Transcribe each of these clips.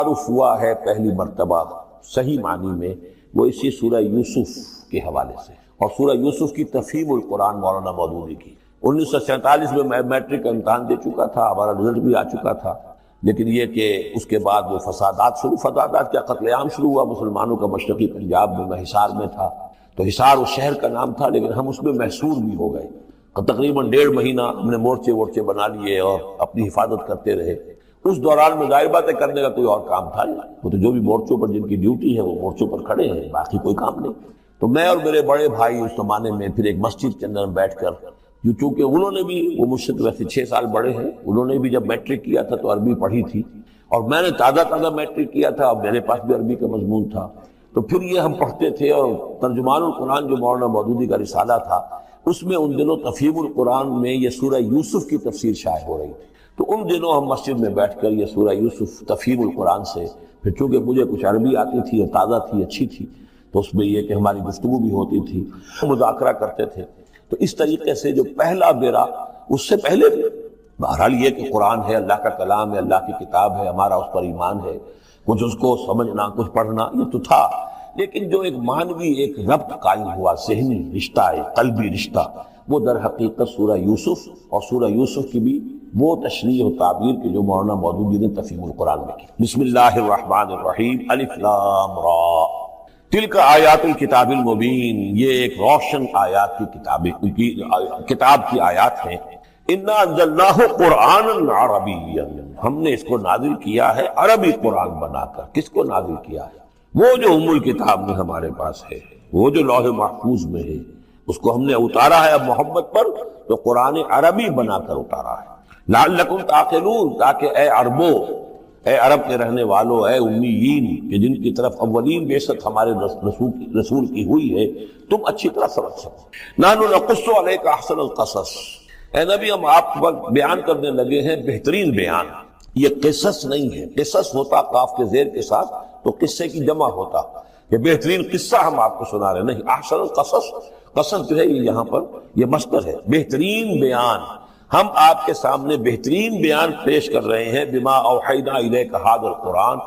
تعارف ہوا ہے پہلی مرتبہ صحیح معنی میں وہ اسی سورہ یوسف کے حوالے سے، اور سورہ یوسف کی تفہیم القرآن مولانا مودودی کی۔ 1947 میں میں میٹرک کا امتحان دے چکا تھا، ہمارا رزلٹ بھی آ چکا تھا، لیکن یہ کہ اس کے بعد وہ فسادات کیا قتل عام شروع ہوا مسلمانوں کا مشرقی پنجاب میں حصار میں تھا، تو حصار اس شہر کا نام تھا، لیکن ہم اس میں محصور بھی ہو گئے۔ تقریباً 1.5 مہینہ ہم نے مورچے بنا لیے اور اپنی حفاظت کرتے رہے۔ اس دوران میں ظاہر بات ہے کرنے کا کوئی اور کام تھا نہیں، وہ تو جو بھی مورچوں پر جن کی ڈیوٹی ہے وہ مورچوں پر کھڑے ہیں، باقی کوئی کام نہیں۔ تو میں اور میرے بڑے بھائی اس زمانے میں پھر ایک مسجد کے اندر بیٹھ کر، چونکہ انہوں نے بھی، وہ مجھ سے تو ویسے 6 سال بڑے ہیں، انہوں نے بھی جب میٹرک کیا تھا تو عربی پڑھی تھی، اور میں نے تازہ میٹرک کیا تھا، اب میرے پاس بھی عربی کا مضمون تھا، تو پھر یہ ہم پڑھتے تھے۔ اور ترجمان القرآن جو مولانا مودودی کا رسالہ تھا، اس میں ان دنوں تفہیم القرآن میں یہ سورہ یوسف کی تفسیر شائع ہو رہی تھی، تو ان دنوں ہم مسجد میں بیٹھ کر یہ سورہ یوسف تفہیم القرآن سے، پھر چونکہ مجھے کچھ عربی آتی تھی اور تازہ تھی، اچھی تھی، تو اس میں یہ کہ ہماری گفتگو بھی ہوتی تھی، مذاکرہ کرتے تھے۔ تو اس طریقے سے جو پہلا بیرا، اس سے پہلے بھی بہرحال یہ کہ قرآن ہے، اللہ کا کلام ہے، اللہ کی کتاب ہے، ہمارا اس پر ایمان ہے، کچھ اس کو سمجھنا، کچھ پڑھنا، یہ تو تھا، لیکن جو ایک معنوی ایک ربط قائم ہوا، ذہنی رشتہ، ایک قلبی رشتہ، وہ در حقیقت سورہ یوسف اور سورہ یوسف کی بھی وہ تشریح و تعبیر کے جو مولانا مودودی نے تفہیم القرآن میں کی۔ بسم اللہ الرحمن الرحیم، الف لام را، تلک آیات الکتاب المبین، یہ ایک روشن آیات کی کتاب کی آیات ہیں۔ انا انزلناہ قرآنا عربیا، ہم نے اس کو نازل کیا ہے عربی قرآن بنا کر۔ کس کو نازل کیا ہے؟ وہ جو ام الکتاب میں ہمارے پاس ہے، وہ جو لوح محفوظ میں ہے، اس کو ہم نے اتارا ہے اب محمد پر، تو قرآن عربی بنا کر اتارا ہے۔ لعلکم تعقلون، تاکہ اے عربو، اے عرب کے رہنے والوں، اے امیین کہ جن کی طرف اولین بعثت ہمارے رسول کی ہوئی ہے، تم اچھی طرح سمجھ سکو۔ نحن نقص علیک احسن القصص، اے نبی ہم آپ پر بیان کرنے لگے ہیں بہترین بیان۔ یہ قصص نہیں ہے، قصص ہوتا قاف کے زیر کے ساتھ تو قصے کی جمع ہوتا، یہ بہترین قصہ ہم آپ کو سنا رہے نہیں، احسن القصص، قصص جو ہے یہ یہاں پر یہ مصدر ہے، بہترین بیان، ہم آپ کے سامنے بہترین بیان پیش کر رہے ہیں، بما اوحینا الیک ھذا القرآن،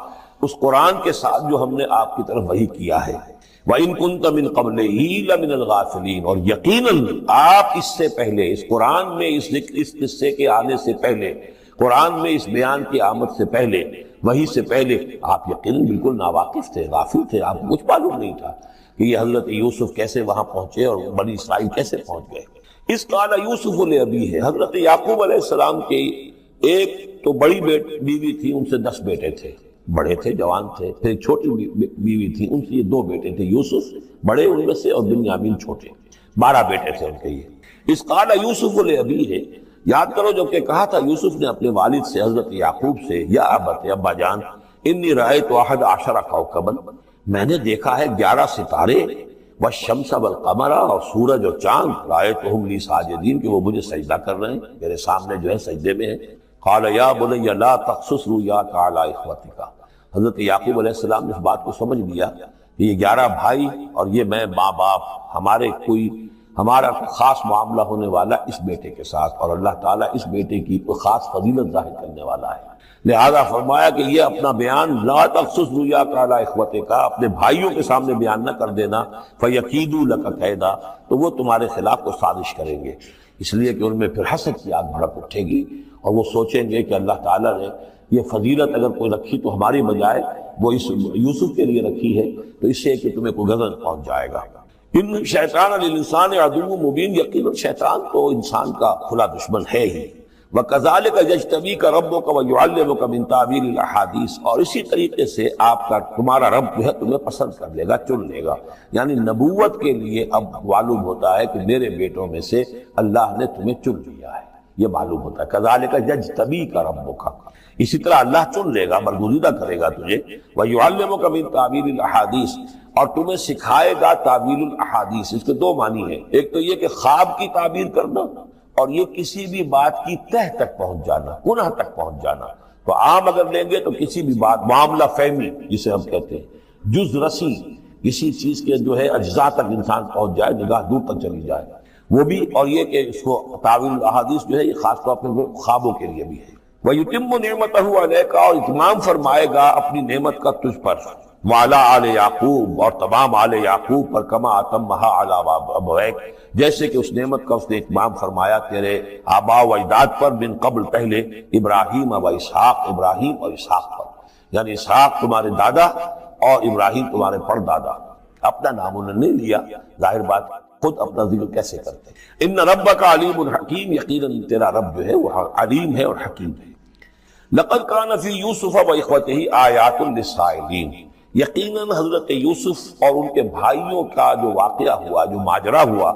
اس قرآن کے ساتھ جو ہم نے آپ کی طرف وحی کیا ہے۔ وَإِن كُنتَ مِن قَبْلِهِ لَمِنَ الْغَافِلِينَ، اور یقیناً آپ اس سے پہلے، اس قرآن میں اس قصے کے آنے سے پہلے، قرآن میں اس بیان کی آمد سے پہلے، وحی سے پہلے آپ یقیناً بالکل ناواقف تھے، غافل تھے، آپ کو کچھ معلوم نہیں تھا کہ یہ حضرت یوسف کیسے وہاں پہنچے اور بنی اسرائیل کیسے پہنچ گئے۔ اس قال یوسف لابیہ ہے، حضرت یعقوب علیہ السلام کی ایک تو بڑی بیوی تھی، ان سے 10 بیٹے تھے، بڑے تھے، جوان تھے، پھر ایک چھوٹی بیوی تھی، ان سے یہ 2 بیٹے تھے، یوسف بڑے ان میں سے اور بنیامین چھوٹے، 12 بیٹے تھے ان کے یہ۔ اس قال یوسف لابیہ ہے، یاد کرو جو کہ کہا تھا یوسف نے اپنے والد سے، حضرت یعقوب سے، یا ابت، ابا جان، انی رأیت 11 کوکبا، میں نے دیکھا ہے 11 ستارے، والشمس والقمر، اور سورج اور چاند، رأیتہم لی ساجدین، کہ وہ مجھے سجدہ کر رہے ہیں، میرے سامنے جو ہے سجدے میں ہیں۔ قال یا بنی لا تقصص رؤیاک علی اخوتک، حضرت یعقوب علیہ السلام نے اس بات کو سمجھ لیا کہ یہ 11 بھائی اور یہ میں ماں باپ، ہمارا خاص معاملہ ہونے والا اس بیٹے کے ساتھ، اور اللہ تعالیٰ اس بیٹے کی کوئی خاص فضیلت ظاہر کرنے والا ہے، لہذا فرمایا کہ یہ اپنا بیان لا تقصص رؤیاک علی اخوتک، اپنے بھائیوں کے سامنے بیان نہ کر دینا، فیکیدوا لک کیدا، تو وہ تمہارے خلاف کو سازش کریں گے، اس لیے کہ ان میں پھر حسد کی آگ بھڑک اٹھے گی، اور وہ سوچیں گے کہ اللہ تعالیٰ نے یہ فضیلت اگر کوئی رکھی تو ہماری بجائے وہ اس یوسف کے لیے رکھی ہے، تو اس سے کہ تمہیں کوئی غضب پہنچ جائے گا۔ ان شیطان للانسان عدو مبین، یقیناً شیطان تو انسان کا کھلا دشمن ہے ہی۔ وَكَذَلِكَ يَجْتَبِيكَ رَبُّكَ وَيُعَلِّمُكَ مِن تَأْوِيلِ الْأَحَادِيثِ، اور اسی طریقے سے تمہارا رب جو ہے تمہیں پسند کر لے گا، چن لے گا، یعنی نبوت کے لیے اب معلوم ہوتا ہے کہ میرے بیٹوں میں سے اللہ نے تمہیں چن لیا ہے، یہ معلوم ہوتا ہے۔ كَذَلِكَ يَجْتَبِيكَ رَبُّكَ، اسی طرح اللہ چن لے گا، برگزیدہ کرے گا تجھے۔ وَيُعَلِّمُكَ مِن تَأْوِيلِ الْأَحَادِيثِ، اور تمہیں سکھائے گا تعویل الاحادیث۔ اس کے 2 معنی ہیں، ایک تو یہ کہ خواب کی تعبیر کرنا، اور یہ کسی بھی بات کی تہ تک پہنچ جانا، کنہ تک پہنچ جانا۔ تو عام اگر لیں گے تو کسی بھی بات، معاملہ فہمی جسے ہم کہتے ہیں، جز رسی، کسی چیز کے جو ہے اجزاء تک انسان پہنچ جائے، نگاہ دور تک چلی جائے، وہ بھی، اور یہ کہ اس کو تعویل الاحادیث جو ہے یہ خاص طور پر خوابوں کے لیے بھی ہے۔ وَيُتِمُّ نِعْمَتَهُ عَلَيْكَ، اور اتمام فرمائے گا اپنی نعمت کا تجھ پر، وعلی آل یعقوب، اور تمام آل یعقوب پر، کما اتمھا علی ابویک، جیسے کہ اس نعمت کا اس نے اتمام فرمایا تیرے آباء و اجداد پر، من قبل پہلے، ابراہیم و اسحاق، ابراہیم اور اسحاق پر، یعنی اسحاق تمہارے دادا اور ابراہیم تمہارے پردادا۔ اپنا نام انہوں نے نہیں لیا، ظاہر بات خود اپنا ذکر کیسے کرتے ہیں۔ ان ربک علیم حکیم، یقیناً تیرا رب جو ہے وہ علیم ہے اور حکیم ہے۔ لقد کان فی یوسف و اخوتہ آیات للسائلین، یقیناً حضرت یوسف اور ان کے بھائیوں کا جو واقعہ ہوا، جو ماجرا ہوا،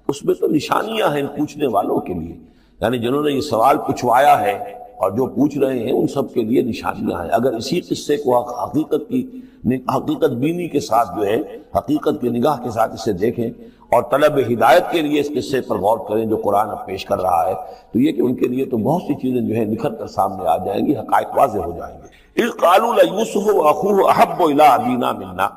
اس میں تو نشانیاں ہیں پوچھنے والوں کے لیے، یعنی جنہوں نے یہ سوال پوچھوایا ہے اور جو پوچھ رہے ہیں ان سب کے لیے نشانیاں ہیں۔ اگر اسی قصے کو حقیقت بینی کے ساتھ جو ہے، حقیقت کی نگاہ کے ساتھ اسے دیکھیں اور طلب ہدایت کے لیے اس قصے پر غور کریں جو قرآن اب پیش کر رہا ہے، تو یہ کہ ان کے لیے تو بہت سی چیزیں جو ہے نکھر کر سامنے آ جائیں گی، حقائق واضح ہو جائیں گے۔ اذ قالوا لیوسف واخوہ احب الی ابینا منا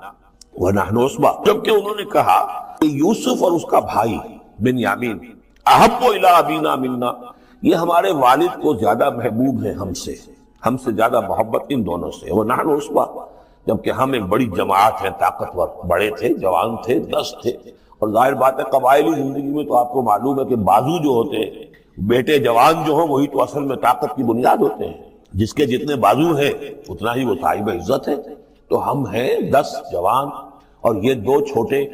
ونحن عصبہ، جبکہ انہوں نے کہا کہ یوسف اور اس کا بھائی بنیامین احب الی ابینا منا، یہ ہمارے والد کو زیادہ محبوب ہے ہم سے زیادہ محبت ان دونوں سے، ونحن عصبہ، جبکہ ہم ایک بڑی جماعت ہیں، طاقتور، بڑے تھے، جوان تھے، 10 تھے۔ اور ظاہر بات ہے قبائلی زندگی میں تو آپ کو معلوم ہے کہ بازو جو ہوتے ہیں، بیٹے جوان جو ہوں وہی تو اصل میں طاقت کی بنیاد ہوتے ہیں، جس کے جتنے بازو ہیں اتنا ہی وہ صاحب عزت ہے۔ تو ہم ہیں 10 جوان اور یہ 2 چھوٹے،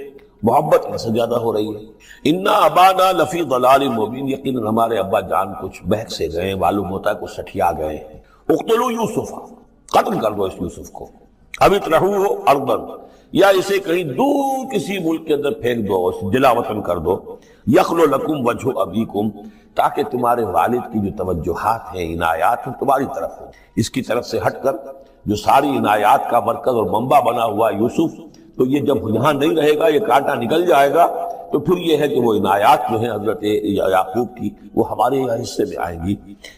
محبت ان سے زیادہ ہو رہی ہے۔ انا ابانا لفی ضلال مبین، یقیناً ہمارے ابا جان کچھ بہک سے گئے، معلوم ہوتا ہے کچھ سٹھیا گئے ہیں۔ اقتلوا یوسف، قتل کر دو اس یوسف کو، اب اطرحوہ ارضا، یا اسے کہیں دور کسی ملک کے اندر پھینک دو، اسے جلا وطن کر دو، یخلو لکم وجہ ابیکم، تاکہ تمہارے والد کی جو توجہات ہیں، عنایات ہیں، تمہاری طرف ہو۔ اس کی طرف سے ہٹ کر جو ساری عنایات کا مرکز اور منبع بنا ہوا یوسف، تو یہ جب یہاں نہیں رہے گا، یہ کانٹا نکل جائے گا، تو پھر یہ ہے کہ وہ عنایات جو ہیں حضرت یعقوب کی وہ ہمارے حصے میں آئیں گی۔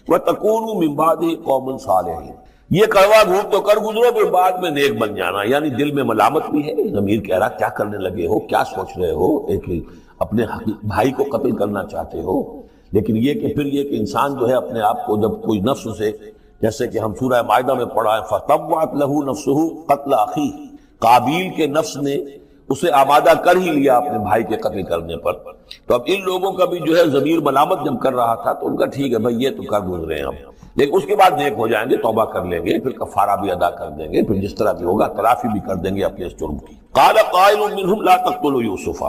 وَتَكُونُوا مِن بَعْدِهِ قَوْمًا صَالِحِينَ، یہ کڑوا گھوٹ تو کر گزرو پھر بعد میں نیک بن جانا، یعنی دل میں ملامت بھی ہے، ضمیر کہہ رہا کیا کرنے لگے ہو، کیا سوچ رہے ہو، ایک اپنے بھائی کو قتل کرنا چاہتے ہو۔ لیکن یہ کہ پھر یہ کہ انسان جو ہے اپنے آپ کو جب کوئی نفس سے، جیسے کہ ہم سورہ مائدہ میں پڑھا ہے فَطَوَّعَتْ لَهُ نَفْسُهُ قَتْلَ أَخِيهِ، قابیل کے نفس نے اسے آمادہ کر ہی لیا اپنے بھائی کے قتل کرنے پر۔ تو اب ان لوگوں کا بھی جو ہے ضمیر ملامت جب کر رہا تھا تو ان کا ٹھیک ہے بھائی یہ تو کر گزرے ہیں اب، لیکن اس کے بعد نیک ہو جائیں گے، توبہ کر لیں گے، پھر کفارہ بھی ادا کر دیں گے، پھر جس طرح بھی ہوگا تلافی بھی کر دیں گے اپنے اس جرم کی۔ قال قائل منهم لا تقتلوا یوسف،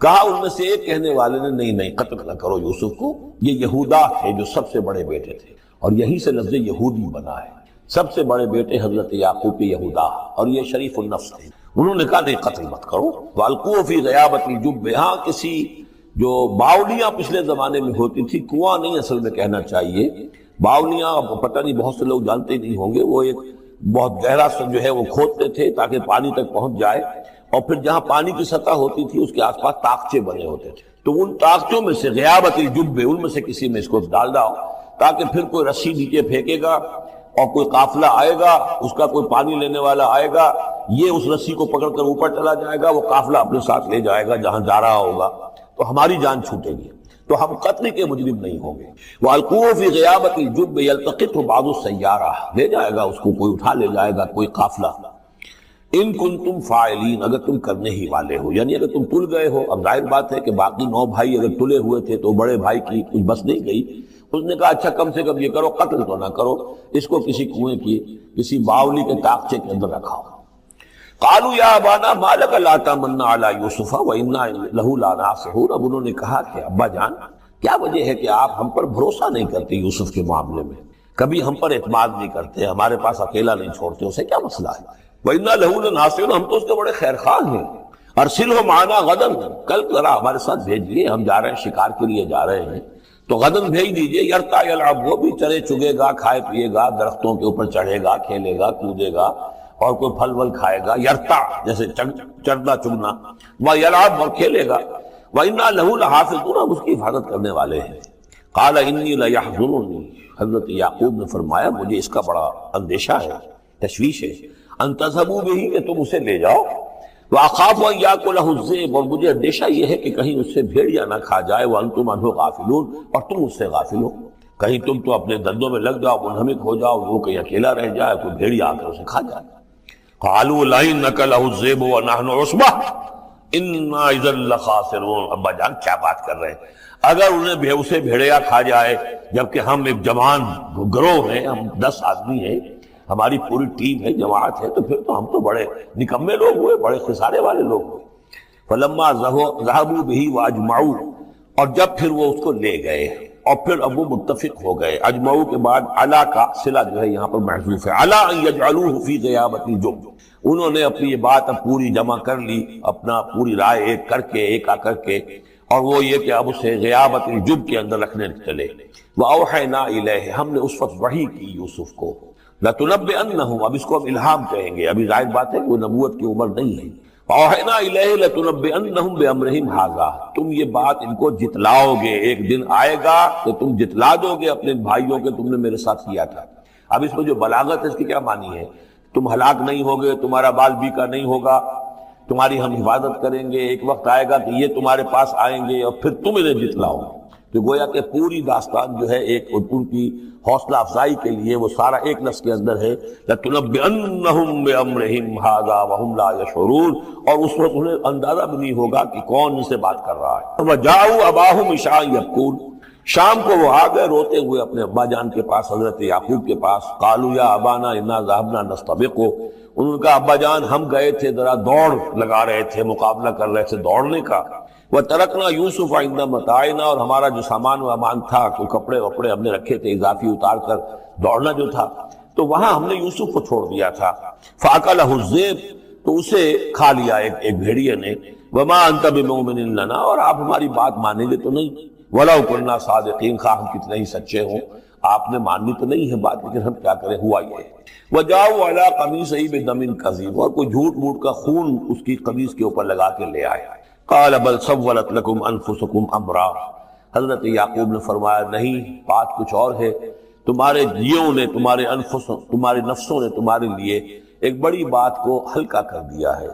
کہا ان میں سے ایک کہنے والے نے نہیں قتل نہ کرو یوسف کو، یہ یہودا تھے جو سب سے بڑے بیٹے تھے، اور یہی سے لفظ یہودی بنا ہے، سب سے بڑے بیٹے حضرت یعقوب کے یہودا، اور یہ شریف النفس تھے۔ انہوں نے کہا نہیں قتل مت کرو۔ وَالْقُوَ فِي غَيَابَةِ الْجُبِّ، ہاں کسی جو باولیاں پچھلے زمانے میں ہوتی تھی، کنواں نہیں اصل میں کہنا چاہیے، باولیاں پتہ نہیں بہت سے لوگ جانتے نہیں ہوں گے، وہ ایک بہت گہرا سا جو ہے وہ کھودتے تھے تاکہ پانی تک پہنچ جائے، اور پھر جہاں پانی کی سطح ہوتی تھی اس کے آس پاس طاقچے بنے ہوتے تھے، تو ان طاقچوں میں سے غیابت الجب، ان میں سے کسی میں اس کو ڈال داؤ تاکہ پھر کوئی رسی نیچے پھینکے گا اور کوئی قافلہ آئے گا، اس کا کوئی پانی لینے والا آئے گا، یہ اس رسی کو پکڑ کر اوپر چلا جائے گا، وہ قافلہ اپنے ساتھ لے جائے گا جہاں جا رہا ہوگا، تو ہماری جان چھوٹے گی، تو ہم قتل کے مجرم نہیں ہوں گے۔ وَالْقُوَ فِي غِيَابَةِ الْجُبِّ يَلْتَقِطْهُ بَعْضُ السَّيَّارَةِ، لے جائے گا اس کو، کوئی اٹھا لے جائے گا کوئی قافلہ۔ ان کنتم فاعلین، اگر تم کرنے ہی والے ہو، یعنی اگر تم تل گئے ہو۔ اب ظاہر بات ہے کہ باقی 9 بھائی اگر تلے ہوئے تھے تو بڑے بھائی کی کچھ بس نہیں گئی، اس نے کہا اچھا کم سے کم یہ کرو قتل تو نہ کرو، اس کو کسی کنویں کی کسی باولی کے طاقچے کے اندر رکھاؤ۔ قالوا یا ابانا ما لک لا تمنا علی یوسف وانا لہ لناصحون، اب انہوں نے کہا کہ ابا جان کیا وجہ ہے کہ آپ ہم پر بھروسہ نہیں کرتے یوسف کے معاملے میں، کبھی ہم پر اعتماد نہیں کرتے، ہمارے پاس اکیلا نہیں چھوڑتے، اسے کیا مسئلہ ہے؟ وَإِنَّا لَهُ لَنَاصِحُونَ، ہم تو اس کے بڑے خیر خواہ ہیں۔ أَرْسِلْهُ مَعَنَا غَدًا، کل ذرا ہمارے ساتھ بھیجیے، ہم جا رہے ہیں شکار کے لیے جا رہے ہیں، تو غدن بھیج دیجیے، یرتا یلعب، وہ بھی چرے چگے گا، کھائے پیے گا، درختوں کے اوپر چڑھے گا، کھیلے گا، کودے گا، اور کوئی پھل ول کھائے گا، یرتا جیسے چڑھنا چگنا، وَيَلْعَبْ، اور کھیلے گا، وَإِنَّا لَهُ لَحَافِظُونَ، ہم اس کی حفاظت کرنے والے ہیں۔ قَالَ إِنِّي لَيَحْزُنُنِي، حضرت یعقوب نے فرمایا مجھے اس کا بڑا اندیشہ ہے، تشویش ہے، ان تذهبوا به، کہ تم اسے لے جاؤ، وَأَخَافُ أَن يَأْكُلَهُ الذِّئْبُ، اور مجھے اندیشہ یہ ہے کہ کہیں اس سے بھیڑیا نہ کھا جائے، وَأَنتُمْ عَنْهُ غَافِلُونَ، اور تم اس سے غافل ہو۔ کہیں تم تو اپنے دندوں میں لگ جاؤ، منہمک ہو جاؤ، وہ کہیں اکیلا رہ جائے، کوئی بھیڑیا آ کر اسے کھا جائے۔ قالوا لئنک لہ الذئب ونحن عصبہ انا اذا لخاسرون۔ ابا جان کیا بات کر رہے ہیں، اگر انہیں اسے بھیڑیا کھا جائے جبکہ ہم ایک جوان گروہ ہیں، ہم 10 آدمی ہیں، ہماری پوری ٹیم ہے، جماعت ہے، تو پھر تو ہم تو بڑے نکمے لوگ ہوئے، بڑے خسارے والے لوگ ہوئے۔ فلما ذهبوا به واجمعوا، اور جب پھر وہ اس کو لے گئے اور پھر اب وہ متفق ہو گئے، اجمعوا کے بعد علا کا صلہ جو ہے یہاں پر محذوف ہے، علا ان یجعلوه فی غیابۃ الجب، انہوں نے اپنی یہ بات اب پوری جمع کر لی، اپنا پوری رائے ایک کر کے، ایک آ کر کے، اور وہ یہ کہ اب اسے غیابۃ الجب کے اندر رکھنے چلے۔ وَأَوْحَيْنَا إِلَيْهِ، ہم نے اس وقت وحی کی یوسف کو، لَتُنَبِّئَنَّهُمْ، اب اس کو ہم الہام کہیں گے، ابھی ظاہر بات ہے کہ وہ نبوت کی عمر نہیں ہے۔ وَأَوْحَيْنَا إِلَيْهِ لَتُنَبِّئَنَّهُمْ بِأَمْرِهِمْ هَٰذَا، تم یہ بات ان کو جتلاؤ گے، ایک دن آئے گا کہ تم جتلا دو گے اپنے بھائیوں کے تم نے میرے ساتھ کیا تھا۔ اب اس میں جو بلاغت ہے اس کی کیا معنی ہے، تم ہلاک نہیں ہوگے، تمہارا بال بیکا نہیں ہوگا، تمہاری ہم حفاظت کریں گے، ایک وقت آئے گا کہ یہ تمہارے پاس آئیں گے اور پھر تم انہیں جتلاؤ۔ تو گویا کہ پوری داستان جو ہے ایک ان کی حوصلہ افزائی کے لیے وہ سارا ایک لفظ کے اندر ہے، لَتُنَبِّئَنَّهُمْ بِأَمْرِهِمْ هَٰذَا وَهُمْ لَا يَشْعُرُونَ، اور اس وقت انہیں اندازہ بھی نہیں ہوگا کہ کون ان سے بات کر رہا ہے۔ وَجَاءُوا أَبَاهُمْ عِشَاءً يَبْكُونَ، شام کو وہ آ گئے روتے ہوئے اپنے ابا جان کے پاس، حضرت یعقوب کے پاس۔ قالوا یا ابانا انا ذهبنا نستبق، انہوں نے کہا ابا جان ہم گئے تھے ذرا دوڑ لگا رہے تھے، مقابلہ کر رہے تھے دوڑنے کا۔ وَتَرَكْنَا يُوسُفَ عِندَ مَتَاعِنَا، اور ہمارا جو سامان وامان تھا، کوئی کپڑے وپڑے ہم نے رکھے تھے اضافی اتار کر دوڑنا جو تھا، تو وہاں ہم نے یوسف کو چھوڑ دیا تھا۔ فَأَكَلَهُ الذِّئْبُ، تو اسے کھا لیا ایک بھیڑیے نے۔ وَمَا أَنْتَ بِمُؤْمِنٍ لَنَا، اور آپ ہماری بات مانیں گے تو نہیں۔ وَلَوْ كُنَّا صَادِقِينَ، خواہ ہم کتنے ہی سچے ہوں، آپ نے ماننی تو نہیں ہے بات، لیکن ہم کیا کریں، ہوا یہ۔ وَجَاءُوا عَلَىٰ قَمِيصِهِ بِدَمٍ كَذِيبٍ، اور کوئی جھوٹ موٹ کا خون اس کی قمیص کے اوپر لگا کے لے آئے۔ قال بل سولت لكم انفسكم امرا، حضرت یعقوب نے فرمایا نہیں، بات کچھ اور ہے، تمہارے جیوں نے، تمہارے نفسوں نے تمہارے لیے ایک بڑی بات کو ہلکا کر دیا ہے،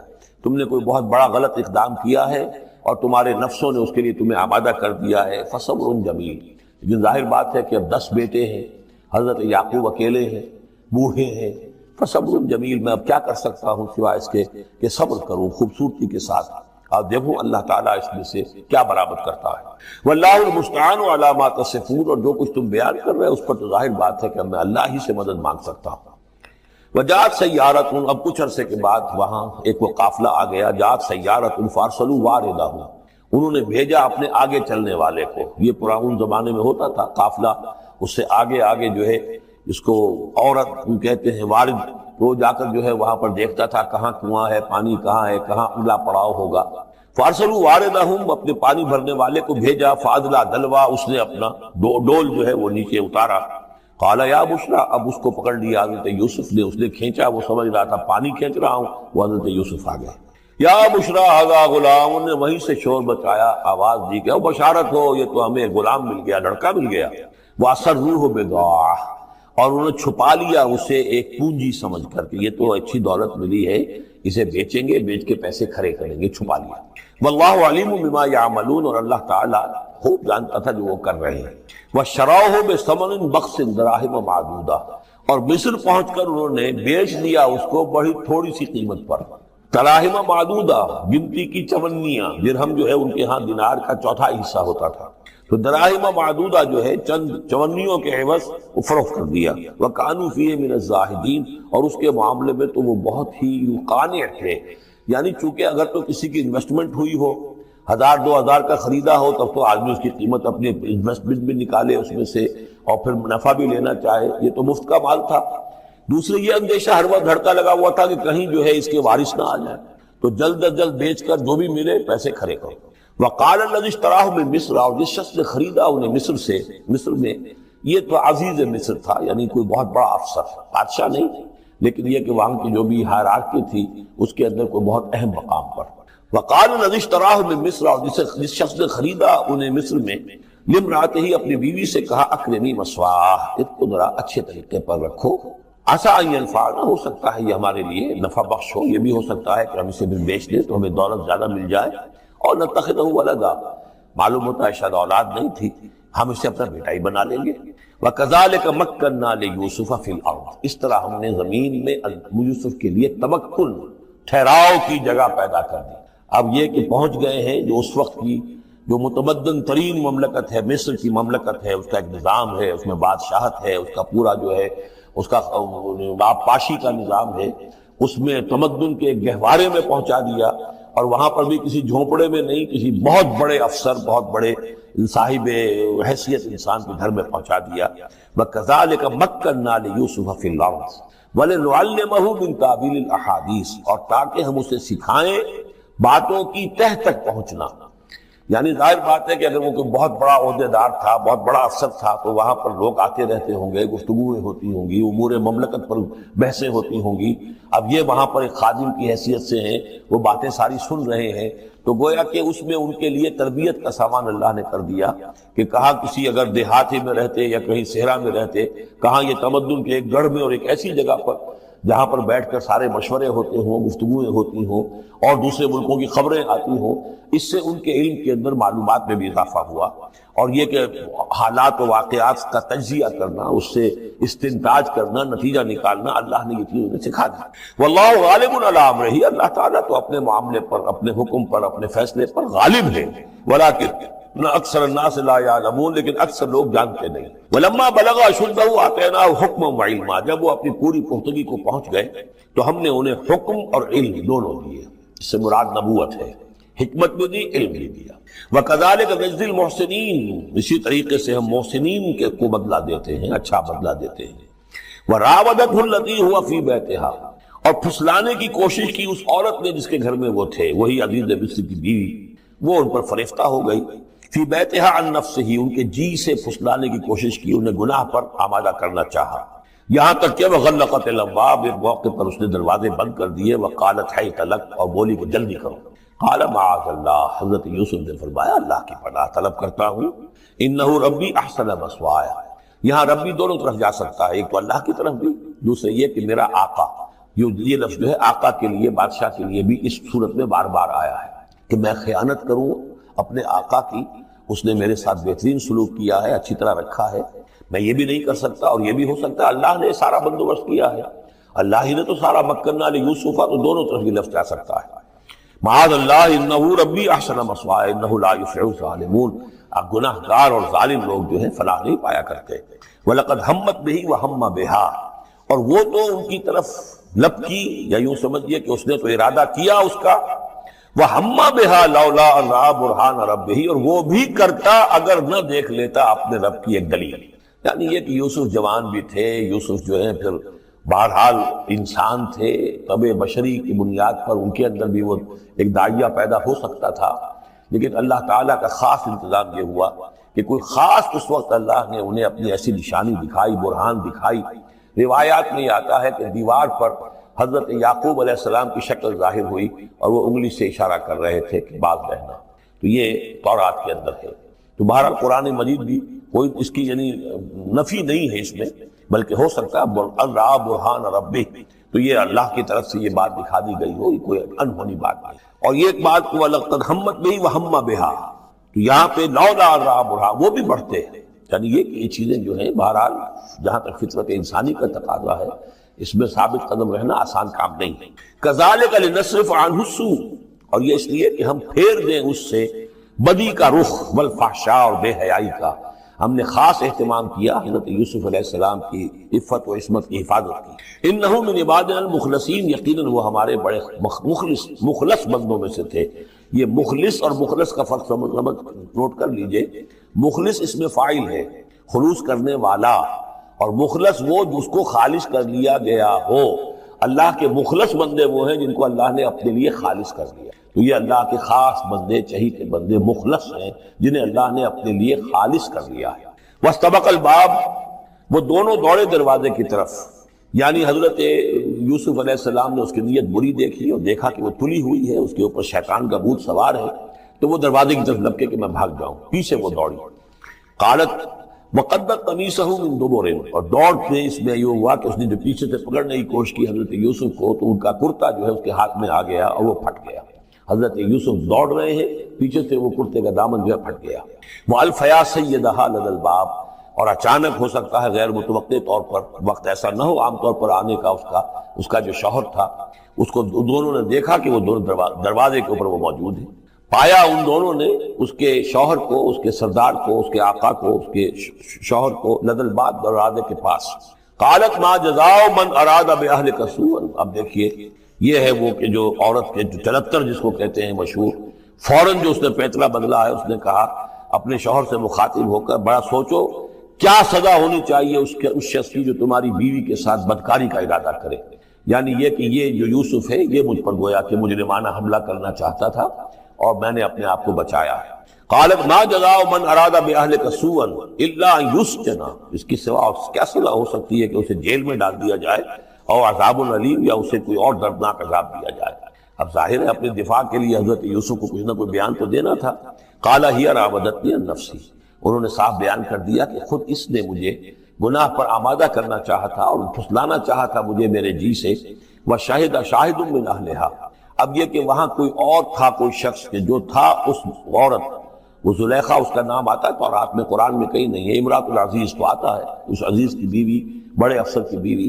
تم نے کوئی بہت بڑا غلط اقدام کیا ہے اور تمہارے نفسوں نے اس کے لیے تمہیں آمادہ کر دیا ہے۔ فصبر جمیل، لیکن ظاہر بات ہے کہ اب 10 بیٹے ہیں، حضرت یعقوب اکیلے ہیں، بوڑھے ہیں۔ فصبر جمیل، میں اب کیا کر سکتا ہوں سوائے اس کے کہ صبر کروں خوبصورتی کے ساتھ، اور دیکھو اللہ تعالیٰ اس میں سے کیا برآمد کرتا ہے۔ واللہ المستعان علی ما تصفون، اور جو کچھ تم بیان کر رہے ہیں اس پر تو ظاہر بات ہے کہ میں اللہ ہی سے مدد مانگ سکتا ہوں۔ وجاءت سیارۃ، اب کچھ عرصے کے بعد وہاں ایک وہ قافلہ آ گیا، جاءت سیارۃ فارسلوا واردہم، انہوں نے بھیجا اپنے آگے چلنے والے کو۔ یہ پرانے زمانے میں ہوتا تھا قافلہ، اس سے آگے آگے جو ہے اس کو عورت کہتے ہیں وارد، وہ جا کر جو ہے وہاں پر دیکھتا تھا کہاں کنواں ہے، پانی کہاں ہے، کہاں اگلا پڑاؤ ہوگا۔ فارسلوا واردہم، اپنے پانی بھرنے والے کو بھیجا۔ فادلا دلوا، اس نے اپنا ڈول جو ہے وہ نیچے اتارا۔ قال یا بشرا، اب اس کو پکڑ لیا حضرت یوسف نے، اس نے کھینچا، وہ سمجھ رہا تھا پانی کھینچ رہا ہوں، وہ حضرت یوسف آ گئے۔ یا بشرا ھذا غلام، انہوں نے وہیں سے شور بچایا، آواز دی کہ بشارت ہو، یہ تو ہمیں غلام مل گیا، لڑکا مل گیا۔ واسروہ بضاعہ، اور انہوں نے چھپا لیا اسے ایک پونجی سمجھ کر کہ یہ تو اچھی دولت ملی ہے، اسے بیچیں گے، بیچ کے پیسے کھڑے کریں گے، چھپا لیا۔ واللہ علیم بما یعملون، اور اللہ تعالیٰ خوب جانتا تھا جو وہ کر رہے ہیں۔ وشروہ بثمن بخس دراہم معدودہ، اور مصر پہنچ کر انہوں نے بیچ دیا اس کو بڑی تھوڑی سی قیمت پر، دراہم معدودہ، گنتی کی چونیاں، درہم جو ہے ان کے ہاں دینار کا چوتھائی حصہ ہوتا تھا، تو دراہم معدودہ جو ہے چند چونیوں کے عوض وہ فروخت کر دیا۔ وَكَانُوا فِيهِ مِنَ الزَّاهِدِينَ، اور اس کے معاملے میں تو وہ بہت ہی قانع تھے، یعنی چونکہ اگر تو کسی کی انویسٹمنٹ ہوئی ہو، 1000-2000 کا خریدا ہو، تب تو آدمی اس کی قیمت اپنی انویسٹمنٹ بھی نکالے اس میں سے اور پھر منافع بھی لینا چاہے، یہ تو مفت کا مال تھا۔ دوسرے یہ اندیشہ ہر وقت دھڑکا لگا ہوا تھا کہ کہیں جو ہے اس کے وارث نہ آ جائے، تو جلد از جلد بیچ کر جو بھی ملے پیسے کھڑے کرو۔ وقال الذی اشتراہ من مصر، اور جس شخص نے خریدا انہیں مصر سے، مصر میں یہ تو عزیز مصر تھا، یعنی کوئی بہت بڑا افسر، بادشاہ نہیں، لیکن یہ کہ وہاں کی جو بھی ہائرارکی تھی اس کے اندر کوئی بہت اہم مقام پر۔ وقال الذی اشتراہ من مصر، اور جس شخص نے خریدا انہیں مصر میں، لامرأتہ، اپنی بیوی سے کہا اکرمی مثواہ، اس کو ذرا اچھے طریقے پر رکھو، عسیٰ ان ینفعنا، ہو سکتا ہے یہ ہمارے لیے نفع بخش ہو، یہ بھی ہو سکتا ہے کہ ہم اسے بھی بیچ دیں تو ہمیں دولت زیادہ مل جائے، اور نتخذہ ولدا، معلوم ہوتا ہے شاید اولاد نہیں تھی، ہم اسے اپنا بیٹا ہی بنا لیں گے۔ وَكَذَلِكَ مَكَّنَّا لِيُوسُفَ فِي الْأَرْضِ، اس طرح ہم نے زمین میں یوسف کے لیے تمکن، ٹھہراؤ کی جگہ پیدا کر دی۔ اب یہ کہ پہنچ گئے ہیں جو اس وقت کی جو متمدن ترین مملکت ہے، مصر کی مملکت ہے، اس کا ایک نظام ہے، اس میں بادشاہت ہے، اس کا پورا جو ہے اس کا آبپاشی کا نظام ہے، اس میں تمدن کے گہوارے میں پہنچا دیا، اور وہاں پر بھی کسی جھونپڑے میں نہیں، کسی بہت بڑے افسر، بہت بڑے صاحب حیثیت انسان کے گھر میں پہنچا دیا۔ وَكَذَلِكَ مَكَّنَّا لِيُوسُفَ فِي الْأَرْضِ وَلِنُعَلِّمَهُ مِن تَأْوِيلِ الْأَحَادِيثِ، اور تاکہ ہم اسے سکھائیں باتوں کی تہ تک پہنچنا۔ یعنی ظاہر بات ہے کہ اگر وہ کوئی بہت بڑا عہدے دار تھا، بہت بڑا افسر تھا، تو وہاں پر لوگ آتے رہتے ہوں گے، گفتگویں ہوتی ہوں گی، امور مملکت پر بحثیں ہوتی ہوں گی۔ اب یہ وہاں پر ایک خادم کی حیثیت سے ہیں، وہ باتیں ساری سن رہے ہیں، تو گویا کہ اس میں ان کے لیے تربیت کا سامان اللہ نے کر دیا کہ کہاں کسی اگر دیہاتی میں رہتے یا کہیں صحرا میں رہتے، کہاں یہ تمدن کے ایک گڑھ میں اور ایک ایسی جگہ پر جہاں پر بیٹھ کر سارے مشورے ہوتے ہوں، گفتگویں ہوتی ہوں اور دوسرے ملکوں کی خبریں آتی ہوں، اس سے ان کے علم کے اندر معلومات میں بھی اضافہ ہوا۔ اور یہ کہ حالات و واقعات کا تجزیہ کرنا، اس سے استنتاج کرنا، نتیجہ نکالنا، اللہ نے یہ چیز انہیں سکھا دی۔ واللہ غالب علی امرہ، اللہ تعالیٰ تو اپنے معاملے پر، اپنے حکم پر، اپنے فیصلے پر غالب ہے، ولکن اکثر الناس لا یعلمون، لیکن اکثر لوگ جانتے نہیں۔ ولما بلغ اشدہ آتیناہ حکما وعلما، جب وہ اپنی پوری پختگی کو پہنچ گئے تو ہم نے انہیں حکم اور علم دونوں دیے۔ اس سے مراد نبوت ہے، حکمت بھی دی، علم بھی دیا۔ وَكَذَلِكَ نَجْزِي الْمُحْسِنِينَ، اسی طریقے سے ہم محسنین کو بدلہ دیتے ہیں، اچھا بدلہ دیتے ہیں۔ وَرَاوَدَتْهُ الَّتِي هُوَ فِي بَيْتِهَا، اور پھسلانے کی کوشش کی اس عورت نے جس کے گھر میں وہ تھے، وہی عزیز مصر کی بیوی، وہ ان پر فریفتہ ہو گئی۔ فی بیتہا عن نفسہ، ان کے جی سے پھسلانے کی کوشش کی، انہیں گناہ پر آمادہ کرنا چاہا، یہاں تک کہ وغلقت الابواب، ایک موقع پر اس نے دروازے بند کر دیے، وقالت حیت لک، اور بولی کہ جلدی کرو۔ قال معاذ اللہ، حضرت یوسف نے فرمایا اللہ کی پناہ طلب کرتا ہوں، انہ ربی احسن مثوایا، یہاں ربی دونوں طرف جا سکتا ہے، ایک تو اللہ کی طرف بھی، دوسرے یہ کہ میرا آقا، یہ لفظ جو ہے آقا کے لیے، بادشاہ کے لیے بھی اس صورت میں بار بار آیا ہے کہ میں خیانت کروں اپنے آقا کی، اس نے میرے ساتھ بہترین سلوک کیا ہے، اچھی طرح رکھا ہے، میں یہ بھی نہیں کر سکتا، اور یہ بھی ہو سکتا ہے اللہ نے سارا بندوبست کیا ہے، اللہ ہی نے تو سارا مکننا لیوسف، تو دونوں طرف یہ لفظ جا سکتا ہے۔ معاذ اللہ انہ ربی احسن مثوایا انہ لا یفلح الظالمون، گناہ گار اور ظالم لوگ جو ہیں فلاح نہیں پایا کرتے۔ وَلَقَدْ هَمَّتْ بِهِ وَهَمَّ بِهَا، اور وہ تو ان کی طرف لپکی، یا یوں سمجھیے کہ اس نے تو ارادہ کیا اس کا، وَهَمَّ بِهَا لَوْلَا أَن رَأَىٰ بُرْهَانَ رَبِّهِ، اور وہ بھی کرتا اگر نہ دیکھ لیتا اپنے رب کی ایک دلیل۔ یعنی یہ کہ یوسف جوان بھی تھے، یوسف جو ہے پھر بہرحال انسان تھے، طبع بشری کی بنیاد پر ان کے اندر بھی وہ ایک داعیہ پیدا ہو سکتا تھا، لیکن اللہ تعالیٰ کا خاص انتظام یہ ہوا کہ کوئی خاص اس وقت اللہ نے انہیں اپنی ایسی نشانی دکھائی، برہان دکھائی۔ روایات میں آتا ہے کہ دیوار پر حضرت یعقوب علیہ السلام کی شکل ظاہر ہوئی اور وہ انگلی سے اشارہ کر رہے تھے کہ باز رہنا، تو یہ تورات کے اندر ہے۔ تو بہرحال قرآن مجید بھی کوئی اس کی یعنی نفی نہیں ہے اس میں، بلکہ ہو سکتا ہے رَأَىٰ بُرْهَانَ رَبِّهِ، تو یہ اللہ کی طرف سے یہ بات دکھا دی گئی ہو، یہ کوئی انہونی بات نہیں۔ اور یہ ایک بات کو وَلَقَدْ هَمَّتْ بِهِ وَهَمَّ بِهَا، تو یہاں پہ لَوْلَا أَن رَأَىٰ بُرْهَانَ، وہ بھی بڑھتے ہیں، یعنی یہ کہ یہ چیزیں جو ہیں بہرحال جہاں تک فطرت انسانی کا تقاضا ہے، اس میں ثابت قدم رہنا آسان کام نہیں ہے۔ كَذَلِكَ لِنَصْرِفَ عَنْهُ السُّوءَ، اور یہ اس لیے کہ ہم پھیر دیں اس سے بدی کا رخ، والفحشاء، اور بے حیائی کا۔ ہم نے خاص اہتمام کیا حضرت یوسف علیہ السلام کی عفت و عصمت کی حفاظت کی۔ انہو من عبادنا المخلصین، یقیناً وہ ہمارے بڑے مخلص بندوں میں سے تھے۔ یہ مخلص اور مخلص کا فرق نوٹ کر لیجئے، مخلص اس میں فاعل ہے، خلوص کرنے والا، اور مخلص وہ جس کو خالص کر لیا گیا ہو۔ اللہ کے مخلص بندے وہ ہیں جن کو اللہ نے اپنے لیے خالص کر لیا، تو یہ اللہ کے خاص بندے، چہیتے بندے مخلص ہیں جنہیں اللہ نے اپنے لیے خالص کر لیا ہے۔ واستبق الباب، وہ دونوں دوڑے دروازے کی طرف، یعنی حضرت یوسف علیہ السلام نے اس کی نیت بری دیکھی اور دیکھا کہ وہ تلی ہوئی ہے، اس کے اوپر شیطان کا بھوت سوار ہے، تو وہ دروازے کی طرف لپکے کہ میں بھاگ جاؤں، پیچھے وہ دوڑی۔ قالت وقدت قمیصہ من دبر، اور دوڑتے اس میں یہ ہوا کہ اس نے جو پیچھے سے پکڑنے کی کوشش کی حضرت یوسف کو، تو ان کا کرتا جو ہے اس کے ہاتھ میں آ گیا اور وہ پھٹ گیا۔ حضرت یوسف دوڑ رہے ہیں، پیچھے سے وہ کرتے کا دامن جو ہے پھٹ گیا. وہ الفیا سیدہا لدی الباب، اور اچانک ہو سکتا ہے غیر متوقع طور پر، وقت ایسا نہ ہو عام طور پر آنے کا اس کا جو شوہر تھا، اس کو دونوں نے دیکھا کہ وہ دونوں دروازے کے اوپر وہ موجود ہیں. پایا ان دونوں نے اس کے شوہر کو، اس کے سردار کو، اس کے آقا کو، اس کے شوہر کو لدی الباب، دروازے کے پاس. قالت ما جزاء من اراد باہلک سوءا. اب دیکھیے یہ ہے وہ کہ جو عورت کے جو چلتر جس کو کہتے ہیں مشہور، فوراً جو اس نے پیتلا بدلا ہے، اس نے کہا اپنے شوہر سے مخاطب ہو کر، بڑا سوچو کیا سزا ہونی چاہیے اس شخص کی جو تمہاری بیوی کے ساتھ بدکاری کا ارادہ کرے. یعنی یہ کہ یہ جو یوسف ہے یہ مجھ پر گویا کہ مجرمانہ حملہ کرنا چاہتا تھا اور میں نے اپنے آپ کو بچایا ہے. قالت ما جزاء من اراد باہلک سوءا الا ان یسجن. اس کی سوا کیا سزا ہو سکتی ہے کہ اسے جیل میں ڈال دیا جائے اور عذاب العلیم، یا اسے کوئی اور دردناک عذاب دیا جائے. اب ظاہر ہے اپنے دفاع کے لیے حضرت یوسف کو کچھ نہ کوئی بیان تو دینا تھا. قال ہی راودتنی عن نفسی. انہوں نے صاف بیان کر دیا کہ خود اس نے مجھے گناہ پر آمادہ کرنا چاہا تھا اور پھسلانا چاہا تھا مجھے میرے جی سے. وشہد شاہد من اہلہا. اب یہ کہ وہاں کوئی اور تھا، کوئی شخص کہ جو تھا اس عورت، وہ زلیخا اس کا نام آتا ہے تورات میں، قرآن میں کہیں نہیں ہے. امراۃ العزیز تو آتا ہے، اس عزیز کی بیوی، بڑے افسر کی بیوی،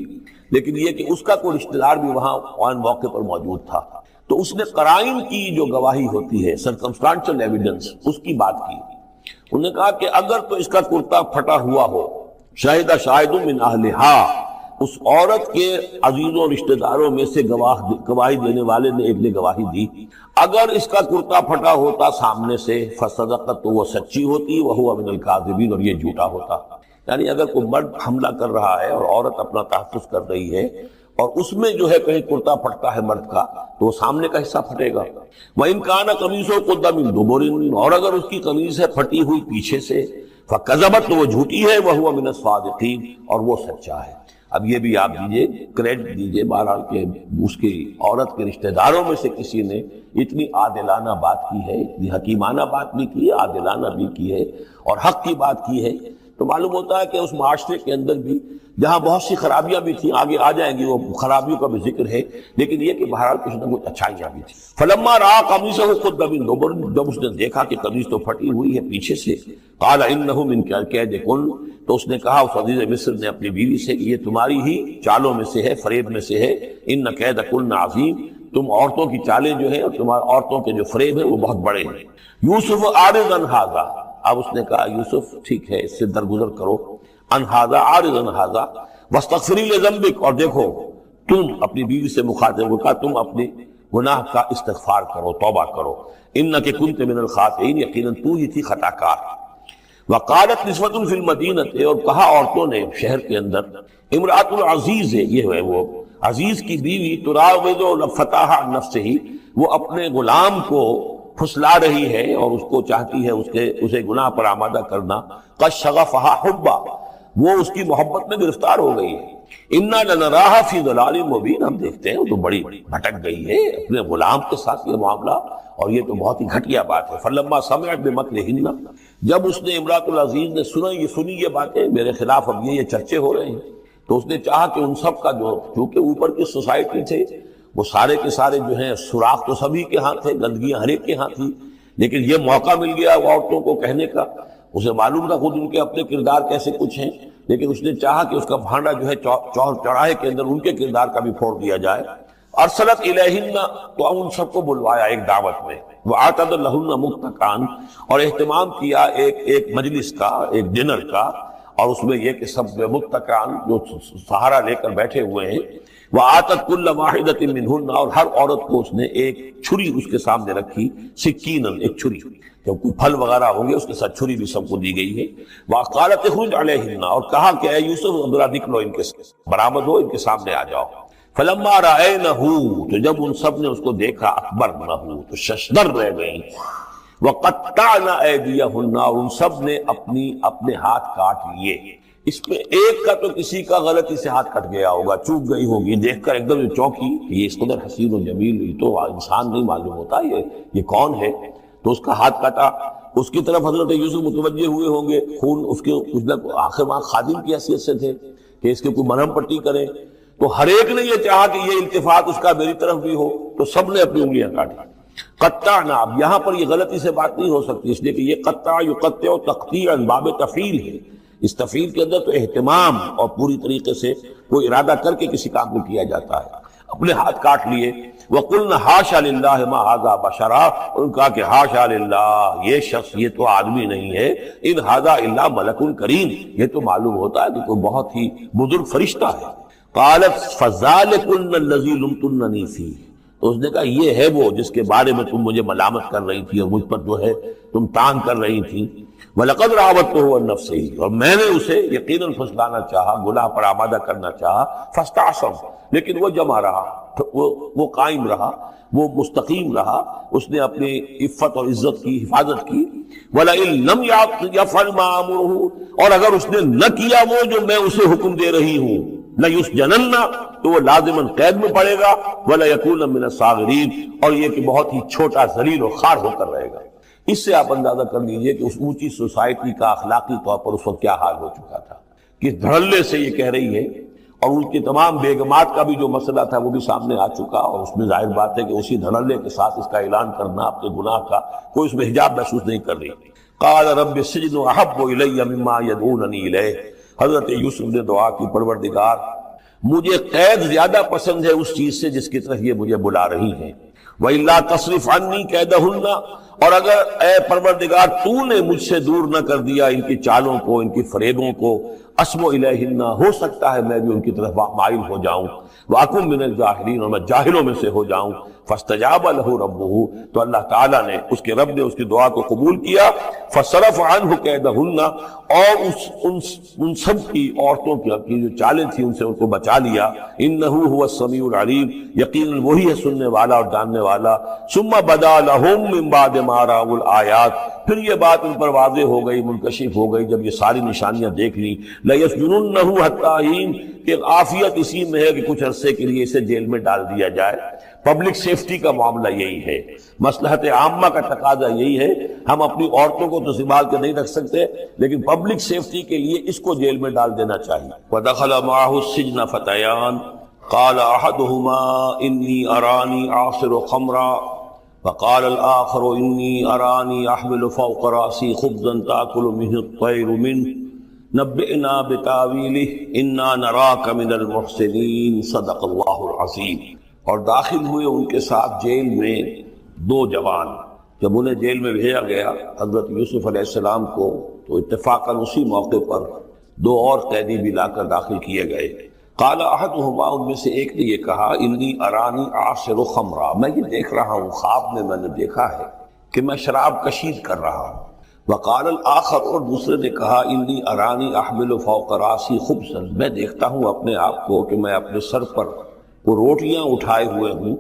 لیکن یہ کہ اس کا کوئی رشتہ دار بھی وہاں آن موقع پر موجود تھا. تو اس نے قرائن کی جو گواہی ہوتی ہے، سرکمسٹانشل ایویڈنس، اس کی بات کی. انہوں نے کہا کہ اگر تو اس کا کرتا پھٹا ہوا ہو، شاہد شاہد من اہلہا، اس عورت کے عزیزوں رشتہ داروں میں سے گواہی دینے والے نے ایک نے گواہی دی، اگر اس کا کرتا پھٹا ہوتا سامنے سے، فصدقت، تو وہ سچی ہوتی، وہو من الکاذبین، اور یہ جھوٹا ہوتا. یعنی اگر کوئی مرد حملہ کر رہا ہے اور عورت اپنا تحفظ کر رہی ہے اور اس میں جو ہے کہیں کرتا پھٹتا ہے مرد کا، تو وہ سامنے کا حصہ پھٹے گا. وَإِنْ كَانَ قَمِيصُهُ قُدَّ مِن دُبُرٍ، اور اگر اس کی قمیص ہے پھٹی ہوئی پیچھے سے، فَكَذَبَتْ، تو وہ جھوٹی ہے، وَهُوَ مِنَ الصَّادِقِينَ، اور وہ سچا ہے. اب یہ بھی آپ دیجئے، کریڈٹ دیجئے بہرحال کہ اس کی عورت کے رشتہ داروں میں سے کسی نے اتنی عادلانہ بات کی ہے، اتنی حکیمانہ بات بھی کی ہے، عادلانہ بھی کی ہے اور حق کی بات کی ہے. تو معلوم ہوتا ہے کہ اس معاشرے کے اندر بھی جہاں بہت سی خرابیاں بھی تھیں، آگے آ جائیں گی وہ خرابیوں کا بھی ذکر ہے، لیکن یہ کہ بہرحال کچھ نہ کچھ اچھائیاں بھی تھیں. فلما رأى قميصه قد من دبر، جب اس نے دیکھا کہ قمیص تو پھٹی ہوئی ہے پیچھے سے، قال انه من کیدکن، تو اس نے کہا اس عزیز مصر نے اپنی بیوی سے کہ یہ تمہاری ہی چالوں میں سے ہے، فریب میں سے ہے. ان کیدکن عظیم، تم عورتوں کی چالیں جو ہیں اور تمہاری عورتوں کے جو فریب ہیں وہ بہت بڑے ہیں. یوسف اعرض عن ھذا، اب اس نے کہا یوسف ٹھیک ہے، اس سے درگزر کرو. عن ھذا، اعرض عن ھذا واستغفری لذنبک، اور دیکھو تم اپنی بیوی سے مخاطب ہو کہا تم اپنے گناہ کا استغفار کرو، توبہ کرو. انک کنت من الخاطئین، یقیناً تو ہی تھی خطا کار. وقالت نسوۃ فی المدینہ، اور کہا عورتوں نے شہر کے اندر، امرأۃ العزیز ہے، یہ ہے وہ عزیز کی بیوی، تراود فتح عن نفسہ، وہ اپنے غلام کو پھسلا رہی ہے اور اس کو چاہتی ہے اسے گناہ پر آمادہ کرنا. قد شغفہا حبا، وہ اس کی محبت میں گرفتار ہو گئی ہے. انا لنراہا فی ضلال مبین، ہم دیکھتے ہیں وہ تو بڑی بھٹک گئی ہے اپنے غلام کے ساتھ یہ معاملہ، اور یہ تو بہت ہی گھٹیا بات ہے. فلما سمعت بمکرہن، جب اس نے امراۃ العزیز نے سنی یہ باتیں میرے خلاف، اب یہ چرچے ہو رہے ہیں، تو اس نے چاہا کہ ان سب کا جو چونکہ اوپر کی سوسائٹی تھے وہ سارے کے سارے جو ہیں سوراخ تو سبھی کے ہاں تھے، گندگیاں ہر ایک کے ہاں تھی، لیکن یہ موقع مل گیا عورتوں کو کہنے کا. اسے معلوم تھا خود ان کے اپنے کردار کیسے کچھ ہیں، لیکن اس نے چاہا کہ اس کا بھانڈا جو ہے چوراہے کے اندر ان کے کردار کا بھی پھوڑ دیا جائے. ارسلت الیہن، تو ان سب کو بلوایا ایک دعوت میں. وآتت لہن متکئا، اور اہتمام کیا ایک مجلس کا، ایک ڈنر کا، اور اس میں یہ کہ سب متکئا جو سہارا لے کر بیٹھے ہوئے ہیں. وآتت کل واحدۃ منہن، اور ہر عورت کو اس نے ایک چھری اس کے سامنے رکھی، سکینا، ایک چھری، جب کوئی پھل وغیرہ ہوں گے اس کے ساتھ چھری بھی سب کو دی گئی ہے. وقالت اخرج علیہن، اور کہا کہ اے یوسف ذرا نکلو ان کے برآمد ہو، ان کے سامنے آ جاؤ. فلما رأینہ، تو جب ان سب نے اس کو دیکھا، اکبرنہ، تو ششدر رہ گئیں. وقطعن ایدیہن، اور ان سب نے اپنے ہاتھ کاٹ لیے. اس میں ایک کا تو کسی کا غلطی سے ہاتھ کٹ گیا ہوگا، چوک گئی ہوگی، دیکھ کر ایک دم چونکی کہ یہ اس قدر حسین و جمیل، یہ تو انسان نہیں معلوم ہوتا یہ کون ہے، تو اس کا ہاتھ کاٹا. اس کی طرف حضرت یوسف متوجہ ہوئے ہوں گے، خون اس کے کچھ نہ آخر وہاں خادم کی حیثیت سے تھے کہ اس کے کوئی مرہم پٹی کریں، تو ہر ایک نے یہ چاہا کہ یہ التفات اس کا میری طرف بھی ہو، تو سب نے اپنی انگلیاں کاٹی. قطعنا، اب یہاں پر یہ غلطی سے بات نہیں ہو سکتی، اس لیے کہ یہ قطع یقطع تقطیعا باب تفعیل ہے، اس تفعیل کے اندر تو اہتمام اور پوری طریقے سے کوئی ارادہ کر کے کسی کام کو کیا جاتا ہے۔ اپنے ہاتھ کاٹ لیے، وَقُلْنَا حَاشَا لِلَّهِ مَا هَذَا بَشَرًا، ان کہا کہ حاشا للہ، یہ شخص یہ تو آدمی نہیں ہے، ان ھذا الا ملک کریم، یہ تو معلوم ہوتا ہے کہ کوئی بہت ہی بزرگ فرشتہ ہے۔ قالت فَذَلِكُنَّ الَّذِي لُمْتُنَّنِي فِيهِ، تو اس نے کہا یہ ہے وہ جس کے بارے میں تم مجھے ملامت کر رہی تھی اور مجھ پر جو ہے تم تان کر رہی تھی۔ وَلَقَدْ رَاوَدتُّهُ عَن نَفْسِهِ، اور میں نے اسے یقیناً پھسلانا چاہا، گناہ پر آمادہ کرنا چاہا، فَاسْتَعْصَمَ، لیکن وہ جمع رہا، وہ قائم رہا، وہ مستقیم رہا، اس نے اپنی عفت اور عزت کی حفاظت کی۔ وَلَئِن لَمْ يَفْعَلْ مَا آمُرُهُ، اور اگر اس نے نہ کیا وہ جو میں اسے حکم دے رہی ہوں، لَيُسْجَنَنَّ، تو وہ لازماً قید میں پڑے گا، وَلَيَكُونَ مِنَ الصَّاغِرِينَ، اور یہ کہ بہت ہی چھوٹا ذلیل و خوار ہو کر رہے گا۔ اس سے آپ اندازہ کر لیجئے کہ اس اونچی سوسائٹی کا اخلاقی طور پر اس وقت کیا حال ہو چکا تھا، کہ دھڑلے سے یہ کہہ رہی ہے، اور ان کی تمام بیگمات کا بھی جو مسئلہ تھا وہ بھی سامنے آ چکا، اور اس میں ظاہر بات ہے کہ اسی دھڑلے کے ساتھ اس کا اعلان کرنا اپنے گناہ کا، کوئی اس میں حجاب محسوس نہیں کر رہی۔ قال رب السجن احب الی مما یدعوننی الیہ، حضرت یوسف نے دعا کی، پروردگار مجھے قید زیادہ پسند ہے اس چیز سے جس کی طرف یہ مجھے بلا رہی ہیں۔ وَإِلَّا تَصْرِفْ عَنِّي كَيْدَهُنَّ، اور اگر اے پروردگار تو نے مجھ سے دور نہ کر دیا ان کی چالوں کو، ان کی فریبوں کو، اسمو الیہن، ہو سکتا ہے میں بھی ان کی طرف مائل ہو جاؤں، وَأَكُن مِّنَ الْجَاهِلِينَ، اور میں جاہلوں میں سے ہو جاؤں۔ فَاسْتَجَابَ لَهُ رَبُّهُ، تو اللہ تعالیٰ نے، اس کے رب نے اس کی دعا کو قبول کیا۔ فَصَرَفَ عَنْهُ كَيْدَهُنَّ، اور ان سب کی عورتوں کی جو چالیں تھیں ان سے ان کو بچا لیا۔ إِنَّهُ هُوَ السَّمِيعُ الْعَلِيمُ، یقیناً وہی ہے سننے والا اور جاننے والا۔ ثُمَّ بَدَا لَهُم مِّن بَعْدِ مَا رَأَوُا الْآيَاتِ، پھر یہ بات ان پر واضح ہو گئی، منکشف ہو گئی جب یہ ساری نشانیاں دیکھ لی۔ لَيَسْجُنُنَّهُ حَتَّىٰ حِينٍ، کہ عافیت اسی میں ہے کہ کچھ عرصے کے لیے اسے جیل میں ڈال دیا جائے۔ پبلک سیفٹی کا معاملہ یہی ہے، مصلحت عامہ کا تقاضا یہی ہے، ہم اپنی عورتوں کو تو سنبھال کے نہیں رکھ سکتے، لیکن پبلک سیفٹی کے لیے اس کو جیل میں ڈال دینا چاہیے۔ وَدَخَلَ مَعَهُ السِّجْنَ فَتَيَانِ قَالَ أَحَدُهُمَا إِنِّي أَرَانِي أَعْصِرُ خَمْرًا وَقَالَ الْآخَرُ إِنِّي أَرَانِي أَحْمِلُ فَوْقَ رَأْسِي خُبْزًا تَأْكُلُ مِنْهُ الطَّيْرُ مِنْهُ نَبِّئْنَا بِتَأْوِيلِهِ إِنَّا نَرَاكَ مِنَ الْمُحْسِنِينَ صدق اللہ العظیم۔ اور داخل ہوئے ان کے ساتھ جیل میں دو جوان۔ جب انہیں جیل میں بھیجا گیا حضرت یوسف علیہ السلام کو، تو اتفاقاً اسی موقع پر دو اور قیدی بھی لا کر داخل کیے گئے۔ قال احدہما، ان میں سے ایک نے یہ کہا، انی ارانی اعصر خمرا، میں یہ دیکھ رہا ہوں، خواب میں نے دیکھا ہے کہ میں شراب کشید کر رہا ہوں۔ وقال الآخر، اور دوسرے نے کہا، انی ارانی احمل فوق راسی خبزا، میں دیکھتا ہوں اپنے آپ کو کہ میں اپنے سر پر وہ روٹیاں اٹھائے ہوئے ہوں،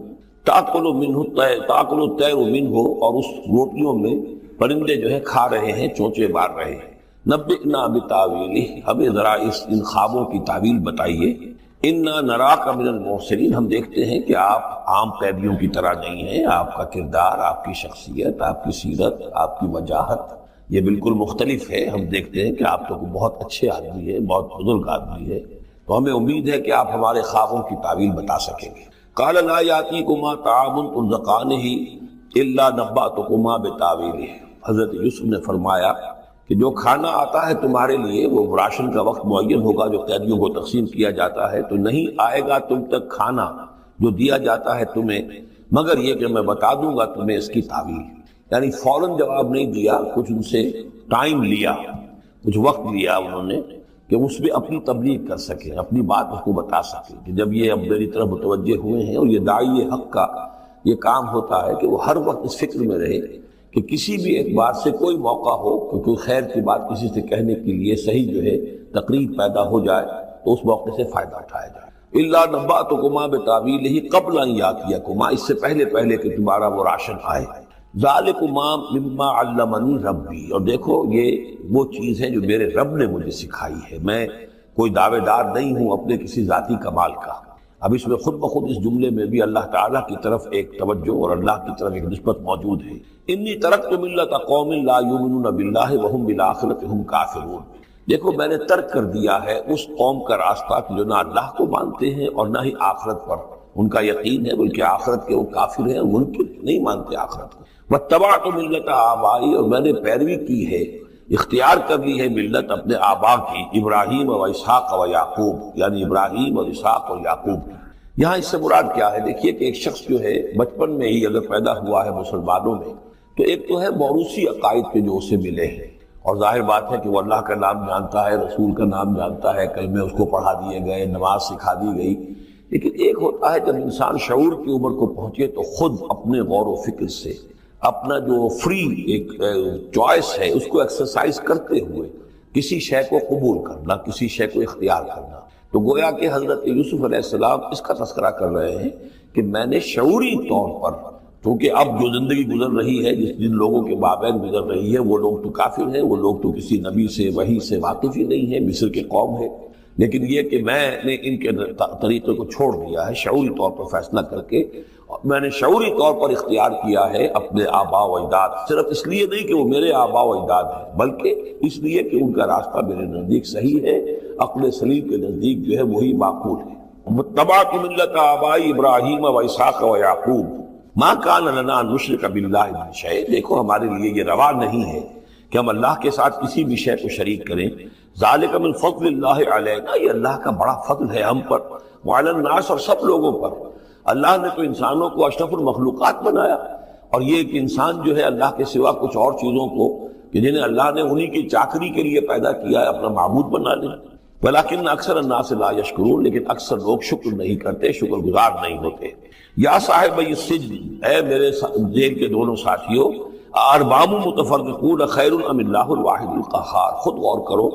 تاکل الطیر منہ، اور اس روٹیوں میں پرندے جو ہے کھا رہے ہیں، چونچے مار رہے ہیں۔ نبئنا بتاویلہ، ہمیں ذرا ان خوابوں کی تعویل بتائیے۔ انا نراک من المحسنین، ہم دیکھتے ہیں کہ آپ عام قیدیوں کی طرح نہیں ہیں، آپ کا کردار، آپ کی شخصیت، آپ کی سیرت، آپ کی وجاہت یہ بالکل مختلف ہے۔ ہم دیکھتے ہیں کہ آپ تو بہت اچھے آدمی ہیں، بہت بزرگ آدمی ہے، تو ہمیں امید ہے کہ آپ ہمارے خوابوں کی تعویل بتا سکیں گے۔ قال لا یاتیکما طعام ترزقانہ الا نبأتکما بتاویلہ، حضرت یوسف نے فرمایا کہ جو کھانا آتا ہے تمہارے لیے، وہ راشن کا وقت معین ہوگا جو قیدیوں کو تقسیم کیا جاتا ہے، تو نہیں آئے گا تم تک کھانا جو دیا جاتا ہے تمہیں، مگر یہ کہ میں بتا دوں گا تمہیں اس کی تعویل۔ یعنی فوراً جواب نہیں دیا، کچھ ان سے ٹائم لیا، کچھ وقت لیا انہوں نے کہ اس میں اپنی تبلیغ کر سکیں، اپنی بات اس کو بتا سکیں کہ جب یہ اب میری طرف متوجہ ہوئے ہیں۔ اور یہ داعی حق کا یہ کام ہوتا ہے کہ وہ ہر وقت اس فکر میں رہے کہ کسی بھی ایک بات سے کوئی موقع ہو کہ کوئی خیر کی بات کسی سے کہنے کے لیے صحیح جو ہے تقریب پیدا ہو جائے تو اس موقع سے فائدہ اٹھایا جائے۔ الا نبأتکما بتاویلہ قبل ان یاتیکما، اس سے پہلے کہ تمہارا وہ راشن آئے۔ ذالکما مما علمنی ربی، اور دیکھو یہ وہ چیز ہے جو میرے رب نے مجھے سکھائی ہے، میں کوئی دعوے دار نہیں ہوں اپنے کسی ذاتی کمال کا۔ اب اس میں خود بخود اس جملے میں بھی اللہ تعالیٰ کی طرف ایک توجہ اور اللہ کی طرف ایک نسبت موجود ہے۔ انی ترکت ملت قوم لا یؤمنون باللہ وہم بالآخرۃ ہم کافرون، دیکھو میں نے ترک کر دیا ہے اس قوم کا راستہ کہ جو نہ اللہ کو مانتے ہیں اور نہ ہی آخرت پر ان کا یقین ہے، بلکہ آخرت کے وہ کافر ہیں، منکر نہیں مانتے آخرت کو۔ واتبعت ملت آبائی، اور میں نے پیروی کی ہے، اختیار کر لی ہے ملت اپنے آبا کی، ابراہیم و اسحاق و یعقوب، یعنی ابراہیم اور اسحاق اور یعقوب۔ یہاں اس سے مراد کیا ہے؟ دیکھیے کہ ایک شخص جو ہے بچپن میں ہی اگر پیدا ہوا ہے مسلمانوں میں، تو ایک تو ہے موروثی عقائد کے جو اسے ملے ہیں، اور ظاہر بات ہے کہ وہ اللہ کا نام جانتا ہے، رسول کا نام جانتا ہے، کلمے اس کو پڑھا دیے گئے، نماز سکھا دی گئی۔ لیکن ایک ہوتا ہے جب انسان شعور کی عمر کو پہنچے تو خود اپنے غور و فکر سے اپنا جو فری ایک چوائس ہے اس کو ایکسرسائز کرتے ہوئے کسی شے کو قبول کرنا، کسی شے کو اختیار کرنا۔ تو گویا کہ حضرت یوسف علیہ السلام اس کا تذکرہ کر رہے ہیں کہ میں نے شعوری طور پر، کیونکہ اب جو زندگی گزر رہی ہے، جن لوگوں کے مابین گزر رہی ہے، وہ لوگ تو کافر ہیں، وہ لوگ تو کسی نبی سے وحی سے واقف ہی نہیں ہیں، مصر کے قوم ہے، لیکن یہ کہ میں نے ان کے طریقے کو چھوڑ دیا ہے شعوری طور پر فیصلہ کر کے، میں نے شعوری طور پر اختیار کیا ہے اپنے آبا و اجداد، صرف اس لیے نہیں کہ وہ میرے آبا و اجداد ہیں، بلکہ اس لیے کہ ان کا راستہ میرے نزدیک صحیح ہے، عقل سلیم کے نزدیک جو ہے وہی معقول ہے۔ واتبعت ملت آبائی ابراہیم و اسحاق و یعقوب ما کان لنا ان نشرک باللہ من شیء، دیکھو ہمارے لیے یہ روا نہیں ہے کہ ہم اللہ کے ساتھ کسی بھی شے کو شریک کریں، ذالک من فضل اللہ علینا، یہ اللہ کا بڑا فضل ہے ہم پر، وعلی الناس، اور سب لوگوں پر۔ اللہ نے تو انسانوں کو اشرف المخلوقات بنایا، اور یہ کہ انسان جو ہے اللہ کے سوا کچھ اور چیزوں کو کہ جنہیں اللہ نے انہی کی چاکری کے لیے پیدا کیا ہے اپنا معبود بنا لیں، ولیکن اکثر الناس لا یشکرون، لیکن اکثر لوگ شکر نہیں کرتے، شکر گزار نہیں ہوتے۔ یا صاحب السجن، اے میرے جیل کے دونوں ساتھیوں، ارباب متفرقون خیر ام اللہ الواحد القہار، خود غور کرو،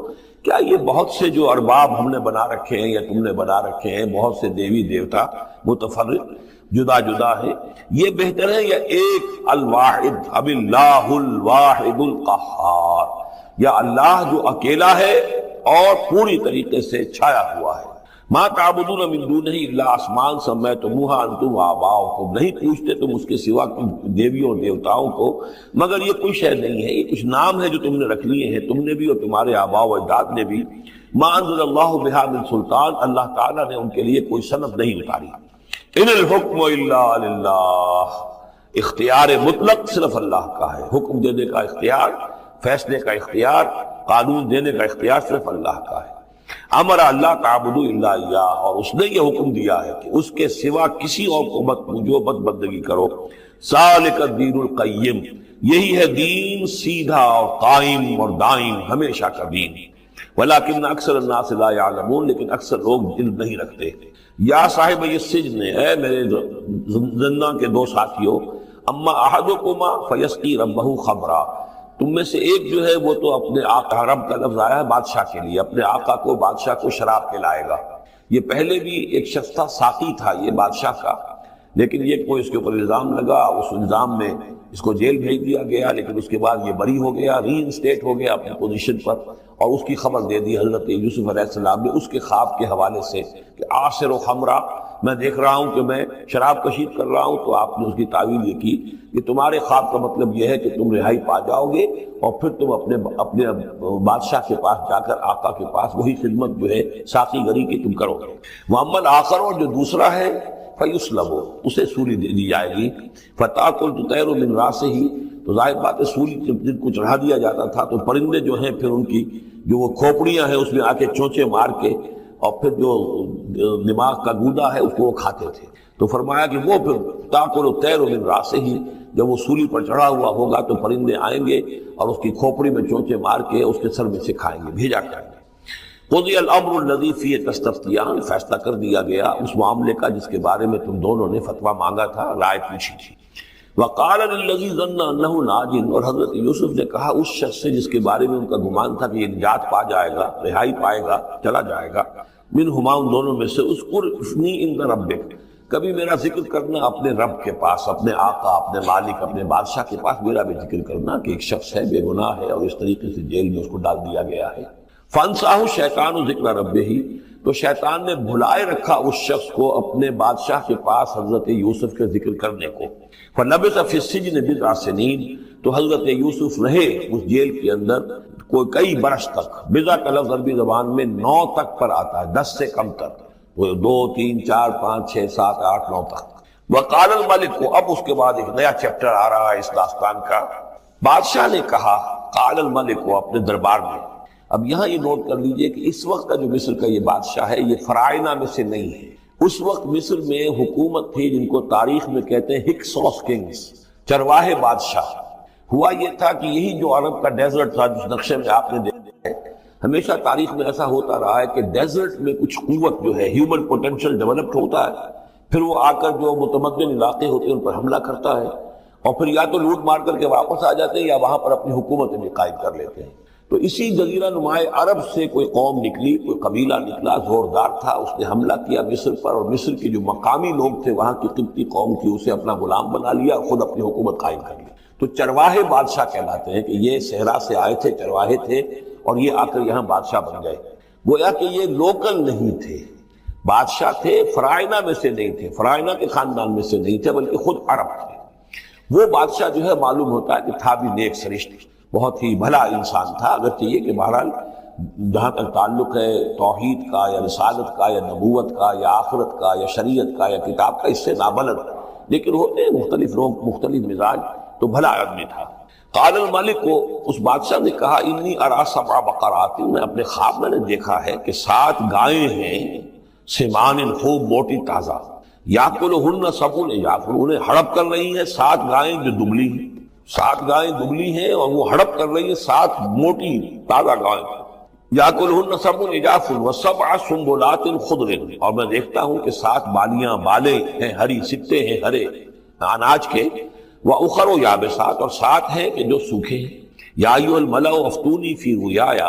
کیا یہ بہت سے جو ارباب ہم نے بنا رکھے ہیں یا تم نے بنا رکھے ہیں، بہت سے دیوی دیوتا متفرق جدا جدا ہیں، یہ بہتر ہے یا ایک الواحد اب اللہ الواحد القہار، یا اللہ جو اکیلا ہے اور پوری طریقے سے چھایا ہوا ہے۔ ما تعبدون من دونہ الا اسماء سمیتموها انتم وآباؤکم، نہیں پوچھتے تم اس کے سوا دیویوں اور دیوتاؤں کو مگر یہ کوئی شے نہیں ہے، یہ کچھ نام ہے جو تم نے رکھ لیے ہیں، تم نے بھی اور تمہارے آباء و اجداد نے بھی۔ ما انزل اللہ بہا من سلطان، اللہ تعالیٰ نے ان کے لیے کوئی سند نہیں اتاری۔ ان الحکم الا للہ، اختیار مطلق صرف اللہ کا ہے، حکم دینے کا اختیار، فیصلے کا اختیار، قانون دینے کا اختیار صرف اللہ کا ہے۔ امر اللہ تعبدوا الا ایاہ، اور اس نے یہ حکم دیا ہے کہ اس کے سوا کسی اور کو مت پوجو، مت بندگی کرو۔ ذالک الدین القیم، یہی ہے دین سیدھا اور قائم اور دائم، ہمیشہ کا دین۔ ولیکن اکثر الناس لا یعلمون، لیکن اکثر لوگ علم نہیں رکھتے۔ یا صاحب السجن، اے میرے زندان کے دو ساتھیوں، اما احدکما فیسقی ربہ خمرا، تم میں سے ایک جو ہے وہ تو اپنے آقا، رب کا لفظ آیا ہے بادشاہ کے لیے، اپنے آقا کو، بادشاہ کو شراب پلائے گا۔ یہ پہلے بھی ایک شخص تھا، ساقی تھا یہ بادشاہ کا، لیکن یہ کوئی اس کے اوپر الزام لگا، اس الزام میں اس کو جیل بھیج دیا گیا، لیکن اس کے بعد یہ بری ہو گیا، ری انسٹیٹ ہو گیا اپنی پوزیشن پر، اور اس کی خبر دے دی حضرت یوسف علیہ السلام نے اس کے خواب کے حوالے سے کہ عاصر و خمرہ، میں دیکھ رہا ہوں کہ میں شراب کشید کر رہا ہوں۔ تو آپ نے اس کی تعویل یہ کی کہ تمہارے خواب کا مطلب یہ ہے کہ تم رہائی پا جاؤ گے، اور پھر تم اپنے بادشاہ کے پاس جا کر آقا کے پاس وہی خدمت جو ہے ساقی گری کی تم کرو گے۔ محمد آخر، اور جو دوسرا ہے فیسلب، اسے سولی دے دی جائے گی۔ فتاکل تطیر من راسہ، تو ظاہر بات ہے سولی جن کو چڑھا دیا جاتا تھا تو پرندے جو ہیں پھر ان کی جو وہ کھوپڑیاں ہیں اس میں آ کے چونچے مار کے، اور پھر جو دماغ کا گودا ہے اس کو وہ کھاتے تھے۔ تو فرمایا کہ وہ پھر تاکل الطیر من راسہ، جب وہ سولی پر چڑھا ہوا ہوگا تو پرندے آئیں گے اور اس کی کھوپڑی میں چونچے مار کے اس کے سر میں سے کھائیں گے، بھیجا کریں گے۔ قضی الامر الذی فیہ تستفتیان، فیصلہ کر دیا گیا اس معاملے کا جس کے بارے میں تم دونوں نے فتویٰ مانگا تھا، رائے پوچھی تھی۔ وقال للذی ظن انہ ناج، اور حضرت یوسف نے کہا اس شخص سے جس کے بارے میں ان کا گمان تھا کہ یہ نجات پا جائے گا، رہائی پائے گا، چلا جائے گا، منہما، ان دونوں میں سے، اذکر اسمی عند ربک، کبھی میرا ذکر کرنا اپنے رب کے پاس، اپنے آقا، اپنے مالک، اپنے بادشاہ کے پاس میرا بھی ذکر کرنا کہ ایک شخص ہے بے گناہ ہے اور اس طریقے سے جیل میں اس کو ڈال دیا گیا ہے۔ فانساہ شیطان ذکر ربہ، تو شیطان نے بھلائے رکھا اس شخص کو اپنے بادشاہ کے پاس حضرت یوسف کے ذکر کرنے کو۔ فلبث فی السجن بضع سنین، تو حضرت یوسف رہے اس جیل کے اندر کوئی کئی برس تک۔ بضع کا لفظ عربی زبان میں 9 تک پر آتا ہے، 10 سے کم تک، وہ 2 3 4 5 6 7 8 9 تک. وقال الملک کو، اب اس کے بعد ایک نیا چیپٹر آ رہا ہے اس داستان کا. بادشاہ نے کہا، قال الملک کو اپنے دربار میں. اب یہاں یہ نوٹ کر لیجئے کہ اس وقت کا جو مصر کا یہ بادشاہ ہے یہ فرائنہ میں سے نہیں ہے. اس وقت مصر میں حکومت تھی جن کو تاریخ میں کہتے ہیں ہکسوس کنگز، چرواہے بادشاہ. ہوا یہ تھا کہ یہی جو عرب کا ڈیزرٹ تھا جس نقشے میں آپ نے دیکھا ہے، ہمیشہ تاریخ میں ایسا ہوتا رہا ہے کہ ڈیزرٹ میں کچھ قوت جو ہے، ہیومن پوٹینشل ڈیولپڈ ہوتا ہے، پھر وہ آ کر جو متمدن علاقے ہوتے ہیں ان پر حملہ کرتا ہے، اور پھر یا تو لوٹ مار کر کے واپس آ جاتے ہیں یا وہاں پر اپنی حکومتیں بھی قائم کر لیتے ہیں. تو اسی جزیرہ نماء عرب سے کوئی قوم نکلی، کوئی قبیلہ نکلا، زوردار تھا، اس نے حملہ کیا مصر پر، اور مصر کے جو مقامی لوگ تھے، وہاں کی قبطی قوم تھی، اسے اپنا غلام بنا لیا اور خود اپنی حکومت قائم کر لی. تو چرواہے بادشاہ کہلاتے ہیں کہ یہ صحرا سے آئے تھے، چرواہے تھے، اور یہ آ کر یہاں بادشاہ بن گئے. گویا کہ یہ لوکل نہیں تھے، بادشاہ تھے، فرائنہ میں سے نہیں تھے، فرائنہ کے خاندان میں سے نہیں تھے، بلکہ خود عرب تھے. وہ بادشاہ جو ہے معلوم ہوتا ہے کہ تھا بھی نیک سرشت، بہت ہی بھلا انسان تھا. اگرچہ یہ کہ بہرحال جہاں تک تعلق ہے توحید کا یا رسالت کا یا نبوت کا یا آخرت کا یا شریعت کا یا کتاب کا، اس سے نابلد، لیکن ہوتے ہیں مختلف لوگ، مختلف مزاج، تو بھلا آدمی تھا. قال الملک کو، اس بادشاہ نے کہا، انی ارا 7 بقرات، میں اپنے خواب میں نے دیکھا ہے کہ 7 گائیں ہیں، سمان خوب موٹی تازہ، یاکلہن 7 عجاف، انہیں ہڑپ کر رہی ہیں 7 گائیں جو دبلی ہیں. 7 گائیں دبلی ہیں اور وہ ہڑپ کر رہی ہیں 7 موٹی تازہ گائیں. یاکلہن 7 عجاف و7 سنبلات خضر، اور میں دیکھتا ہوں کہ 7 بالیاں، بالیں ہیں ہری، ستے ہیں ہرے اناج کے، وَأُخَرُ یابسات، اور 7 ہیں کہ جو سوکھے ہیں. یا ایھا الملأ افتونی فی رؤیایا،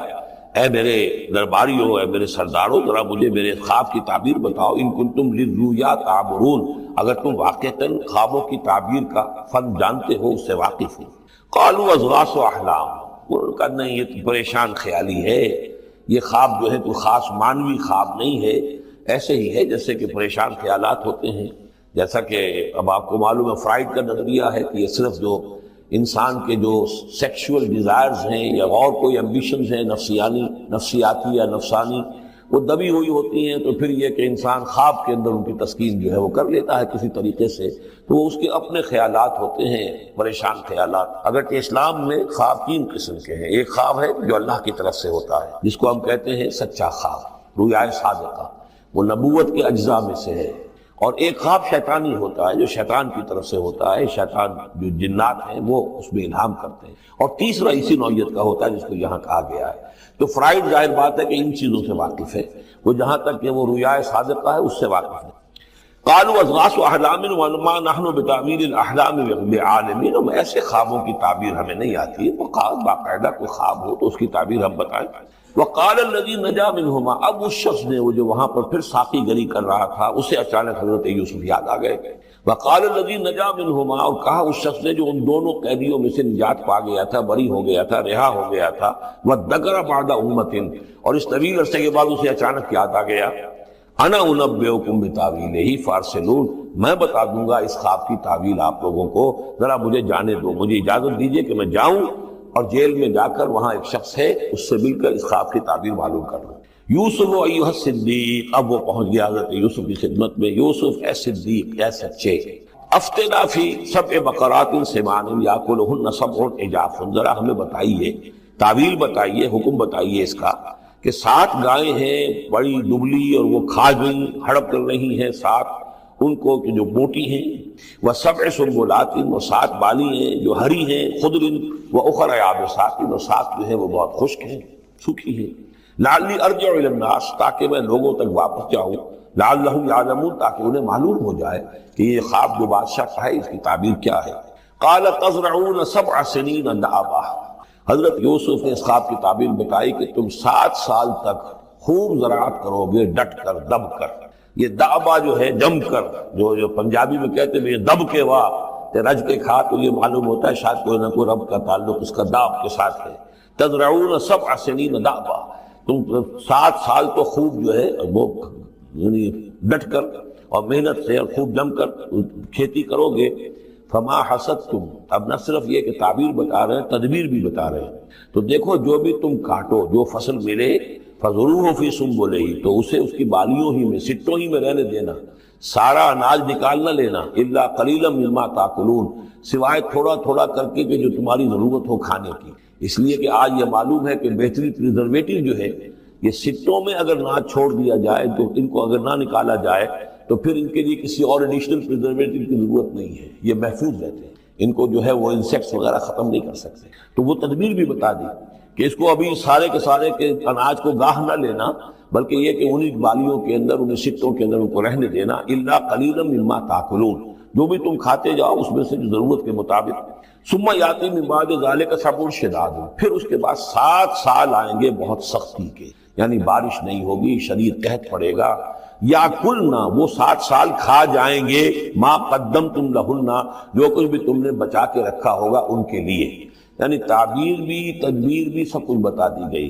اے میرے درباریوں، اے میرے سرداروں، ذرا مجھے میرے خواب کی تعبیر بتاؤ. ان کنتم للرؤیا تعبرون، اگر تم واقعتاً خوابوں کی تعبیر کا فن جانتے ہو، اس سے واقف ہو. قالوا اضغاث احلام، انہوں نے کہا نہیں، یہ تو پریشان خیالی ہے، یہ خواب جو ہے کوئی خاص مانوی خواب نہیں ہے، ایسے ہی ہے جیسے کہ پریشان خیالات ہوتے ہیں. جیسا کہ اب آپ کو معلوم ہے فرائڈ کا نظریہ ہے کہ یہ صرف جو انسان کے جو سیکشول ڈیزائرز ہیں یا اور کوئی ایمبیشنز ہیں نفسیاتی یا نفسانی، وہ دبی ہوئی ہوتی ہیں، تو پھر یہ کہ انسان خواب کے اندر ان کی تسکین جو ہے وہ کر لیتا ہے کسی طریقے سے، تو وہ اس کے اپنے خیالات ہوتے ہیں، پریشان خیالات. اگرچہ اسلام میں خواب 3 قسم کے ہیں. ایک خواب ہے جو اللہ کی طرف سے ہوتا ہے، جس کو ہم کہتے ہیں سچا خواب، رؤیا صادقہ، وہ نبوت کے اجزاء میں سے ہے. اور ایک خواب شیطانی ہوتا ہے جو شیطان کی طرف سے ہوتا ہے، شیطان جو جنات ہیں وہ اس میں الہام کرتے ہیں. اور تیسرا اسی نوعیت کا ہوتا ہے جس کو یہاں کہا گیا ہے. تو فرائڈ ظاہر بات ہے کہ ان چیزوں سے واقف ہے، وہ جہاں تک کہ وہ رؤیا صادقہ ہے اس سے واقف ہے. قالوا اضغاث احلام وما نحن بتعبیر الاحلام بعالمین، ہم ایسے خوابوں کی تعبیر ہمیں نہیں آتی. وہ باقاعدہ کوئی خواب ہو تو اس کی تعبیر ہم بتائیں. وقال الذی نجا منہما، اب اس شخص نے، وہ جو وہاں پر پھر ساقی گری کر رہا تھا، اسے اچانک حضرت یوسف یاد آ گئے. وقال الذی نجا منہما، اور کہا اس شخص نے جو ان دونوں قیدیوں میں سے نجات پا گیا تھا، بری ہو گیا تھا، رہا ہو گیا تھا. وذکر بعد امۃ، اور اس طویل عرصے کے بعد اسے اچانک یاد آ گیا. انا انبئکم بتاویلہ فارسلون، میں بتا دوں گا اس خواب کی تعویل آپ لوگوں کو، ذرا مجھے جانے دو، مجھے اجازت دیجئے کہ میں جاؤں اور جیل میں جا کر وہاں ایک شخص ہے اس سے مل کر اس خواب کی تعبیر معلوم کر لوں. یوسف ایھا الصدیق، اب وہ پہنچ گیا حضرت یوسف کی خدمت میں. یوسف اے صدیق، اے سچے، افتنا فی 7 بقرات سمان یاکلہن 7 عجاف، ذرا ہمیں بتائیے، تعبیر بتائیے، حکم بتائیے اس کا کہ 7 گائیں ہیں بڑی دبلی اور وہ کھا گئی، ہڑپ کر رہی ہیں 7 ان کو کہ جو موٹی ہیں. وسبع سنبلات، وہ 7 بالی ہیں جو ہری ہیں، خضر واخر یابسات، اور 7 جو ہیں وہ بہت خشک ہیں، سوکھی ہیں. لعلی ارجع الی الناس، تاکہ میں لوگوں تک واپس جاؤں، لعلہم یعلمون، تاکہ انہیں معلوم ہو جائے کہ یہ خواب جو بادشاہ کا ہے اس کی تعبیر کیا ہے. قال تزرعون 7 سنین دابا، حضرت یوسف نے اس خواب کی تعبیر بتائی کہ تم 7 سال تک خوب زراعت کرو گے، ڈٹ کر، دب کر. یہ دعبا جو ہے جم کر، جو پنجابی میں کہتے ہیں یہ دب کے واہ تے رج کے کھا، تو یہ معلوم ہوتا ہے شاید کوئی نہ کوئی رب کا تعلق اس کا داب کے ساتھ ہے. تزرعون 7 سنین دابا، تم 7 سال تو خوب جو ہے وہ یعنی ڈٹ کر اور محنت سے اور خوب جم کر کھیتی کرو گے. فما حصدتم، اب نہ صرف یہ کہ تعبیر بتا رہے ہیں، تدبیر بھی بتا رہے ہیں. تو دیکھو جو بھی تم کاٹو، جو فصل ملے، فضروہ فی سنبلہ، تو اسے اس کی بالیوں ہی میں، سٹوں ہی میں رہنے دینا، سارا اناج نکال نہ لینا، الا قلیلا مما تاکلون، سوائے تھوڑا تھوڑا کر کے کہ جو تمہاری ضرورت ہو کھانے کی۔ اس لیے کہ آج یہ معلوم ہے کہ بہترین پریزرویٹو جو ہے یہ سٹوں میں اگر نہ چھوڑ دیا جائے، تو ان کو اگر نہ نکالا جائے تو پھر ان کے لیے کسی اور ایڈیشنل پریزرویٹو کی ضرورت نہیں ہے، یہ محفوظ رہتے ہیں، ان کو جو ہے وہ انسیکٹس وغیرہ ختم نہیں کر سکتے۔ تو وہ تدبیر بھی بتا دی کہ اس کو ابھی سارے کے سارے کے اناج کو گاہ نہ لینا، بلکہ یہ کہ انہی بالیوں کے اندر، انہی سٹوں کے اندر ان کو رہنے دینا، الا قلیلا مما تاکلون، جو بھی تم کھاتے جاؤ اس میں سے جو ضرورت کے مطابق۔ ثم یاتی من بعد ذلک سبع شداد، پھر اس کے بعد 7 سال آئیں گے بہت سختی کے، یعنی بارش نہیں ہوگی، شدید قحط پڑے گا۔ یاکلنا، وہ 7 سال کھا جائیں گے، ما قدمتم لہن، جو کچھ بھی تم نے بچا کے رکھا ہوگا ان کے لیے۔ یعنی تعبیر بھی تدبیر بھی سب کچھ بتا دی گئی۔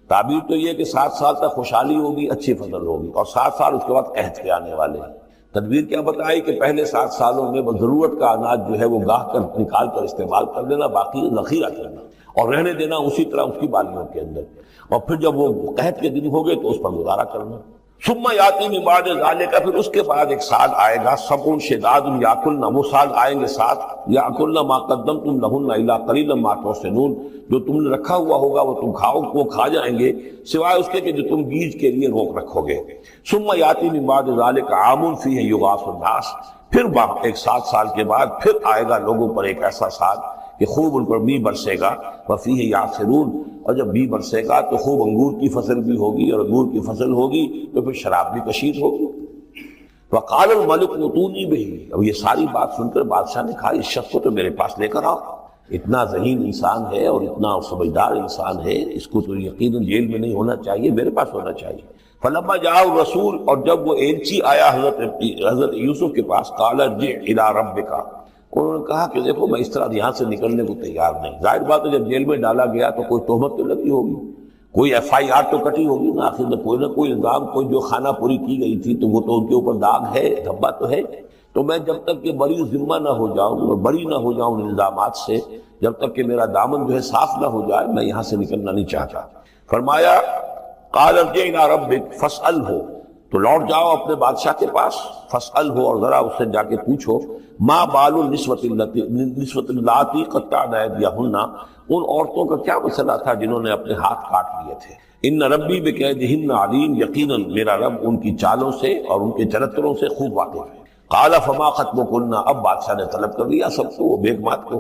تعبیر تو یہ کہ 7 سال تک خوشحالی ہوگی، اچھی فصل ہوگی، اور 7 سال اس کے بعد قحط کے آنے والے ہیں۔ تدبیر کیا بتائی کہ پہلے 7 سالوں میں ضرورت کا اناج جو ہے وہ گاہ کر نکال کر استعمال کر لینا، باقی ذخیرہ کرنا اور رہنے دینا اسی طرح اس کی بالیوں کے اندر، اور پھر جب وہ قحط کے دن ہو گئے تو اس پر گزارا کرنا۔ ثم یاتی من بعد ذالک، پھر اس کے بعد ایک سال آئے گا، سبع شداد یاکلنا، وہ سال آئیں گے 7، یاکلنا ما قدمتم لہن الا قلیلا ما تحسنون، جو تم نے رکھا ہوا ہوگا وہ تم کھاؤ، وہ کھا جائیں گے، سوائے اس کے کہ جو تم بیج کے لیے روک رکھو گے۔ ثم یاتی من بعد ذالک عام فیہ یغاث الناس، پھر ایک 7 سال کے بعد پھر آئے گا لوگوں پر ایک ایسا سال کہ خوب ان پر بی برسے گا، وفیہ یعصرون، اور جب بی برسے گا تو خوب انگور کی فصل بھی ہوگی، اور انگور کی فصل ہوگی تو پھر شراب بھی کشید ہوگی۔ وقال الملک ائتونی بہ، اب یہ ساری بات سن کر بادشاہ نے کہا اس شخص کو تو میرے پاس لے کر آؤ، اتنا ذہین انسان ہے اور اتنا سمجھدار انسان ہے، اس کو تو یقیناً جیل میں نہیں ہونا چاہیے، میرے پاس ہونا چاہیے۔ فلما جاء الرسول، اور جب وہ ایلچی آیا حضرت یوسف کے پاس، قال ارجع الی ربک، انہوں نے کہا کہ دیکھو میں اس طرح یہاں سے نکلنے کو تیار نہیں۔ ظاہر بات ہے جب جیل میں ڈالا گیا تو کوئی تہمت تو لگی ہوگی، کوئی FIR تو کٹی ہوگی نا، آخر میں کوئی نہ کوئی الزام، کوئی جو خانہ پوری کی گئی تھی تو وہ تو ان کے اوپر داغ ہے، دھبا تو ہے۔ تو میں جب تک کہ بری ذمہ نہ ہو جاؤں اور بری نہ ہو جاؤں ان الزامات سے، جب تک کہ میرا دامن جو ہے صاف نہ ہو جائے، میں یہاں سے نکلنا نہیں چاہتا۔ فرمایا قال ارجع الی ربک فاسألہ، تو لوٹ جاؤ اپنے بادشاہ کے پاس، فاسألہ، اور ذرا اس سے جا کے پوچھو، ما بال النسوۃ اللاتی قطعن ایدیہن، ان عورتوں کا کیا مسئلہ تھا جنہوں نے اپنے ہاتھ کاٹ لیے تھے۔ ان ربی بکیدہن علیم، یقیناً میرا رب ان کی چالوں سے اور ان کے چرتروں سے خوب واقف ہے۔ قال فما خطبکن، اب بادشاہ نے طلب کر لیا سب کو، وہ بیگمات کو،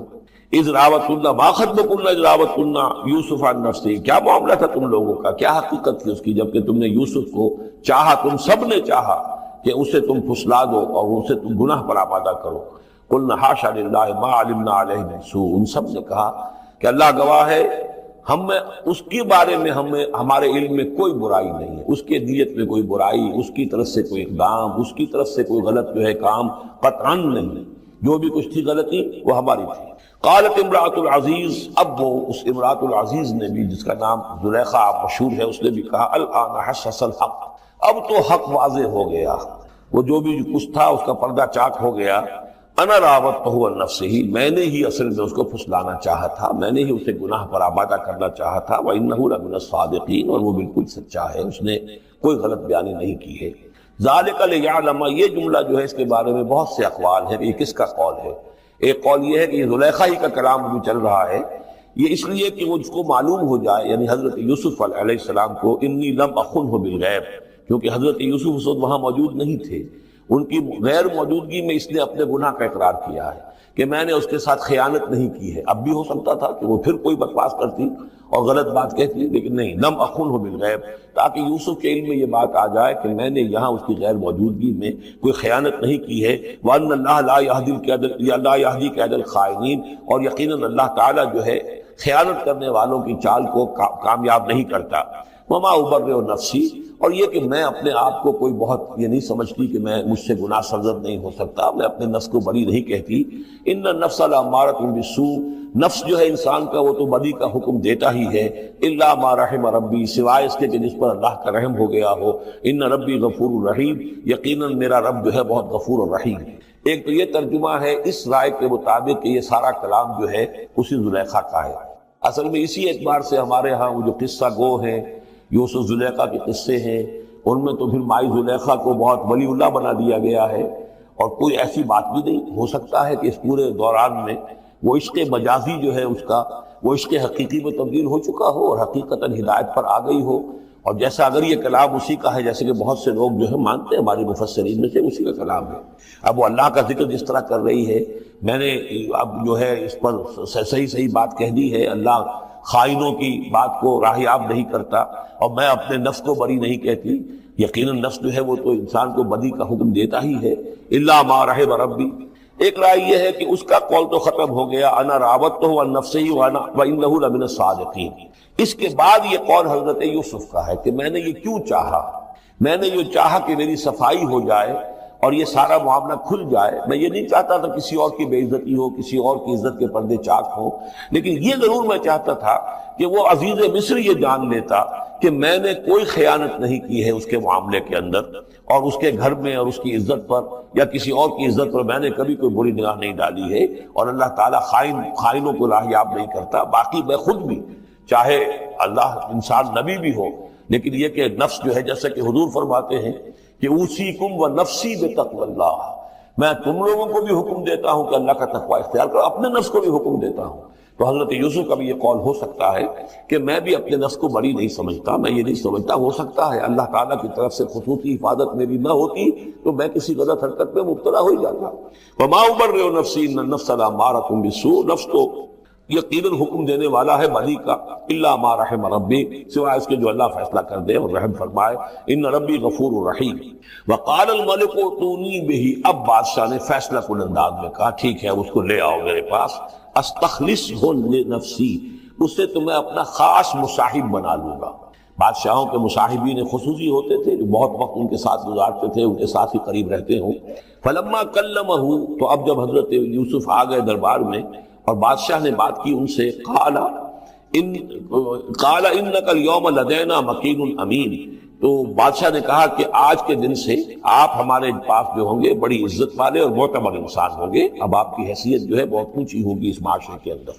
اذ راوتن، ما خطبکن اذ راوتن یوسف عن نفسہ، کیا معاملہ تھا تم لوگوں کا، کیا حقیقت تھی اس کی جبکہ تم نے یوسف کو چاہا، تم سب نے چاہا کہ اسے تم پھسلا دو اور اسے تم گناہ پر آمادہ کرو۔ قلنا حاشا للہ ما علمنا علیہ من سوء، ان سب نے کہا کہ اللہ گواہ ہے ہم میں اس کے بارے میں ہمارے علم میں کوئی برائی نہیں ہے، اس کے نیت میں کوئی برائی، اس کی طرف سے کوئی اقدام، اس کی طرف سے کوئی غلط جو ہے کام قطعاً نہیں، جو بھی کچھ تھی غلطی وہ ہماری تھی۔ قالت امرأۃ العزیز، اب وہ اس امرأۃ العزیز نے بھی، جس کا نام زلیخا مشہور ہے، اس نے بھی کہا الآن حسس الحق، اب تو حق واضح ہو گیا، وہ جو بھی کچھ تھا اس کا پردہ چاک ہو گیا۔ انا راودتہ عن نفسہ، میں نے ہی اصل میں اس کو پھسلانا چاہا تھا، میں نے ہی اسے گناہ پر آمادہ کرنا چاہا تھا، وانہ لمن الصادقین، اور وہ بالکل سچا ہے، اس نے کوئی غلط بیانی نہیں کی ہے۔ ذالک لیعلم، یہ جملہ جو ہے اس کے بارے میں بہت سے اقوال ہیں، یہ کس کا قول ہے؟ ایک قول یہ ہے کہ یہ زلیخا ہی کا کلام بھی چل رہا ہے، یہ اس لیے کہ وہ جس کو معلوم ہو جائے، یعنی حضرت یوسف علیہ السلام کو، انی لم اخنہ بالغیب، کیونکہ حضرت یوسف اس وقت وہاں موجود نہیں تھے، ان کی غیر موجودگی میں اس نے اپنے گناہ کا اقرار کیا ہے کہ میں نے اس کے ساتھ خیانت نہیں کی ہے۔ اب بھی ہو سکتا تھا کہ وہ پھر کوئی بکواس کرتی اور غلط بات کہتی، لیکن نہیں، لم اخنہ بالغیب، تاکہ یوسف کے علم میں یہ بات آ جائے کہ میں نے یہاں اس کی غیر موجودگی میں کوئی خیانت نہیں کی ہے۔ وَأَنَّ اللَّهَ لَا يَهْدِي كَيْدَ الْخَائِنِينَ، اور یقیناً اللہ تعالیٰ جو ہے خیانت کرنے والوں کی چال کو کامیاب نہیں کرتا۔ وَمَا أُبَرِّئُ نَفْسِي، اور یہ کہ میں اپنے آپ کو کوئی بہت یہ نہیں سمجھتی کہ میں مجھ سے گناہ سرزد نہیں ہو سکتا، میں اپنے نفس کو بری نہیں کہتی۔ ان النفس لامارۃ بالسوء، نفس جو ہے انسان کا وہ تو بدی کا حکم دیتا ہی ہے، الا ما رحم ربی، سوائے اس کے کہ جس پر اللہ کا رحم ہو گیا ہو۔ ان ربی غفور رحیم، یقیناً میرا رب جو ہے بہت غفور اور رحیم ہے۔ ایک تو یہ ترجمہ ہے اس رائے کے مطابق کہ یہ سارا کلام جو ہے اسی زلیخا کا ہے۔ اصل میں اسی اعتبار سے ہمارے ہاں وہ جو قصہ گو ہیں یوسف زلیخا کے قصے ہیں، ان میں تو پھر مائی زلیخا کو بہت ولی اللہ بنا دیا گیا ہے، اور کوئی ایسی بات بھی نہیں ہو سکتا ہے کہ اس پورے دوران میں وہ عشق مجازی جو ہے اس کا وہ عشق حقیقی میں تبدیل ہو چکا ہو اور حقیقتاً ہدایت پر آ گئی ہو۔ اور جیسا اگر یہ کلام اسی کا ہے جیسے کہ بہت سے لوگ جو ہے مانتے ہیں ہمارے مفسرین میں سے، اسی کا کلام ہے۔ اب وہ اللہ کا ذکر جس طرح کر رہی ہے، میں نے اب جو ہے اس پر صحیح بات کہہ دی ہے، اللہ خائنوں کی بات کو راہیاب نہیں کرتا، اور میں اپنے نفس کو بری نہیں کہتی۔ یقیناً نفس جو ہے وہ تو انسان کو بدی کا حکم دیتا ہی ہے، الا ما رحم ربی۔ ایک رائے یہ ہے کہ اس کا قول تو ختم ہو گیا، انا راودتہ عن نفسہ وانہ لمن الصادقین۔ اس کے بعد یہ قول حضرت یوسف کا ہے کہ میں نے یہ کیوں چاہا، میں نے یہ چاہا کہ میری صفائی ہو جائے اور یہ سارا معاملہ کھل جائے۔ میں یہ نہیں چاہتا تھا کسی اور کی بے عزتی ہو، کسی اور کی عزت کے پردے چاک ہوں، لیکن یہ ضرور میں چاہتا تھا کہ وہ عزیز مصر یہ جان لیتا کہ میں نے کوئی خیانت نہیں کی ہے اس کے معاملے کے اندر، اور اس کے گھر میں اور اس کی عزت پر یا کسی اور کی عزت پر میں نے کبھی کوئی بری نگاہ نہیں ڈالی ہے، اور اللہ تعالیٰ خائنوں کو راہیاب نہیں کرتا۔ باقی میں خود بھی، چاہے اللہ انسان نبی بھی ہو، لیکن یہ کہ نفس جو ہے جیسا کہ حضور فرماتے ہیں کہ اوصیکم و نفسی بتقوی اللہ، میں تم لوگوں کو بھی حکم دیتا ہوں کہ اللہ کا تقوی اختیار کرو، اپنے نفس کو بھی حکم دیتا ہوں۔ تو حضرت یوسف کا بھی یہ قول ہو سکتا ہے کہ میں بھی اپنے نفس کو بری نہیں سمجھتا، میں یہ نہیں سمجھتا، ہو سکتا ہے اللہ تعالیٰ کی طرف سے خصوصی حفاظت میری نہ ہوتی تو میں کسی غلط حرکت میں مبتلا ہو ہی جاتا۔ وما ابرئ نفسی ان النفس لامارۃ بالسوء، نفس تو یقیناً حکم دینے والا ہے بدی کا، الا ما رحم ربی، سوائے اس کے جو اللہ فیصلہ کر دے اور رحم فرمائے، ان ربی غفور رحیم۔ وقال الملک اتونی بہ، اب بادشاہ نے فیصلہ کن انداز میں کہا ٹھیک ہے اس کو لے آؤ میرے پاس، استخلصہ لنفسی، اس سے تو میں اپنا خاص مصاحب بنا لوں گا۔ بادشاہوں کے مصاحبین خصوصی ہوتے تھے جو بہت وقت ان کے ساتھ گزارتے تھے، ان کے ساتھ ہی قریب رہتے ہوں۔ فلما کلمہ، تو اب جب حضرت یوسف آ گئے دربار میں اور بادشاہ نے بات کی ان سے، قال انک اليوم لدینا مکین امین، تو بادشاہ نے کہا کہ آج کے دن سے آپ ہمارے پاس جو ہوں گے بڑی عزت والے اور معتبر انسان ہوں گے، اب آپ کی حیثیت جو ہے بہت اونچی ہوگی اس معاشرے کے اندر،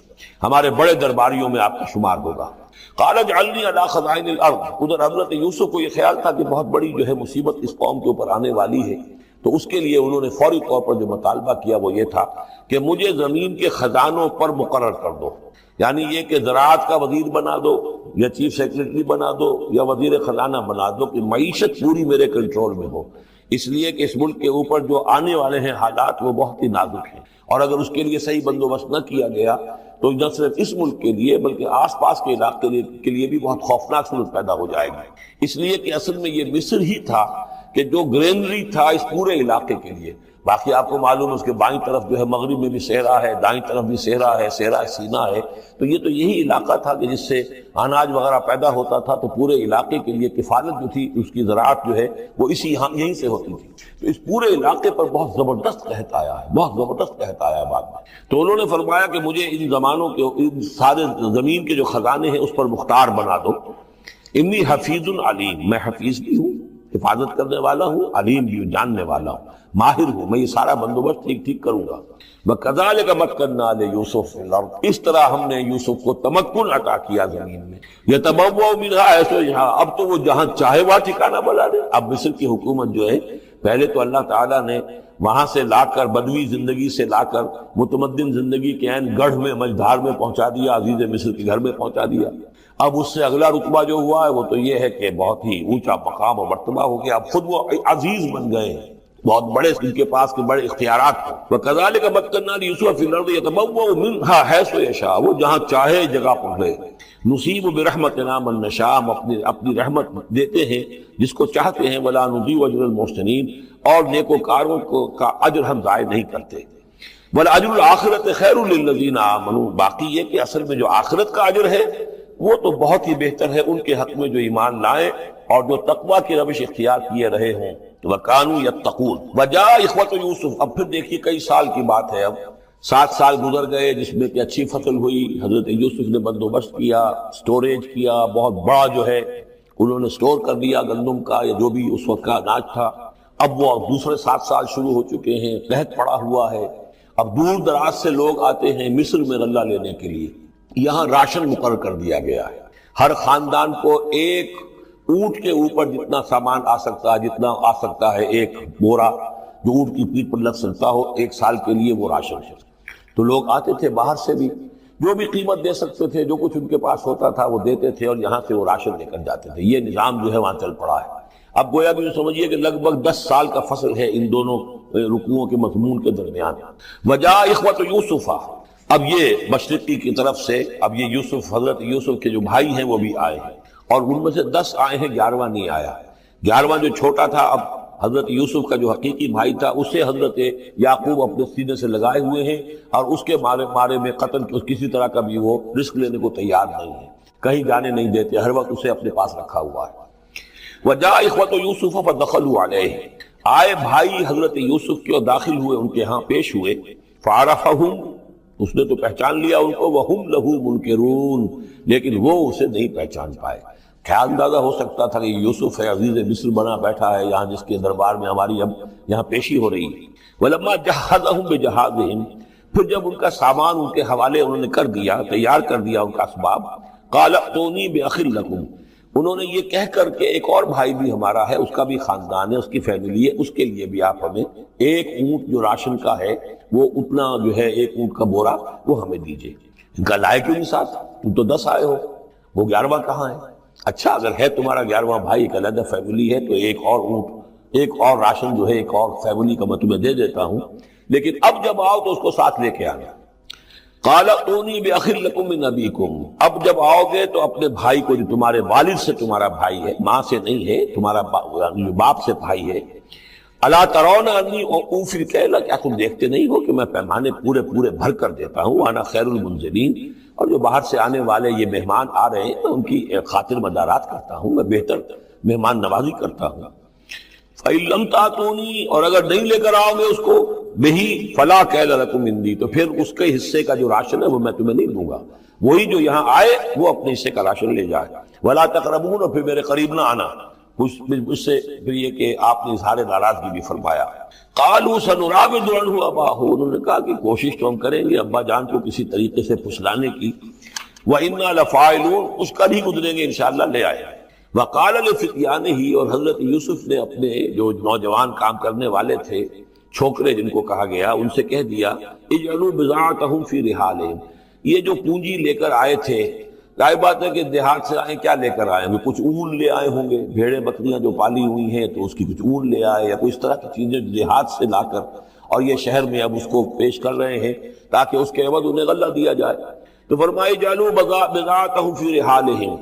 ہمارے بڑے درباریوں میں آپ کا شمار ہوگا۔ قال اجعلنی علی خزائن الارض، ادھر حضرت یوسف کو یہ خیال تھا کہ بہت بڑی جو ہے مصیبت اس قوم کے اوپر آنے والی ہے، تو اس کے لیے انہوں نے فوری طور پر جو مطالبہ کیا وہ یہ تھا کہ مجھے زمین کے خزانوں پر مقرر کر دو، یعنی یہ کہ زراعت کا وزیر بنا دو یا چیف سیکرٹری بنا دو یا وزیر خزانہ بنا دو، کہ معیشت پوری میرے کنٹرول میں ہو، اس لیے کہ اس ملک کے اوپر جو آنے والے ہیں حالات وہ بہت ہی نازک ہیں، اور اگر اس کے لیے صحیح بندوبست نہ کیا گیا تو نہ صرف اس ملک کے لیے بلکہ آس پاس کے علاقے کے لیے بھی بہت خوفناک صورت پیدا ہو جائے گی۔ اس لیے کہ اصل میں یہ مصر ہی تھا کہ جو گرینری تھا اس پورے علاقے کے لیے، باقی آپ کو معلوم ہے اس کے بائیں طرف جو ہے مغرب میں بھی صحرا ہے، دائیں طرف بھی صحرا ہے، صحرا سینا ہے، تو یہ تو یہی علاقہ تھا کہ جس سے اناج وغیرہ پیدا ہوتا تھا، تو پورے علاقے کے لیے کفالت جو تھی اس کی زراعت جو ہے وہ یہیں سے ہوتی تھی، تو اس پورے علاقے پر بہت زبردست قحط آیا ہے، بہت زبردست قحط آیا ہے بعد میں۔ تو انہوں نے فرمایا کہ مجھے ان زمانوں کے ان سارے زمین کے جو خزانے ہیں اس پر مختار بنا دو، انی حفیظ علیم، میں حفیظ بھی ہوں، حفاظت کرنے والا ہوں، علیم بھی ہوں، جاننے والا ہوں، ماہر ہوں، میں یہ سارا بندوبست ٹھیک کروں گا۔ وَكَذَلِكَ مَكَّنَّا لِيُوسُفَ فِي الْأَرْضِ، اس طرح ہم نے یوسف کو تمکن عطا کیا زمین میں، يَتَبَوَّأُ مِنْهَا حَيْثُ يَشَاءُ، اب تو وہ جہاں چاہے وہاں ٹھکانہ بنا دے۔ اب مصر کی حکومت جو ہے پہلے تو اللہ تعالیٰ نے وہاں سے لا کر بدوی زندگی سے لا کر متمدن زندگی کے عین گڑھ میں مجدھار میں پہنچا دیا، عزیز مصر کے گھر میں پہنچا دیا۔ اب اس سے اگلا رتبہ جو ہوا ہے وہ تو یہ ہے کہ بہت ہی اونچا مقام اور مرتبہ ہو گیا، اب خود وہ عزیز بن گئے ہیں، بہت بڑے ان کے پاس کے بڑے اختیارات ہیں۔ وَكَذَلِكَ مَكَّنَّا لِيُوسُفَ فِي الْأَرْضِ يَتَبَوَّأُ مِنْهَا حَيْثُ يَشَاءُ، وہ جہاں چاہے جگہ پکڑے۔ نُصِيبُ بِرَحْمَتِنَا مَن نَّشَاءُ، ہم اپنی رحمت دیتے ہیں جس کو چاہتے ہیں، وَلَا نُضِيعُ أَجْرَ الْمُحْسِنِينَ، اور نیکوکاروں کا اجر ہم ضائع نہیں کرتے۔ وَالْأَجْرُ الْآخِرَةِ خَيْرٌ لِّلَّذِينَ آمَنُوا، باقی یہ کہ اصل میں جو آخرت کا اجر ہے وہ تو بہت ہی بہتر ہے ان کے حق میں جو ایمان لائیں اور جو تقویٰ کی روش اختیار کیے رہے ہوں۔ وَكَانُوا يَتَّقُونَ۔ وَجَاءَ إِخْوَةُ يُوسُف، اب پھر دیکھیے کئی سال کی بات ہے، اب 7 سال گزر گئے جس میں کہ اچھی فصل ہوئی، حضرت یوسف نے بندوبست کیا، سٹوریج کیا، بہت بڑا جو ہے انہوں نے سٹور کر دیا گندم کا یا جو بھی اس وقت کا اناج تھا۔ اب وہ دوسرے 7 سال شروع ہو چکے ہیں، قحط پڑا ہوا ہے، اب دور دراز سے لوگ آتے ہیں مصر میں غلہ لینے کے لیے، یہاں راشن مقرر کر دیا گیا ہے، ہر خاندان کو ایک اونٹ کے اوپر جتنا سامان آ سکتا ہے، جتنا آ سکتا ہے ایک بورا جو اونٹ کی پیٹھ پر لگ سکتا ہو، 1 سال کے لیے وہ راشن ہے۔ تو لوگ آتے تھے باہر سے بھی، جو بھی قیمت دے سکتے تھے، جو کچھ ان کے پاس ہوتا تھا وہ دیتے تھے، اور یہاں سے وہ راشن لے کر جاتے تھے۔ یہ نظام جو ہے وہاں چل پڑا ہے۔ اب گویا کہ سمجھیے کہ لگ بھگ 10 سال کا فصل ہے ان دونوں رکوعوں کے مضمون کے درمیان۔ وجاء اخوۃ یوسف، اب یہ مشرقی کی طرف سے اب یہ یوسف، حضرت یوسف کے جو بھائی ہیں وہ بھی آئے ہیں، اور ان میں سے 10 آئے ہیں، 11واں نہیں آیا۔ 11واں جو چھوٹا تھا، اب حضرت یوسف کا جو حقیقی بھائی تھا اسے حضرت یعقوب اپنے سینے سے لگائے ہوئے ہیں، اور اس کے مارے میں قتل کسی طرح کا بھی وہ رسک لینے کو تیار نہیں ہے، کہیں جانے نہیں دیتے، ہر وقت اسے اپنے پاس رکھا ہوا ہے۔ وجاء اخوۃ یوسف فدخلوا علیہ، آئے بھائی حضرت یوسف کے اور داخل ہوئے ان کے ہاں، پیش ہوئے۔ فعرفہم، اس نے تو پہچان لیا ان کو، وہم لہ منکرون، لیکن وہ اسے نہیں پہچان پائے۔ کیا اندازہ ہو سکتا تھا کہ یوسف ہے، عزیز مصر بنا بیٹھا ہے یہاں، جس کے دربار میں ہماری اب یہاں پیشی ہو رہی ہے۔ ولما جہزہم بجہازہم، پھر جب ان کا سامان ان کے حوالے انہوں نے کر دیا، تیار کر دیا ان کا اسباب، قال ائتونی بأخ لکم، انہوں نے یہ کہہ کر کہ ایک اور بھائی بھی ہمارا ہے، اس کا بھی خاندان ہے، اس کی فیملی ہے، اس کے لیے بھی آپ ہمیں ایک اونٹ جو راشن کا ہے وہ اتنا جو ہے، ایک اونٹ کا بورا وہ ہمیں دیجئے۔ ان کا لائے کیوں نہیں ساتھ؟ تم تو 10 آئے ہو، وہ 11واں کہاں ہے؟ اچھا اگر ہے تمہارا 11واں بھائی، ایک علیحدہ فیملی ہے، تو ایک اور اونٹ، ایک اور راشن جو ہے ایک اور فیملی کا میں تمہیں دے دیتا ہوں، لیکن اب جب آؤ تو اس کو ساتھ لے کے آنا۔ قال ائتونی بأخ لکم من ابیکم، اب جب آؤ گے تو اپنے بھائی کو، جو تمہارے والد سے تمہارا بھائی ہے، ماں سے نہیں ہے، تمہارا باپ سے بھائی ہے۔ الا ترون انی اوفی الکیل، کیا تم دیکھتے نہیں ہو کہ میں پیمانے پورے بھر کر دیتا ہوں، وانا خیر المنزلین، اور جو باہر سے آنے والے یہ مہمان آ رہے ہیں میں ان کی خاطر مدارات کرتا ہوں، میں بہتر مہمان نوازی کرتا ہوں۔ فَإِن لَمْ تَأْتُونِي، اور اگر نہیں لے کر آؤ گے اس کو، بِهِ فَلَا كَيْلَ لَكُمْ عِندِي، تو پھر اس کے حصے کا جو راشن ہے وہ میں تمہیں نہیں دوں گا، وہی جو یہاں آئے وہ اپنے حصے کا راشن لے جائے۔ وَلَا تَقْرَبُونَ، اور پھر میرے قریب نہ آنا۔ اس سے پھر یہ کہ آپ نے اظہار ناراضگی بھی فرمایا۔ قالوا سنراود عنہ اباہ، انہوں نے کہا کہ کوشش تو ہم کریں گے ابا جان کو کسی طریقے سے پھسلانے کی۔ وَإِنَّا لَفَاعِلُونَ، اس کا نہیں گزریں گے انشاءاللہ، لے آئے۔ وَقَالَ لِفِتْيَانِهِ، اور حضرت یوسف نے اپنے جو نوجوان کام کرنے والے تھے، چھوکرے جن کو کہا گیا، ان سے کہہ دیا، اجعلوا بضاعتهم فی رحالہم، یہ جو پونجی لے کر آئے تھے، ظاہر بات ہے کہ دیہات سے آئے، کیا لے کر آئے ہوں گے؟ کچھ اون لے آئے ہوں گے، بھیڑیں بکریاں جو پالی ہوئی ہیں تو اس کی کچھ اون لے آئے، یا کوئی اس طرح کی چیزیں دیہات سے لا کر، اور یہ شہر میں اب اس کو پیش کر رہے ہیں تاکہ اس کے عوض انہیں غلہ دیا جائے۔ تو فرمائے جعلوا بضاعتهم فی رحالہم،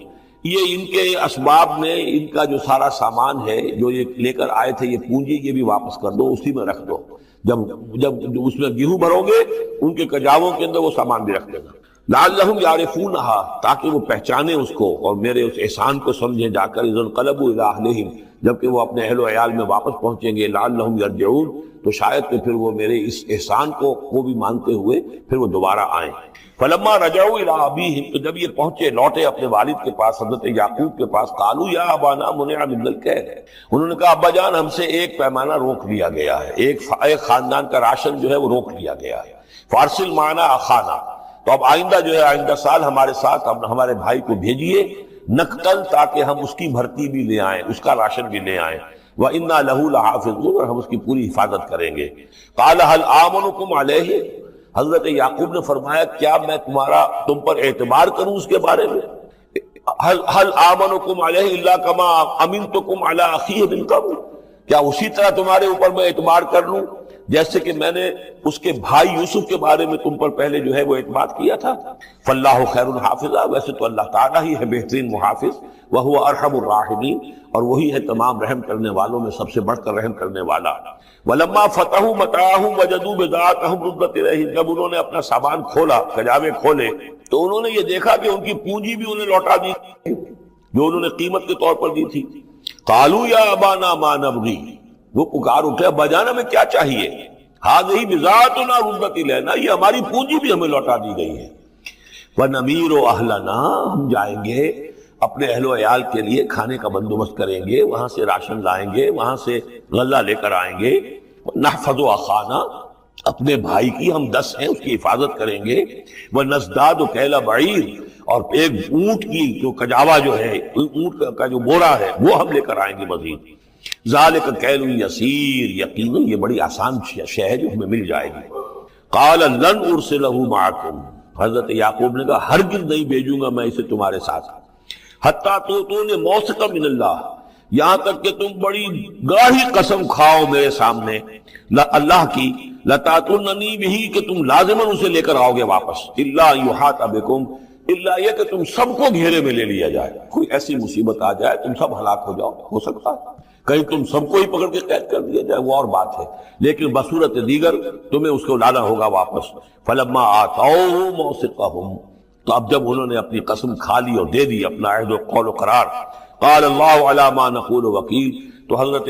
یہ ان کے اسباب میں ان کا جو سارا سامان ہے جو یہ لے کر آئے تھے، یہ پونجی، یہ بھی واپس کر دو، اسی میں رکھ دو۔ جب اس میں گیہوں بھرو گے ان کے کجاووں کے اندر وہ سامان بھی رکھ دینا۔ لعلہم یعرفونہا، تاکہ وہ پہچانے اس کو اور میرے اس احسان کو سمجھیں جا کر، اذ انقلبوا الی اہلہم، جبکہ وہ اپنے اہل و عیال میں واپس پہنچیں گے، لعلہم یرجعون، تو شاید کہ پھر وہ میرے اس احسان کو بھی مانتے ہوئے پھر وہ دوبارہ آئیں۔ فلما رجعوا الی ابیہم، تو جب یہ پہنچے، لوٹے اپنے والد کے پاس، حضرت یعقوب کے پاس، قالوا یا ابانا منع من الکیل، انہوں نے کہا ابا جان ہم سے ایک پیمانہ روک لیا گیا ہے، ایک خاندان کا راشن جو ہے وہ روک لیا گیا ہے۔ فارسل معنا اخانا، تو اب آئندہ جو ہے، آئندہ سال ہمارے ساتھ ہمارے بھائی کو بھیجیے، نقتل، تاکہ ہم اس کی بھرتی بھی لے آئیں، اس کا راشن بھی لے آئیں، وَإِنَّا لَهُ لَحَافِظُونَ، اور ہم اس کی پوری حفاظت کریں گے۔ قَالَ هَلْ آمَنُكُمْ عَلَيْهِ، حضرت یعقوب نے فرمایا کیا میں تم پر اعتبار کروں اس کے بارے میں؟ هَلْ آمَنُكُمْ عَلَيْهِ إِلَّا كَمَا أَمِنْتُكُمْ عَلَىٰ أَخِيهِ مِنْ قَبْلُ، کیا اسی طرح تمہارے اوپر میں اعتبار کر لوں جیسے کہ میں نے اس کے بھائی یوسف کے بارے میں تم پر پہلے جو ہے وہ اعتماد کیا تھا؟ فاللہ خیر الحافظہ، ویسے تو اللہ تعالیٰ ہی ہے بہترین محافظ، وہو ارحم الراحمین، اور وہی ہے تمام رحم کرنے والوں میں سب سے بڑھ کر رحم کرنے والا۔ ولما فتحوا متاعهم وجدوا بضاعتهم ردت الیہم، جب انہوں نے اپنا سامان کھولا، کجاوے کھولے، تو انہوں نے یہ دیکھا کہ ان کی پونجی بھی انہیں لوٹا دی جو انہوں نے قیمت کے طور پر دی تھی۔ قالوا یا ابانا ما نبغی، وہ پکار اٹھے ابا جان ہمیں کیا چاہیے؟ هذه بضاعتنا ردت الینا، یہ ہماری پونجی بھی ہمیں لوٹا دی گئی ہے۔ وَنَمِيرُ أَهْلَنَا، ہم جائیں گے اپنے اہل و عیال کے لیے کھانے کا بندوبست کریں گے، وہاں سے راشن لائیں گے، وہاں سے غلہ لے کر آئیں گے۔ نحفظ اخانا، اپنے بھائی کی ہم 10 ہیں اس کی حفاظت کریں گے۔ وَنَزْدَادُ كَيْلَ بَعِيرٍ، اور ایک اونٹ کی جو کجاوا جو ہے، اونٹ کا جو بورا ہے وہ ہم لے کر آئیں گے مزید۔ ذالک کیل یسیر، یقیناً یہ بڑی آسان شے ہے جو ہمیں مل جائے گی۔ قال لن ارسلہ معکم، حضرت یعقوب نے کہا ہرگز نہیں بھیجوں گا میں اسے تمہارے ساتھ، حتیٰ تؤتونی موثقا من اللہ، یہاں تک کہ تم بڑی گاہی قسم کھاؤ میرے سامنے اللہ کی، لتاتوننی بہ، کہ تم لازماً اسے لے کر آؤ گے واپس، الا یحاط بکم، الا یہ کہ تم سب کو گھیرے میں لے لیا جائے، کوئی ایسی مصیبت آ جائے تم سب ہلاک ہو جاؤ، ہو سکتا ہے کہیں تم سب کو ہی پکڑ کے قید کر دیا جائے، وہ اور بات ہے، لیکن بصورت دیگر تمہیں اس کو لانا ہوگا واپس۔ فلما آتوا موثقہم، تو اب جب انہوں نے اپنی قسم کھا لی اور دے دی اپنا عہد و قول و قرار، قال اللہ علی ما نقول وکیل، تو حضرت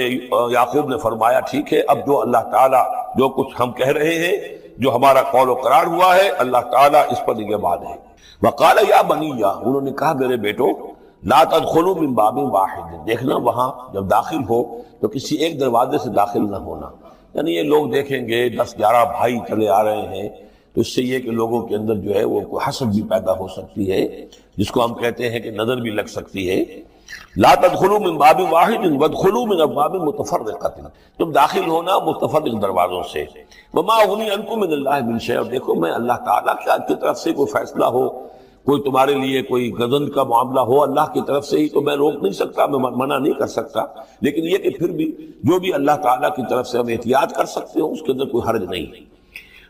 یعقوب نے فرمایا ٹھیک ہے، اب جو اللہ تعالیٰ جو کچھ ہم کہہ رہے ہیں، جو ہمارا قول و قرار ہوا ہے، اللہ تعالیٰ اس پر نگہبان ہے۔ وقال یا بنی، انہوں نے کہا میرے بیٹو، لا تدخلوا من باب واحد، دیکھنا وہاں جب داخل ہو تو کسی ایک دروازے سے داخل نہ ہونا، یعنی یہ لوگ دیکھیں گے 10-11 بھائی چلے آ رہے ہیں تو اس سے یہ کہ لوگوں کے اندر جو ہے وہ کوئی حسد بھی پیدا ہو سکتی ہے، جس کو ہم کہتے ہیں کہ نظر بھی لگ سکتی ہے۔ لا تدخلوا من باب واحد وادخلوا من ابواب متفرقۃ، تم داخل ہونا متفرق دروازوں سے۔ وما اغنی عنکم من اللہ من شیء، اور دیکھو میں اللہ تعالیٰ کی طرف سے کوئی فیصلہ ہو، کوئی تمہارے لیے کوئی غضب کا معاملہ ہو اللہ کی طرف سے ہی، تو میں روک نہیں سکتا، میں منع نہیں کر سکتا، لیکن یہ کہ پھر بھی جو بھی اللہ تعالیٰ کی طرف سے ہم احتیاط کر سکتے ہو اس کے اندر کوئی حرج نہیں ہے۔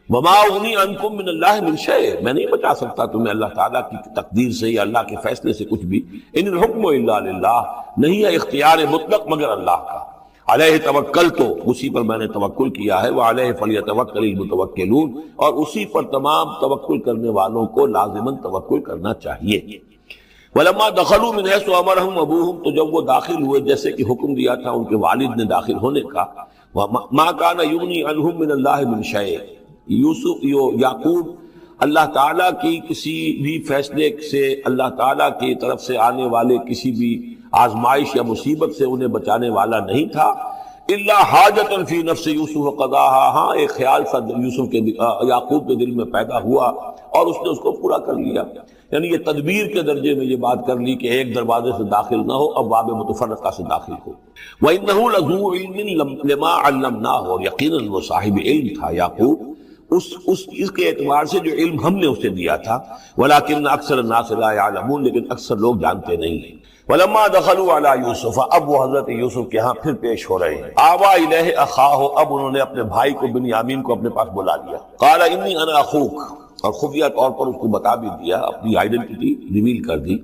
وما اغنی عنکم من اللہ من شیء، میں نہیں بچا سکتا تمہیں اللہ تعالیٰ کی تقدیر سے یا اللہ کے فیصلے سے کچھ بھی۔ ان الحکم الا للہ، نہیں ہے اختیار مطلق مگر اللہ کا۔ علیہ توکلت، اسی پر میں نے توکل کیا ہے، وعلیہ فلیتوکل المتوکلون، اور اسی پر تمام توکل کرنے والوں کو لازماً توکل کرنا چاہیے۔ ولما دخلوا من حيث امرهم ابوهم، تو جب وہ داخل ہوئے جیسے کہ حکم دیا تھا ان کے والد نے داخل ہونے کا، ما كان يغني عنهم من الله من شيء، یعقوب اللہ تعالیٰ کی کسی بھی فیصلے سے، اللہ تعالیٰ کی طرف سے آنے والے کسی بھی آزمائش یا مصیبت سے انہیں بچانے والا نہیں تھا، الا حاجۃ فی نفس یوسف قضاها، ہاں ایک خیال سا یوسف کے یعقوب کے دل میں پیدا ہوا اور اس نے اس کو پورا کر لیا، یعنی یہ تدبیر کے درجے میں یہ بات کر لی کہ ایک دروازے سے داخل نہ ہو، اب باب متفرقہ سے داخل ہو۔ وَإِنَّهُ لَذُو عِلْمٍ لِمَا عَلَّمْنَاهُ، اور یقیناً وہ صاحب علم تھا یعقوب اس کے اعتبار سے جو علم ہم نے اسے دیا تھا، ولیکن اکثر الناس لا یعلمون، لیکن اکثر لوگ جانتے نہیں ہیں۔ ولما دخلوا علی یوسف، اب وہ حضرت یوسف کے ہاں پھر پیش ہو رہے ہیں۔ آوا الیہ اخاہ، اب انہوں نے اپنے بھائی کو بنیامین کو اپنے پاس بلا لیا۔ قال انی انا اخوک، اور خفیہ طور پر اس کو بتا بھی دیا، اپنی آئیڈینٹی ریویل کر دی،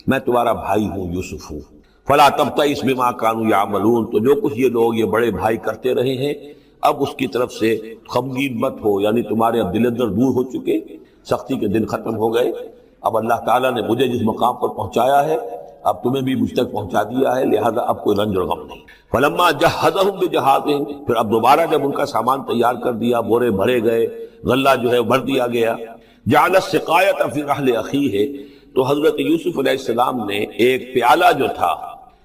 میں تمہارا بھائی ہوں، یوسف ہوں۔ فلا تبتئس بما كانوا يعملون، تو جو کچھ یہ لوگ یہ بڑے بھائی کرتے رہے ہیں اب اس کی طرف سے غمگین مت ہو، یعنی تمہارے اب دل اندر دور ہو چکے، سختی کے دن ختم ہو گئے، اب اللہ تعالیٰ نے مجھے جس مقام پر پہنچایا ہے اب تمہیں بھی مجھ تک پہنچا دیا ہے، لہذا اب کوئی رنج اور غم نہیں۔ فلما جہزہم بجہازہم، پھر اب دوبارہ جب ان کا سامان تیار کر دیا، بورے بھرے گئے، غلہ جو ہے بھر دیا گیا، جعل السقایۃ فی رحل اخیہ، تو حضرت یوسف علیہ السلام نے ایک پیالہ جو تھا،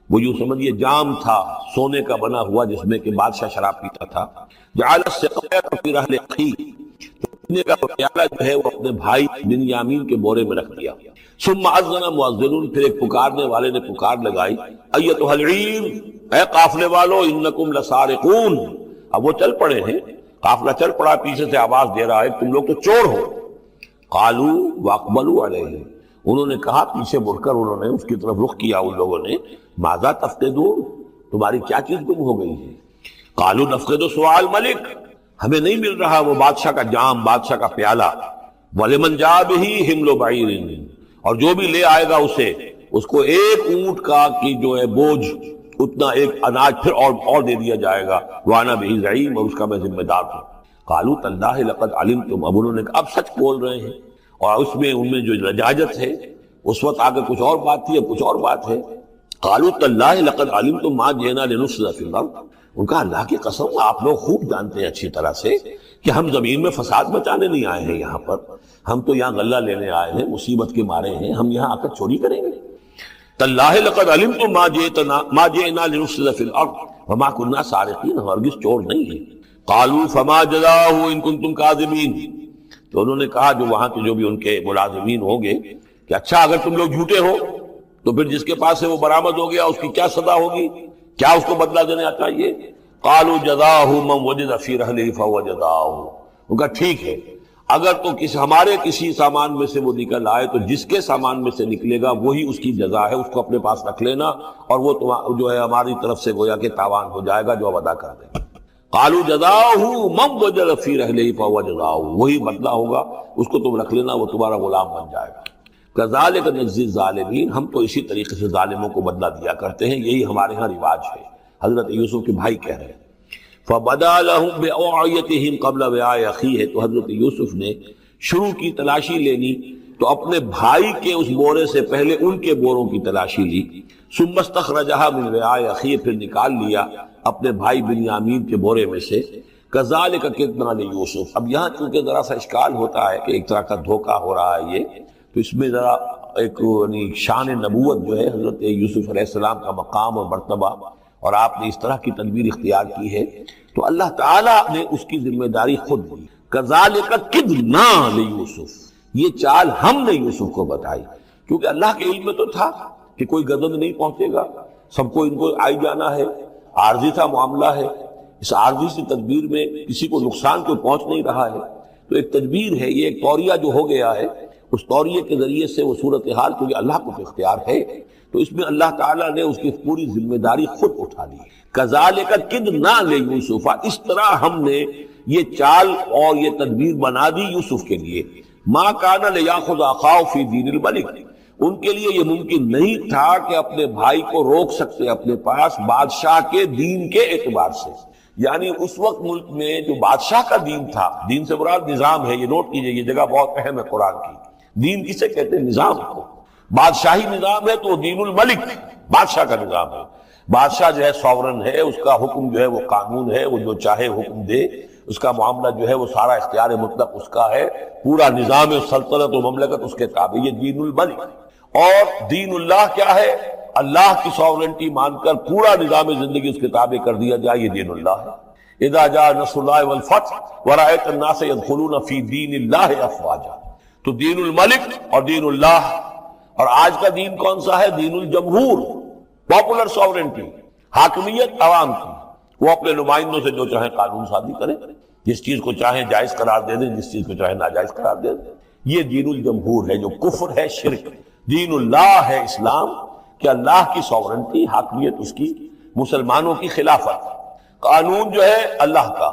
وہ یوں سمجھیے جام تھا سونے کا بنا ہوا جس میں کہ بادشاہ شراب پیتا تھا، جعل السقایۃ فی رحل اخیہ، پینے کا پیالہ جو ہے وہ اپنے بھائی بنیامین کے بورے میں رکھ دیا۔ ثم اذن مؤذن، پھر ایک پکارنے والے نے پکار لگائی، ایتھا العیر، اے قافلے والو، انکم لسارقون، اب وہ چل پڑے ہیں، قافلہ چل پڑا، پیچھے سے آواز دے رہا ہے تم لوگ تو چور ہو۔ قالوا واقبلوا علیہ، انہوں نے کہا، پیچھے مڑ کر انہوں نے اس کی طرف رخ کیا ان لوگوں نے، ماذا تفقدون، تمہاری کیا چیز گم ہو گئی ہے؟ قالوا نفقد سؤال ملک، ہمیں نہیں مل رہا وہ بادشاہ کا جام، بادشاہ کا پیالہ، ولمن جاء بہ حمل بعیر، اور جو بھی لے آئے گا اسے، اس کو ایک اونٹ کا کی جو ہے بوجھ، اتنا ایک اناج پھر اور دے دیا جائے گا، وانا بہ زعیم، اور اس کا میں ذمہ دار ہوں۔ قالوا تاللہ لقد علمتم، اب انہوں نے کہا اب سچ بول رہے ہیں، اور اس میں ان میں جو لجاجت ہے، اس وقت آگے کچھ اور بات تھی، اب کچھ اور بات ہے۔ قالوا تاللہ لقد علمتم ما جئنا لنفسد فی الارض، ان کا اللہ کی قسم آپ لوگ خوب جانتے ہیں اچھی طرح سے کہ ہم زمین میں فساد مچانے نہیں آئے ہیں، یہاں پر ہم تو یہاں غلہ لینے آئے ہیں، مصیبت کے مارے ہیں، ہم یہاں آ کر چوری کریں گے؟ تاللہ لقد علمتم ما جئنا لنفسد فی الارض وما كنا سارقین، ہرگز چور نہیں ہیں۔ قالوا فما جزاؤہ ان کنتم کاذبین، تو انہوں نے کہا جو وہاں کے جو بھی ان کے ملازمین ہوں گے کہ اچھا اگر تم لوگ جھوٹے ہو تو پھر جس کے پاس ہے وہ برآمد ہو گیا، اس کی کیا سزا ہوگی، کیا اس کو بدلہ دینا چاہیے؟ قالوا جزاؤہ من وجد فی رحلہ فہو جزاؤہ، ان کا ٹھیک ہے اگر تو ہمارے کسی سامان میں سے وہ نکل آئے تو جس کے سامان میں سے نکلے گا وہی اس کی جزا ہے، اس کو اپنے پاس رکھ لینا، اور وہ جو ہے ہماری طرف سے گویا کہ تاوان ہو جائے گا جو اب ادا کر دیں۔ قالوا جزاؤہ من وجد فی رحلہ فہو جزاؤہ، وہی بدلہ ہوگا، اس کو تم رکھ لینا، وہ تمہارا غلام بن جائے گا۔ کذالک نجزی الظالمین، ہم تو اسی طریقے سے ظالموں کو بدلہ دیا کرتے ہیں، یہی ہمارے ہاں رواج ہے۔ حضرت یوسف کے بھائی کہہ رہے ہیں فَبَدَا لَهُمْ بِأَوْعِيَتِهِمْ قَبْلَ وِعَاءِ أَخِيهِ، تو حضرت یوسف نے شروع کی تلاشی لینی تو اپنے بھائی کے اس بورے سے پہلے ان کے بوروں کی تلاشی لی، ثُمَّ اسْتَخْرَجَهَا مِنْ وِعَاءِ أَخِيهِ، پھر نکال لیا اپنے بھائی بنیامین کے بورے میں سے۔ كَذَلِكَ كِدْنَا لِيُوسُف، اب یہاں چونکہ ذرا سا اشکال ہوتا ہے کہ ایک طرح کا دھوکہ ہو رہا ہے یہ، تو اس میں ذرا ایک شان نبوت جو ہے حضرت یوسف علیہ السلام کا مقام اور مرتبہ، اور آپ نے اس طرح کی تدبیر اختیار کی ہے تو اللہ تعالیٰ نے اس کی ذمہ داری خود لی۔ کذالک کدنا لیوسف، یہ چال ہم نے یوسف کو بتائی، کیونکہ اللہ کے علم میں تو تھا کہ کوئی غضب نہیں پہنچے گا، سب کو ان کو آئی جانا ہے، عارضی سا معاملہ ہے، اس عارضی سی تدبیر میں کسی کو نقصان کو پہنچ نہیں رہا ہے، تو ایک تدبیر ہے، یہ ایک طوریہ جو ہو گیا ہے، اس طوریے کے ذریعے سے وہ صورتحال، کیونکہ اللہ کو تو اختیار ہے، تو اس میں اللہ تعالیٰ نے اس کی پوری ذمہ داری خود اٹھا لی۔ کذالک کدنا لیوسف، اس طرح ہم نے یہ چال اور یہ تدبیر بنا دی یوسف کے لیے۔ ما کان لیاخذ اخاہ فی دین الملک، ان کے لیے یہ ممکن نہیں تھا کہ اپنے بھائی کو روک سکتے اپنے پاس بادشاہ کے دین کے اعتبار سے، یعنی اس وقت ملک میں جو بادشاہ کا دین تھا، دین سے مراد نظام ہے، یہ نوٹ کیجئے، یہ جگہ بہت اہم ہے قرآن کی۔ دین کسے کہتے ہیں؟ نظام کو۔ بادشاہی نظام ہے تو دین الملک، بادشاہ کا نظام ہے۔ بادشاہ جو ہے سوورن ہے، اس کا حکم جو ہے وہ قانون ہے، وہ جو چاہے حکم دے، اس کا معاملہ جو ہے وہ سارا اختیار مطلق اس کا ہے، پورا نظام سلطنت و مملکت اس کے تابع، یہ دین الملک۔ اور دین اللہ کیا ہے؟ اللہ کی سوورنٹی مان کر پورا نظام زندگی اس کے تابع کر دیا جائے، یہ دین اللہ ہے۔ اذا جاء نصر اللہ والفتح ورأیت الناس يدخلون فی دین اللہ افواجا، تو دین الملک اور دین اللہ۔ اور آج کا دین کون سا ہے؟ دین الجمہور، پاپولر سوورنٹی، حاکمیت عوام کی، وہ اپنے نمائندوں سے جو چاہیں قانون سازی کریں، جس چیز کو چاہیں جائز قرار دے دیں، جس چیز کو چاہیں ناجائز قرار دے دیں، یہ دین الجمہور ہے، جو کفر ہے، شرک۔ دین اللہ ہے اسلام، کہ اللہ کی سوورنٹی، حاکمیت اس کی، مسلمانوں کی خلافت، قانون جو ہے اللہ کا۔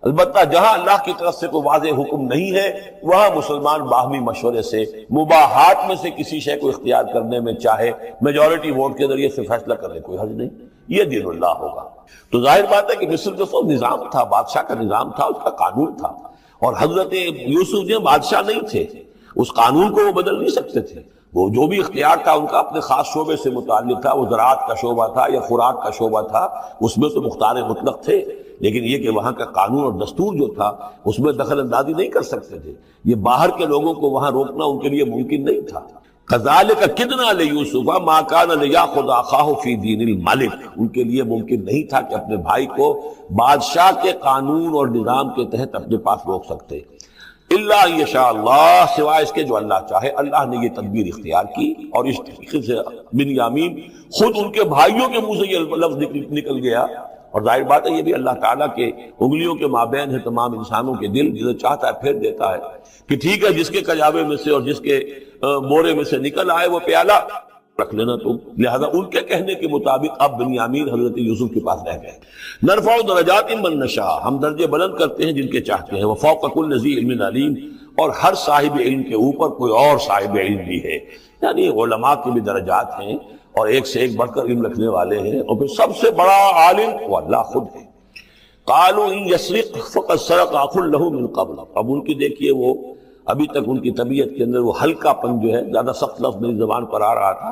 البتہ جہاں اللہ کی طرف سے کوئی واضح حکم نہیں ہے وہاں مسلمان باہمی مشورے سے مباحات میں سے کسی شے کو اختیار کرنے میں چاہے میجورٹی ووٹ کے ذریعے سے فیصلہ کرنے کوئی حرج نہیں، یہ دین اللہ ہوگا۔ تو ظاہر بات ہے کہ مصر جو نظام تھا، بادشاہ کا نظام تھا، اس کا قانون تھا، اور حضرت یوسف جو بادشاہ نہیں تھے، اس قانون کو وہ بدل نہیں سکتے تھے، وہ جو بھی اختیار تھا ان کا اپنے خاص شعبے سے متعلق تھا، وہ زراعت کا شعبہ تھا یا خوراک کا شعبہ تھا، اس میں تو مختار مطلق تھے، لیکن یہ کہ وہاں کا قانون اور دستور جو تھا اس میں دخل اندازی نہیں کر سکتے تھے، یہ باہر کے لوگوں کو وہاں روکنا ان کے لیے ممکن نہیں تھا۔ کذالک کدنا لیوسف ما کان لیاخذ اخاہ فی دین الملک، ان کے لیے ممکن نہیں تھا کہ اپنے بھائی کو بادشاہ کے قانون اور نظام کے تحت اپنے پاس روک سکتے، الا ان یشاء اللہ، سوائے اس کے جو اللہ چاہے۔ اللہ نے یہ تدبیر اختیار کی، اور اس طریقے سے بنیامین خود ان کے بھائیوں کے منہ سے یہ لفظ نکل گیا، اور ظاہر بات ہے یہ بھی اللہ تعالیٰ کے انگلیوں کے مابین ہے تمام انسانوں کے دل، جسے چاہتا ہے پھیر دیتا ہے، کہ ٹھیک ہے جس کے کجاوے میں سے اور جس کے بورے میں سے نکل آئے وہ پیالہ رکھ لینا تم۔ لہذا ان کے کہنے کے مطابق اب بنیامین حضرت یوسف کے پاس رہ گئے۔ نرفع درجات من نشاء، ہم درجے بلند کرتے ہیں جن کے چاہتے ہیں، وفوق کل ذی علم علیم، اور ہر صاحب علم کے اوپر کوئی اور صاحب علم بھی ہے، یعنی علماء کے بھی درجات ہیں اور ایک سے ایک بڑھ کر علم رکھنے والے ہیں، اور پھر سب سے بڑا عالم وہ اللہ خود ہے۔ قالوا ان يسرق فقد سرق اخ له من قبل، اب ان کی دیکھیے وہ ابھی تک ان کی طبیعت کے اندر وہ ہلکا پن جو ہے، زیادہ سخت لفظ میری زبان پر آ رہا تھا،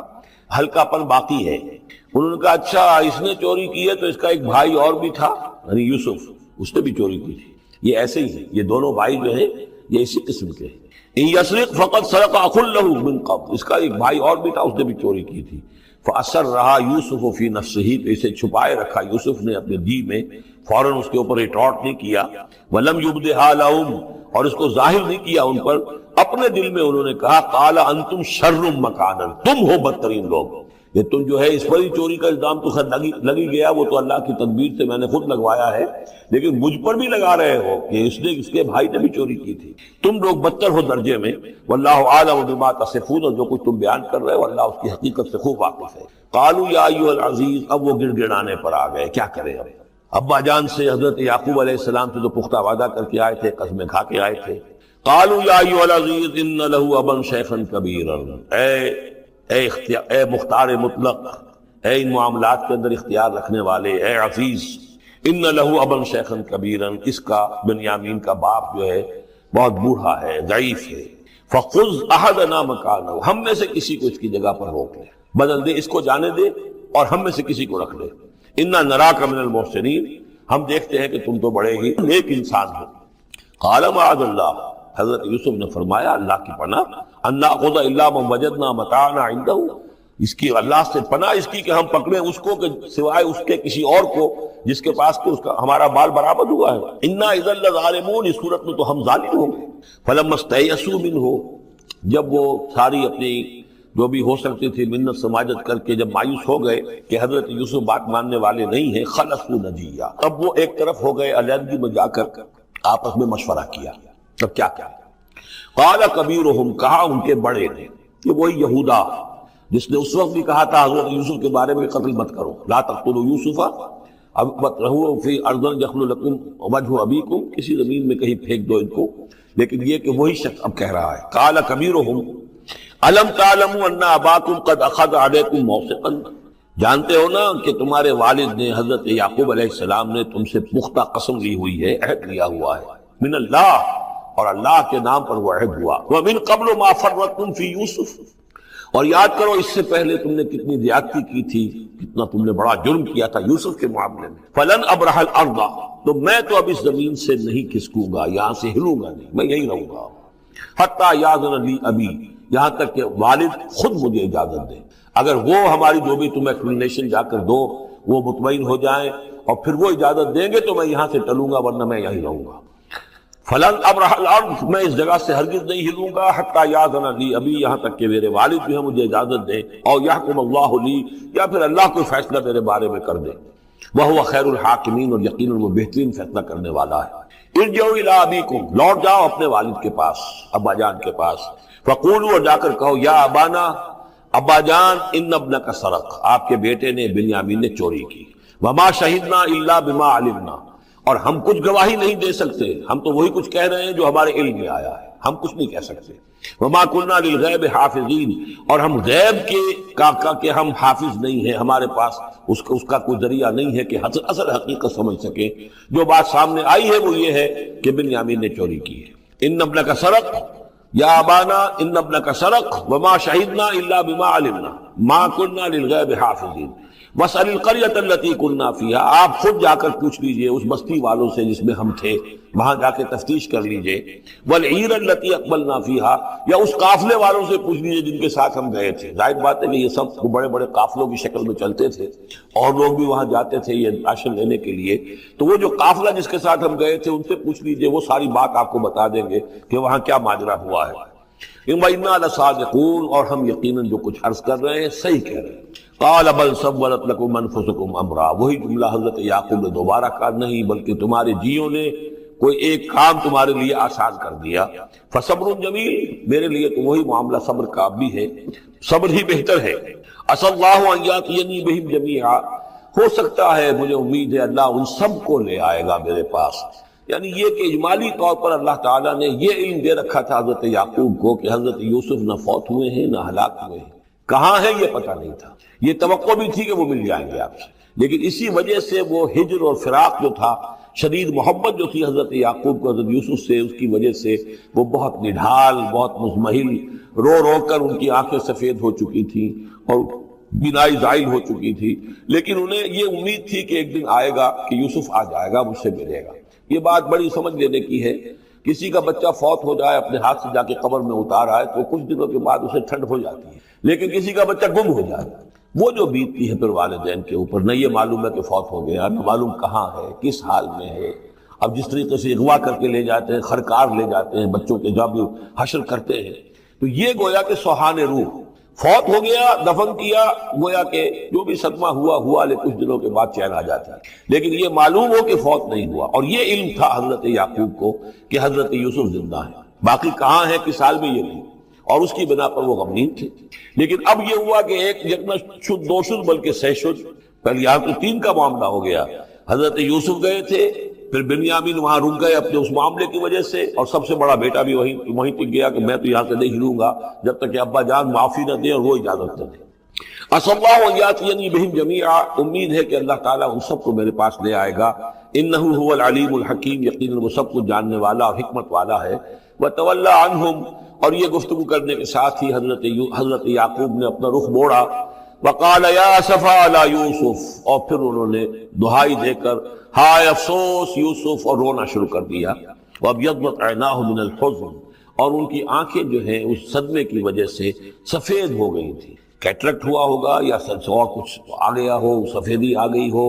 ہلکا پن باقی ہے۔ انہوں نے کہا اچھا اس نے چوری کی ہے تو اس کا ایک بھائی اور بھی تھا، یعنی یوسف، اس نے بھی چوری کی تھی۔ یہ ایسے ہی ہے، یہ دونوں بھائی جو ہیں یہ اسی قسم کے ہیں۔ ان یسرق فقد سرق اخ له من قبل، اس کا ایک بھائی اور بھی تھا، اس نے بھی چوری کی تھی۔ فَأَسَرَّهَا يُوسُفُ فِي نَفْسِهِ، تو اسے چھپائے رکھا یوسف نے اپنے جی میں، فوراً اس کے اوپر ریٹارٹ نہیں کیا۔ وَلَمْ يُبْدِهَا لَهُمْ، اور اس کو ظاہر نہیں کیا ان پر، اپنے دل میں انہوں نے کہا قال انتم شر مکانا، تم ہو بدترین لوگ، یہ تم جو ہے اس پر ہی چوری کا الزام تو خیر لگی گیا، وہ تو اللہ کی تدبیر سے میں نے خود لگوایا ہے، لیکن مجھ پر بھی لگا رہے ہو کہ اس کے بھائی نے بھی چوری کی تھی، تم لوگ بدتر ہو درجے میں، واللہ اعلم بما تصفون، اور جو کچھ تم بیان کر رہے ہو اللہ اس کی حقیقت سے خوب واقف ہے۔ قالوا یا ایھا العزیز، اب وہ گڑ گڑانے پر آ گئے، کیا کریں اب؟ ابا جان سے حضرت یعقوب علیہ السلام سے تو پختہ وعدہ کر کے آئے تھے، قسمیں کھا کے آئے تھے۔ قالوا یا ایھا العزیز ان لہ ابا شیخا کبیرا، اے مختار مطلق، اے ان معاملات کے اندر اختیار رکھنے والے، اے عزیز، ان لہ ابا شیخا کبیرا، اس کا بنیامین کا باپ جو ہے بہت بوڑھا ہے، ضعیف ہے، فخذ احدنا مکانہ، ہم میں سے کسی کو اس کی جگہ پر روک لے، بدل دے، اس کو جانے دے اور ہم میں سے کسی کو رکھ لے، انا نراک من المحسنین، ہم دیکھتے ہیں کہ تم تو بڑے ہی نیک انسان ہو۔ قال معاذ اللہ، حضرت یوسف نے فرمایا اللہ کی پناہ، ان ناخذ الا من وجدنا متاعنا عنده، اس کی اللہ سے پناہ اس کی کہ ہم پکڑیں اس کو کہ سوائے اس کے کسی اور کو جس کے پاس کہ اس کا ہمارا مال برآمد ہوا ہے، انا اذا لظالمون، اس صورت میں تو ہم ظالم ہوں گے۔ فلما استيئسوا منه، جب وہ ساری اپنی جو بھی ہو سکتی تھی منت سماجت کر کے جب مایوس ہو گئے کہ حضرت یوسف بات ماننے والے نہیں ہیں، خلصوا نجیا، اب وہ ایک طرف ہو گئے، علیحدگی میں جا کر آپس میں مشورہ کیا، تب کیا کیا؟ قال کبیرہم، کہا ان کے بڑے نے، یہ وہی یہودا جس نے اس وقت بھی کہا تھا حضرت یوسف کے بارے میں قتل مت کرو، لا تقتلوا یوسف وَاطْرَحُوهُ فِي أَرْضٍ يَخْلُ لَكُمْ وَجْهُ أَبِيكُمْ، کسی زمین میں کہیں پھینک دو ان کو، لیکن یہ کہ وہی شخص اب کہہ رہا ہے قال کبیرہم الم تعلموا ان اباکم قد اخذ علیکم موثقا، جانتے ہو نا کہ تمہارے والد نے حضرت یعقوب علیہ السلام نے تم سے پختہ قسم لی ہوئی ہے، عہد لیا ہوا ہے، من اللہ، اور اللہ کے نام پر وہ عہد ہوا، ومن قبل ما فرطتم فی یوسف، اور یاد کرو اس سے پہلے تم نے کتنی زیادتی کی تھی، کتنا تم نے بڑا جرم کیا تھا یوسف کے معاملے میں، فلن ابرح الارض، تو میں تو اب اس زمین سے نہیں کھسکوں گا، یہاں سے ہلوں گا نہیں، میں یہی رہوں گا، حتی یاذن لی ابی، یہاں تک کہ والد خود مجھے اجازت دے، اگر وہ ہماری جو بھی تم ایکسپلینیشن جا کر دو وہ مطمئن ہو جائیں اور پھر وہ اجازت دیں گے تو میں یہاں سے ٹلوں گا، ورنہ میں یہی رہوں گا۔ فلن ابرح الارض، میں اس جگہ سے ہرگز نہیں ہلوں گا، حتی یاذن لی ابی، یہاں تک کہ میرے والد جو ہے مجھے اجازت دیں، اور یحکم اللہ لی، یا پھر اللہ کوئی فیصلہ میرے بارے میں کر دے، وہو خیر الحاکمین، اور یقیناً وہ بہترین فیصلہ کرنے والا ہے۔ ارجعوا الی ابیکم، لوٹ جاؤ اپنے والد کے پاس، ابا جان کے پاس، فقولوا، اور جا کر کہو، یا ابانا، ابا جان، ان ابنک سرق، آپ کے بیٹے نے بنیامین نے چوری کی، وما شہدنا الا بما علمنا، اور ہم کچھ گواہی نہیں دے سکتے، ہم تو وہی کچھ کہہ رہے ہیں جو ہمارے علم میں آیا ہے، ہم کچھ نہیں کہہ سکتے، وما كنا للغیب حافظین، اور ہم غیب کے ہم حافظ نہیں ہیں، ہمارے پاس اس کا کوئی ذریعہ نہیں ہے کہ اصل حقیقت سمجھ سکیں، جو بات سامنے آئی ہے وہ یہ ہے کہ بنیامین نے چوری کی ہے۔ ان ابنک سرق، یا ابانا ان ابنک سرق وما شہدنا الا بما علمنا ما كنا للغیب حافظین واسأل القریۃ التی كنا فیہا، آپ خود جا کر پوچھ لیجئے اس بستی والوں سے جس میں ہم تھے، وہاں جا کے تفتیش کر لیجئے، والعیر التی اقبلنا فیہا، یا اس قافلے والوں سے پوچھ لیجئے جن کے ساتھ ہم گئے تھے، ظاہر بات ہے کہ یہ سب بڑے بڑے قافلوں کی شکل میں چلتے تھے اور لوگ بھی وہاں جاتے تھے یہ راشن لینے کے لیے، تو وہ جو قافلہ جس کے ساتھ ہم گئے تھے ان سے پوچھ لیجئے، وہ ساری بات آپ کو بتا دیں گے کہ وہاں کیا ماجرا ہوا ہے۔ وَإِنَّا لَصَادِقُونَ، اور ہم یقیناً جو کچھ عرض کر رہے ہیں صحیح کہہ رہے ہیں۔ قَالَ بَلْ سَوَّلَتْ لَكُمْ أَنفُسُكُمْ أَمْرًا، وہی جملہ حضرت یعقوب نے دوبارہ کہا، نہیں بلکہ تمہارے جیوں نے کوئی ایک کام تمہارے لیے آسان کر دیا، فَصَبْرٌ جَمِيلٌ، میرے لیے تو وہی معاملہ صبر کا بھی ہے، صبر ہی بہتر ہے۔ عَسَى اللَّهُ أَن يَأْتِيَنِي بِهِمْ جَمِيعًا، ہو سکتا ہے مجھے امید ہے اللہ ان سب کو لے آئے گا میرے پاس، یعنی یہ کہ اجمالی طور پر اللہ تعالیٰ نے یہ علم دے رکھا تھا حضرت یعقوب کو کہ حضرت یوسف نہ فوت ہوئے ہیں نہ ہلاک ہوئے ہیں، کہاں ہیں یہ پتہ نہیں تھا، یہ توقع بھی تھی کہ وہ مل جائیں گے آپ سے، لیکن اسی وجہ سے وہ ہجر اور فراق جو تھا، شدید محبت جو تھی حضرت یعقوب کو حضرت یوسف سے، اس کی وجہ سے وہ بہت نڈھال، بہت مزمحل، رو رو کر ان کی آنکھیں سفید ہو چکی تھیں اور بینائی زائل ہو چکی تھی، لیکن انہیں یہ امید تھی کہ ایک دن آئے گا کہ یوسف آ جائے گا، مجھ سے ملے گا۔ یہ بات بڑی سمجھ لینے کی ہے، کسی کا بچہ فوت ہو جائے، اپنے ہاتھ سے جا کے قبر میں اتار آئے تو کچھ دنوں کے بعد اسے ٹھنڈ ہو جاتی ہے، لیکن کسی کا بچہ گم ہو جائے وہ جو بیتتی ہے پھر والدین کے اوپر، نہ یہ معلوم ہے کہ فوت ہو گیا، نہ معلوم کہاں ہے، کس حال میں ہے، اب جس طریقے سے اغوا کر کے لے جاتے ہیں، خرکار لے جاتے ہیں بچوں کے، جب حشر کرتے ہیں، تو یہ گویا کہ سوہان روح فوت ہو گیا، دفن کیا، گویا کہ جو بھی صدمہ ہوا لیکن کچھ دنوں کے بعد چین آ جاتا ہے، لیکن یہ معلوم ہو کہ فوت نہیں ہوا۔ اور یہ علم تھا حضرت یعقوب کو کہ حضرت یوسف زندہ ہے، باقی کہاں ہے کس حال میں یہ نہیں، اور اس کی بنا پر وہ غمگین تھے۔ لیکن اب یہ ہوا کہ ایک یکنا شد دو شد بلکہ سہ شد، پہلے یہاں تو تین کا معاملہ ہو گیا۔ حضرت یوسف گئے تھے، پھر بنیامین وہاں رک گئے اپنے اس معاملے کی وجہ سے، اور سب سے بڑا بیٹا بھی وہیں تک گیا کہ میں تو یہاں سے نہیں ہلوں گا جب تک کہ ابا جان معافی نہ دیں اور وہ اجازت نہ دیں۔ عسى الله ان ياتيني بهم جميعا، امید ہے کہ اللہ تعالیٰ ان سب کو میرے پاس لے آئے گا۔ انه هو العلیم الحکیم، یقیناً وہ سب کچھ جاننے والا اور حکمت والا ہے۔ وتولى عنهم، اور یہ گفتگو کرنے کے ساتھ ہی حضرت یعقوب نے اپنا رخ موڑا۔ وقال یا اسفا علی یوسف، اور پھر انہوں نے دہائی دے کر ہائے افسوس یوسف، اور رونا شروع کر دیا۔ وابیضت عیناہ من الحزن، اور ان کی آنکھیں جو ہیں اس صدمے کی وجہ سے سفید ہو گئی تھی۔ کیٹریکٹ ہوا ہوگا یا اور کچھ آ گیا ہو، سفیدی آ گئی ہو،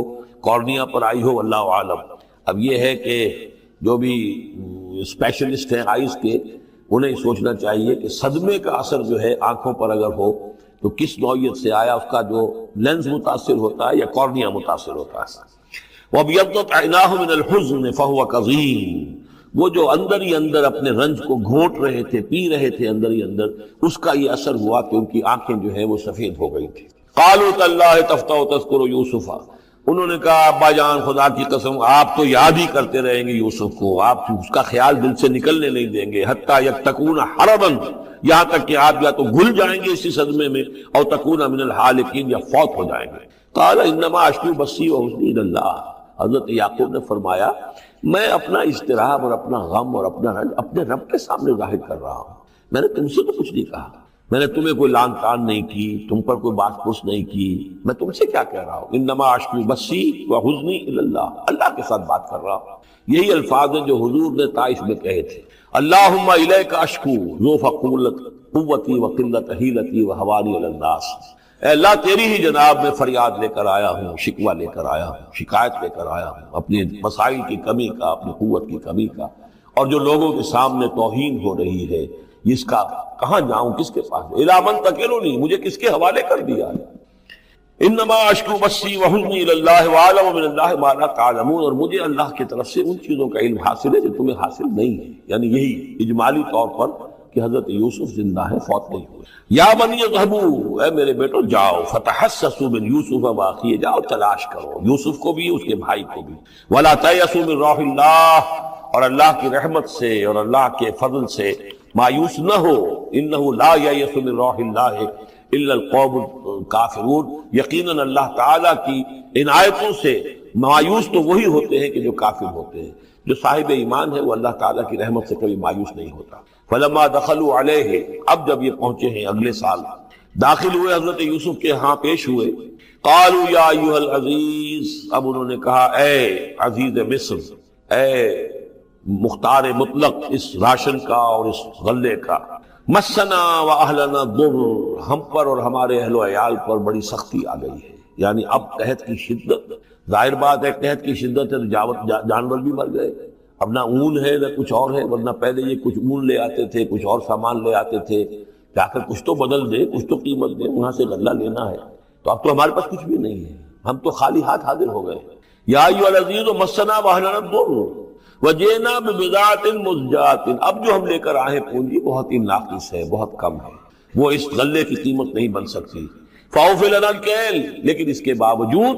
کارنیا پر آئی ہو، اللہ عالم۔ اب یہ ہے کہ جو بھی اسپیشلسٹ ہیں آئیز کے، انہیں سوچنا چاہیے کہ صدمے کا اثر جو ہے آنکھوں پر اگر ہو تو کس نوعیت سے آیا، اس کا جو لینز متاثر ہوتا ہے یا کارنیا متاثر ہوتا ہے۔ وَابْيَضَّتْ عَيْنَاهُ مِنَ الْحُزْنِ فَهُوَ كَظِيمٌ، وہ جو اندر ہی اندر اپنے رنج کو گھونٹ رہے تھے، پی رہے تھے اندر ہی اندر، اس کا یہ اثر ہوا کہ ان کی آنکھیں جو ہیں وہ سفید ہو گئی تھی۔ قالوا تاللہ تفتأ تذکر یوسف، انہوں نے کہا ابا جان خدا کی قسم آپ تو یاد ہی کرتے رہیں گے یوسف کو، آپ اس کا خیال دل سے نکلنے نہیں دیں گے، حتیٰ یکتکون حربا، یہاں تک کہ آپ یا تو گھل جائیں گے اسی صدمے میں، اور تکون من الحالکین، یا فوت ہو جائیں گے۔ قال انما اشکو بثی وحزنی الی اللہ، حضرت یعقوب نے فرمایا میں اپنا اضطراب اور اپنا غم اور اپنا رنج اپنے رب کے سامنے ظاہر کر رہا ہوں، میں نے تم سے تو کچھ نہیں کہا، میں نے تمہیں کوئی لان تان نہیں کی، تم پر کوئی بات پرس نہیں کی، میں تم سے کیا کہہ رہا ہوں؟ انما اشکو بثی وحزنی الی اللہ، اللہ کے ساتھ بات کر رہا ہوں۔ یہی الفاظ ہیں جو حضور نے طائف میں کہے تھے، اللہم الیک اشکو ضعف قوتی وقلت حیلتی وحوانی علی الناس، اے اللہ تیری ہی جناب میں فریاد لے کر آیا ہوں، شکوہ لے کر آیا ہوں، شکایت لے کر آیا ہوں اپنے مسائل کی کمی کا، اپنی قوت کی کمی کا، اور جو لوگوں کے سامنے توہین ہو رہی ہے اس کا کہاں جاؤں، کس کے پاس؟ الی من تکلنی، مجھے کس کے حوالے کر دیا ہے؟ انما اشکو بثی وحزنی الی اللہ واعلم من اللہ ما لا تعلمون، اور مجھے اللہ کی طرف سے ان چیزوں کا علم حاصل ہے جو تمہیں حاصل نہیں ہے، یعنی یہی اجمالی طور پر کہ حضرت یوسف زندہ ہے، فوت نہیں ہوئے۔ یا بنی اذهبوا، اے میرے بیٹو جاؤ، فتحسسوا من یوسف واخیہ، جاؤ تلاش کرو یوسف کو بھی اس کے بھائی کو بھی، ولا تیأسوا من روح اللہ، اور اللہ کی رحمت سے اور اللہ کے فضل سے مایوس نہ ہو، انہ لا ییأس من روح اللہ الا القوم الکافرون، یقیناً اللہ تعالیٰ کی عنایتوں سے مایوس تو وہی ہوتے ہیں کہ جو کافر ہوتے ہیں، جو صاحب ایمان ہے وہ اللہ تعالیٰ کی رحمت سے کبھی مایوس نہیں ہوتا۔ فلما دخلوا علیہ، اب جب یہ پہنچے ہیں اگلے سال، داخل ہوئے حضرت یوسف کے ہاں پیش ہوئے، قالوا یا ایھا العزیز، اب انہوں نے کہا اے عزیز مصر، اے مختار مطلق اس راشن کا اور اس غلے کا، مسنا واہلنا الضر، ہم پر اور ہمارے اہل و عیال پر بڑی سختی آ گئی ہے، یعنی اب قحط کی شدت، ظاہر بات ہے قحط کی شدت ہے تو جانور بھی مر گئے، اب نہ اون ہے نہ کچھ اور ہے، ورنہ پہلے یہ کچھ اون لے آتے تھے، کچھ اور سامان لے آتے تھے، جا کر کچھ تو بدل دے، کچھ تو قیمت دے، وہاں سے غلہ لینا ہے، تو اب تو ہمارے پاس کچھ بھی نہیں ہے، ہم تو خالی ہاتھ حاضر ہو گئے۔ یا ایھا العزیز مسنا واہلنا الضر وجئنا ببضاعۃ مزجاۃ، اب جو ہم لے کر آئے پونجی بہت ہی ناقص ہے، بہت کم ہے، وہ اس غلے کی قیمت نہیں بن سکتی۔ فاوف لنا الکیل، لیکن اس کے باوجود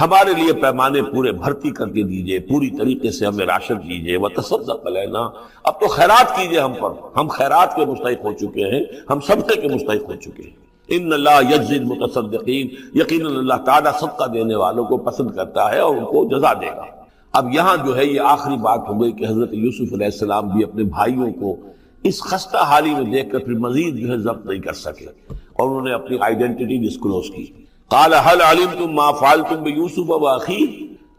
ہمارے لیے پیمانے پورے بھرتی کر کے دیجئے، پوری طریقے سے ہمیں راشن دیجئے، وتصدق علینا، اب تو خیرات کیجئے ہم پر، ہم خیرات کے مستحق ہو چکے ہیں، ہم صدقے کے مستحق ہو چکے ہیں۔ ان اللہ یجزی المتصدقین، یقیناً اللہ تعالیٰ صدقہ دینے والوں کو پسند کرتا ہے اور ان کو جزا دے گا۔ اب یہاں جو ہے یہ آخری بات ہو گئی کہ حضرت یوسف علیہ السلام بھی اپنے بھائیوں کو اس خستہ حالی میں دیکھ کر پھر مزید جو ہے ضبط نہیں کر سکے، اور انہوں نے اپنی آئیڈینٹی ڈسکلوز کی۔ قال هل علمتم ما فعلتم بيوسف واخيه،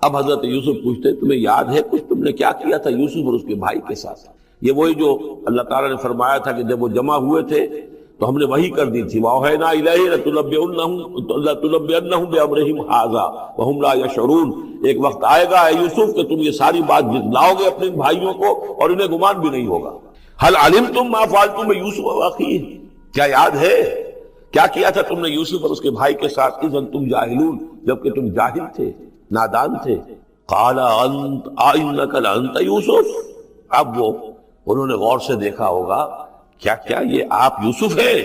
اب حضرت یوسف پوچھتے تمہیں یاد ہے کچھ تم نے کیا کیا تھا یوسف اور اس کے بھائی کے ساتھ؟ یہ وہی جو اللہ تعالیٰ نے فرمایا تھا کہ جب وہ جمع ہوئے تھے تو ہم نے وحی کر دی تھی وَأَوْحَيْنَا إِلَيْهِ لَتُنَبِّئَنَّهُم بِأَمْرِهِمْ هَٰذَا وَهُمْ لَا يَشْعُرُونَ، ایک وقت آئے گا اے یوسف کہ تم یہ ساری بات جتلاؤ گے اپنے بھائیوں کو اور انہیں گمان بھی نہیں ہوگا۔ هَلْ عَلِمْتُم مَّا فَعَلْتُم بِيُوسُفَ وَأَخِيهِ، کیا یاد ہے کیا کیا تھا تم نے یوسف اور اس کے بھائی کے ساتھ، اذ انتم جاہلون، جبکہ تم جاہل تھے، نادان تھے۔ قال انک لانت یوسف، اب وہ انہوں نے غور سے دیکھا ہوگا کیا یہ آپ یوسف ہیں؟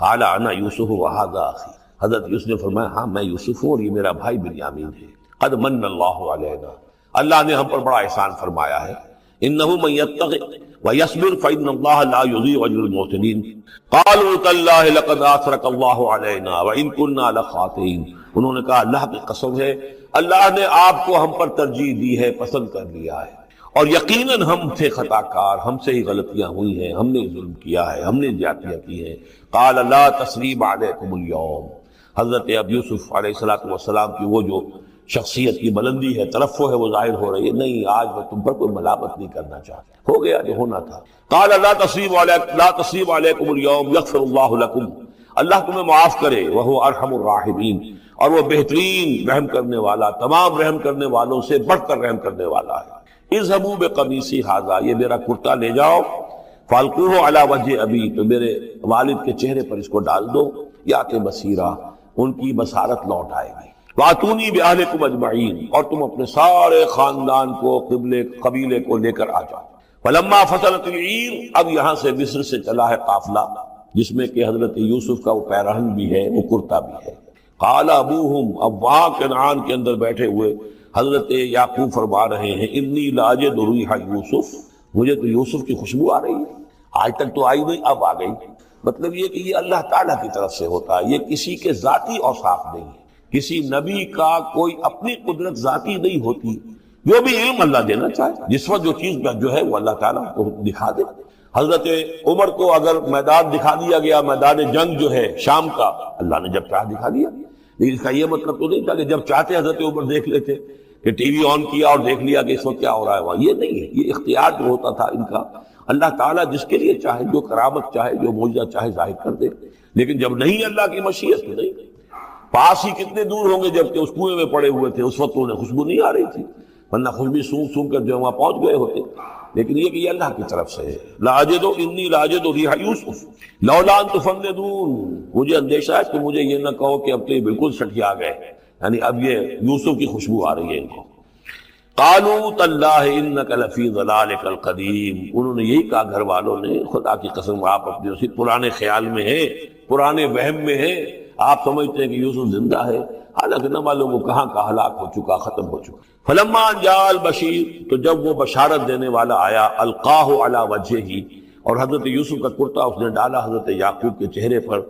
قال انا یوسف وھذا اخی، حضرت یوسف نے فرمایا ہاں میں یوسف ہوں اور یہ میرا بھائی بنیامین ہے۔ قد من اللہ علینا، اللہ نے ہم پر بڑا احسان فرمایا ہے۔ انہ من یتق ویصبر فإن اللہ لا یضیع اجر المحسنین۔ قالوا تاللہ لقد آثرک اللہ علینا وإن كنا لخاطئین، انہوں نے کہا اللہ کی قسم ہے اللہ نے آپ کو ہم پر ترجیح دی ہے، پسند کر لیا ہے، اور یقیناً ہم تھے خطا کار، ہم سے ہی غلطیاں ہوئی ہیں، ہم نے ظلم کیا ہے، ہم نے زیادتیاں کی ہیں۔ قال لا تثریب علیکم اليوم، حضرت اب یوسف علیہ السلام کی وہ جو شخصیت کی بلندی ہے، ترفع ہے، وہ ظاہر ہو رہی ہے، نہیں آج میں تم پر کوئی ملامت نہیں کرنا چاہتا، ہو گیا جو ہونا تھا۔ قال لا تثریب علیکم اليوم یغفر اللہ لکم، اللہ تمہیں معاف کرے، وہو ارحم الراحمین، اور وہ بہترین رحم کرنے والا، تمام رحم کرنے والوں سے بڑھ کر رحم کرنے والا ہے۔ اذهبوا بقمیصی ھذا، یہ میرا کرتا لے جاؤ، فالقوہ علی وجہ ابی، تو میرے والد کے چہرے پر اس کو ڈال دو، یا کہ بصیرہ، ان کی بصارت لوٹ آئے گی۔ واتونی باہلکم اجمعین، اور تم اپنے سارے خاندان کو، قبیلے کو لے کر آ جاؤ۔ فلما فصلت العیر، اب یہاں سے مصر سے چلا ہے قافلہ جس میں کہ حضرت یوسف کا وہ پیرہن بھی ہے، وہ کرتا بھی ہے۔ قال ابوہم، اب وہاں کنعان کے اندر بیٹھے ہوئے حضرت یعقوب فرما رہے ہیں انی لاجد ریح یوسف، مجھے تو یوسف کی خوشبو آ رہی ہے، آج تک تو آئی نہیں اب آ گئی۔ مطلب یہ کہ یہ اللہ تعالیٰ کی طرف سے ہوتا ہے، یہ کسی کے ذاتی اوصاف نہیں ہے، کسی نبی کا کوئی اپنی قدرت ذاتی نہیں ہوتی، جو بھی علم اللہ دینا چاہے، جس وقت جو چیز جو ہے وہ اللہ تعالیٰ کو دکھا دے۔ حضرت عمر کو اگر میدان دکھا دیا گیا، میدان جنگ جو ہے شام کا، اللہ نے جب چاہ دکھا دیا، لیکن اس کا یہ مطلب تو نہیں تھا کہ جب چاہتے حضرت عمر دیکھ لیتے کہ ٹی وی آن کیا اور دیکھ لیا کہ اس وقت کیا ہو رہا ہے وہاں، یہ نہیں ہے، یہ اختیار جو ہوتا تھا ان کا، اللہ تعالیٰ جس کے لیے چاہے، جو کرامت چاہے، جو معجزہ چاہے ظاہر کر دے، لیکن جب نہیں اللہ کی مشیت تو نہیں۔ پاس ہی کتنے دور ہوں گے جبکہ اس کنویں میں پڑے ہوئے تھے، اس وقت انہیں خوشبو نہیں آ رہی تھی، ورنہ خوشبو سونگ سونگ کر جو وہاں پہنچ گئے ہوتے، لیکن یہ کہ یہ اللہ کی طرف سے ہے۔ لاجد انی لاجد ریح یوسف لولا ان تفندون، مجھے اندیشہ ہے کہ مجھے یہ نہ کہو کہ اب تو یہ بالکل سٹھیا گئے، یعنی اب یہ یوسف کی خوشبو آ رہی ہے ان کو۔ قالوا تاللہ انک لفی ضلالک القدیم، انہوں نے یہی کہا گھر والوں نے، خدا کی قسم آپ اپنے اسی پرانے خیال میں ہیں، پرانے وہم میں ہیں، آپ سمجھتے ہیں کہ یوسف زندہ ہے، حالانکہ نہ معلوم وہ کہاں کا ہلاک ہو چکا، ختم ہو چکا۔ فلما جاء البشیر، تو جب وہ بشارت دینے والا آیا، القاہ علی وجہہ، اور حضرت یوسف کا کرتا اس نے ڈالا حضرت یعقوب کے چہرے پر،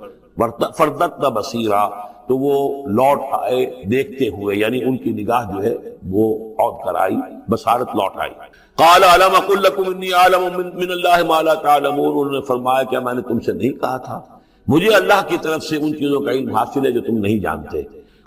فردت بصیرا، تو وہ لوٹ آئے دیکھتے ہوئے، یعنی ان کی نگاہ جو ہے وہ عود کر آئی، بصارت لوٹ آئی۔ قال الم اقل لکم انی اعلم من اللہ ما لا تعلمون، انہوں نے فرمایا کیا میں نے تم سے نہیں کہا تھا، مجھے اللہ کی طرف سے ان چیزوں کا علم حاصل ہے جو تم نہیں جانتے۔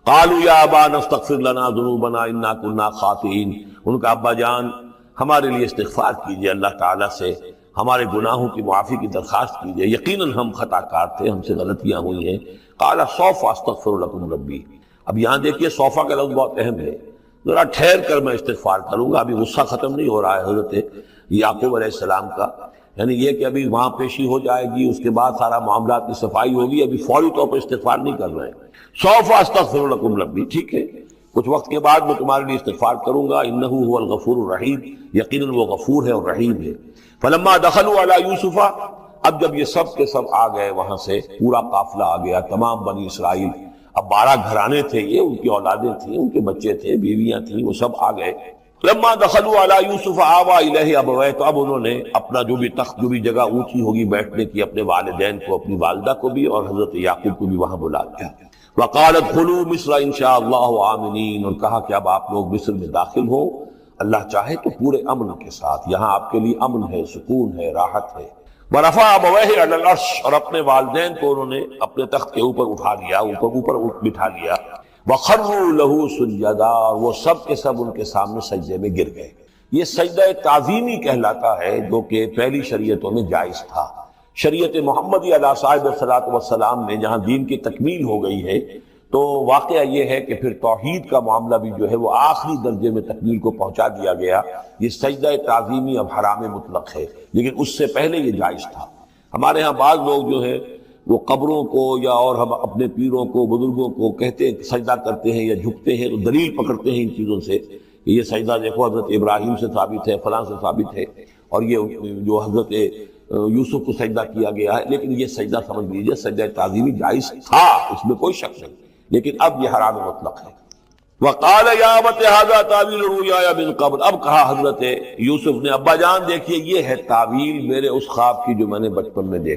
قالوا یا ابانا استغفر لنا ذنوبنا انا كنا خاطئین، ان کا ابا جان ہمارے لیے استغفار کیجئے، اللہ تعالیٰ سے ہمارے گناہوں کی معافی کی درخواست کیجئے، یقیناً ہم خطا کار تھے، ہم سے غلطیاں ہوئی ہیں۔ قال سوف استغفر لکم ربی، اب یہاں دیکھیے صوفہ کا لفظ بہت اہم ہے، ذرا ٹھہر کر میں استغفار کروں گا، ابھی غصہ ختم نہیں ہو رہا ہے حضرت یعقوب علیہ السلام کا، یعنی یہ کہ ابھی وہاں پیشی ہو جائے گی، اس کے بعد سارا معاملات کی صفائی ہوگی، ابھی فوری طور پر استغفار نہیں کر رہے ہیں۔ سوف استغفر لکم ربی، ٹھیک ہے کچھ وقت کے بعد میں تمہارے لیے استغفار کروں گا، انہ هو الغفور الرحیم، یقیناً وہ غفور ہے اور رحیم ہے۔ فلما دخلوا علی یوسف، اب جب یہ سب کے سب آ گئے وہاں سے، پورا قافلہ آ گیا، تمام بنی اسرائیل، اب 12 گھرانے تھے یہ، ان کی اولادیں تھیں، ان کے بچے تھے، بیویاں تھیں، وہ سب آ گئے۔ لما دخلوا علی یوسف آوی الیہ ابویہ، تو اب انہوں نے اپنا جو بھی تخت، جو بھی جگہ اونچی ہوگی بیٹھنے کی، اپنے والدین کو، اپنی والدہ کو بھی اور حضرت یعقوب کو بھی وہاں بلا لیا۔ وقال ادخلوا مصر ان شاء اللہ آمنین، اور کہا کہ اب آپ لوگ مصر میں داخل ہو اللہ چاہے تو پورے امن کے ساتھ، یہاں آپ کے لیے امن ہے، سکون ہے، راحت ہے۔ ورفع ابویہ علی العرش، اور اپنے والدین کو انہوں نے اپنے تخت کے اوپر اٹھا لیا، اوپر بٹھا لیا۔ وخروا له سجدا، وہ سب کے سب ان کے سامنے سجدے میں گر گئے۔ یہ سجدہ تعظیمی کہلاتا ہے، جو کہ پہلی شریعتوں میں جائز تھا۔ شریعت محمدی علیہ صاحب الصلاۃ والسلام میں جہاں دین کی تکمیل ہو گئی ہے تو واقعہ یہ ہے کہ پھر توحید کا معاملہ بھی جو ہے وہ آخری درجے میں تکمیل کو پہنچا دیا گیا. یہ سجدہ تعظیمی اب حرام مطلق ہے، لیکن اس سے پہلے یہ جائز تھا. ہمارے ہاں بعض لوگ جو ہے وہ قبروں کو یا اور ہم اپنے پیروں کو بزرگوں کو کہتے ہیں سجدہ کرتے ہیں یا جھکتے ہیں تو دلیل پکڑتے ہیں ان چیزوں سے کہ یہ سجدہ دیکھو حضرت ابراہیم سے ثابت ہے، فلاں سے ثابت ہے، اور یہ جو حضرت یوسف کو سجدہ کیا گیا ہے. لیکن یہ سجدہ سمجھ لیجئے سجدہ تعظیمی جائز تھا، اس میں کوئی شک نہیں، لیکن اب یہ حرام مطلق ہے. وقال یا ابت ھذا تعویل رؤیایا من قبل، اب کہا حضرت یوسف نے ابا جان دیکھیے یہ ہے تعویل میرے اس خواب کی جو میں نے بچپن میں دیکھا.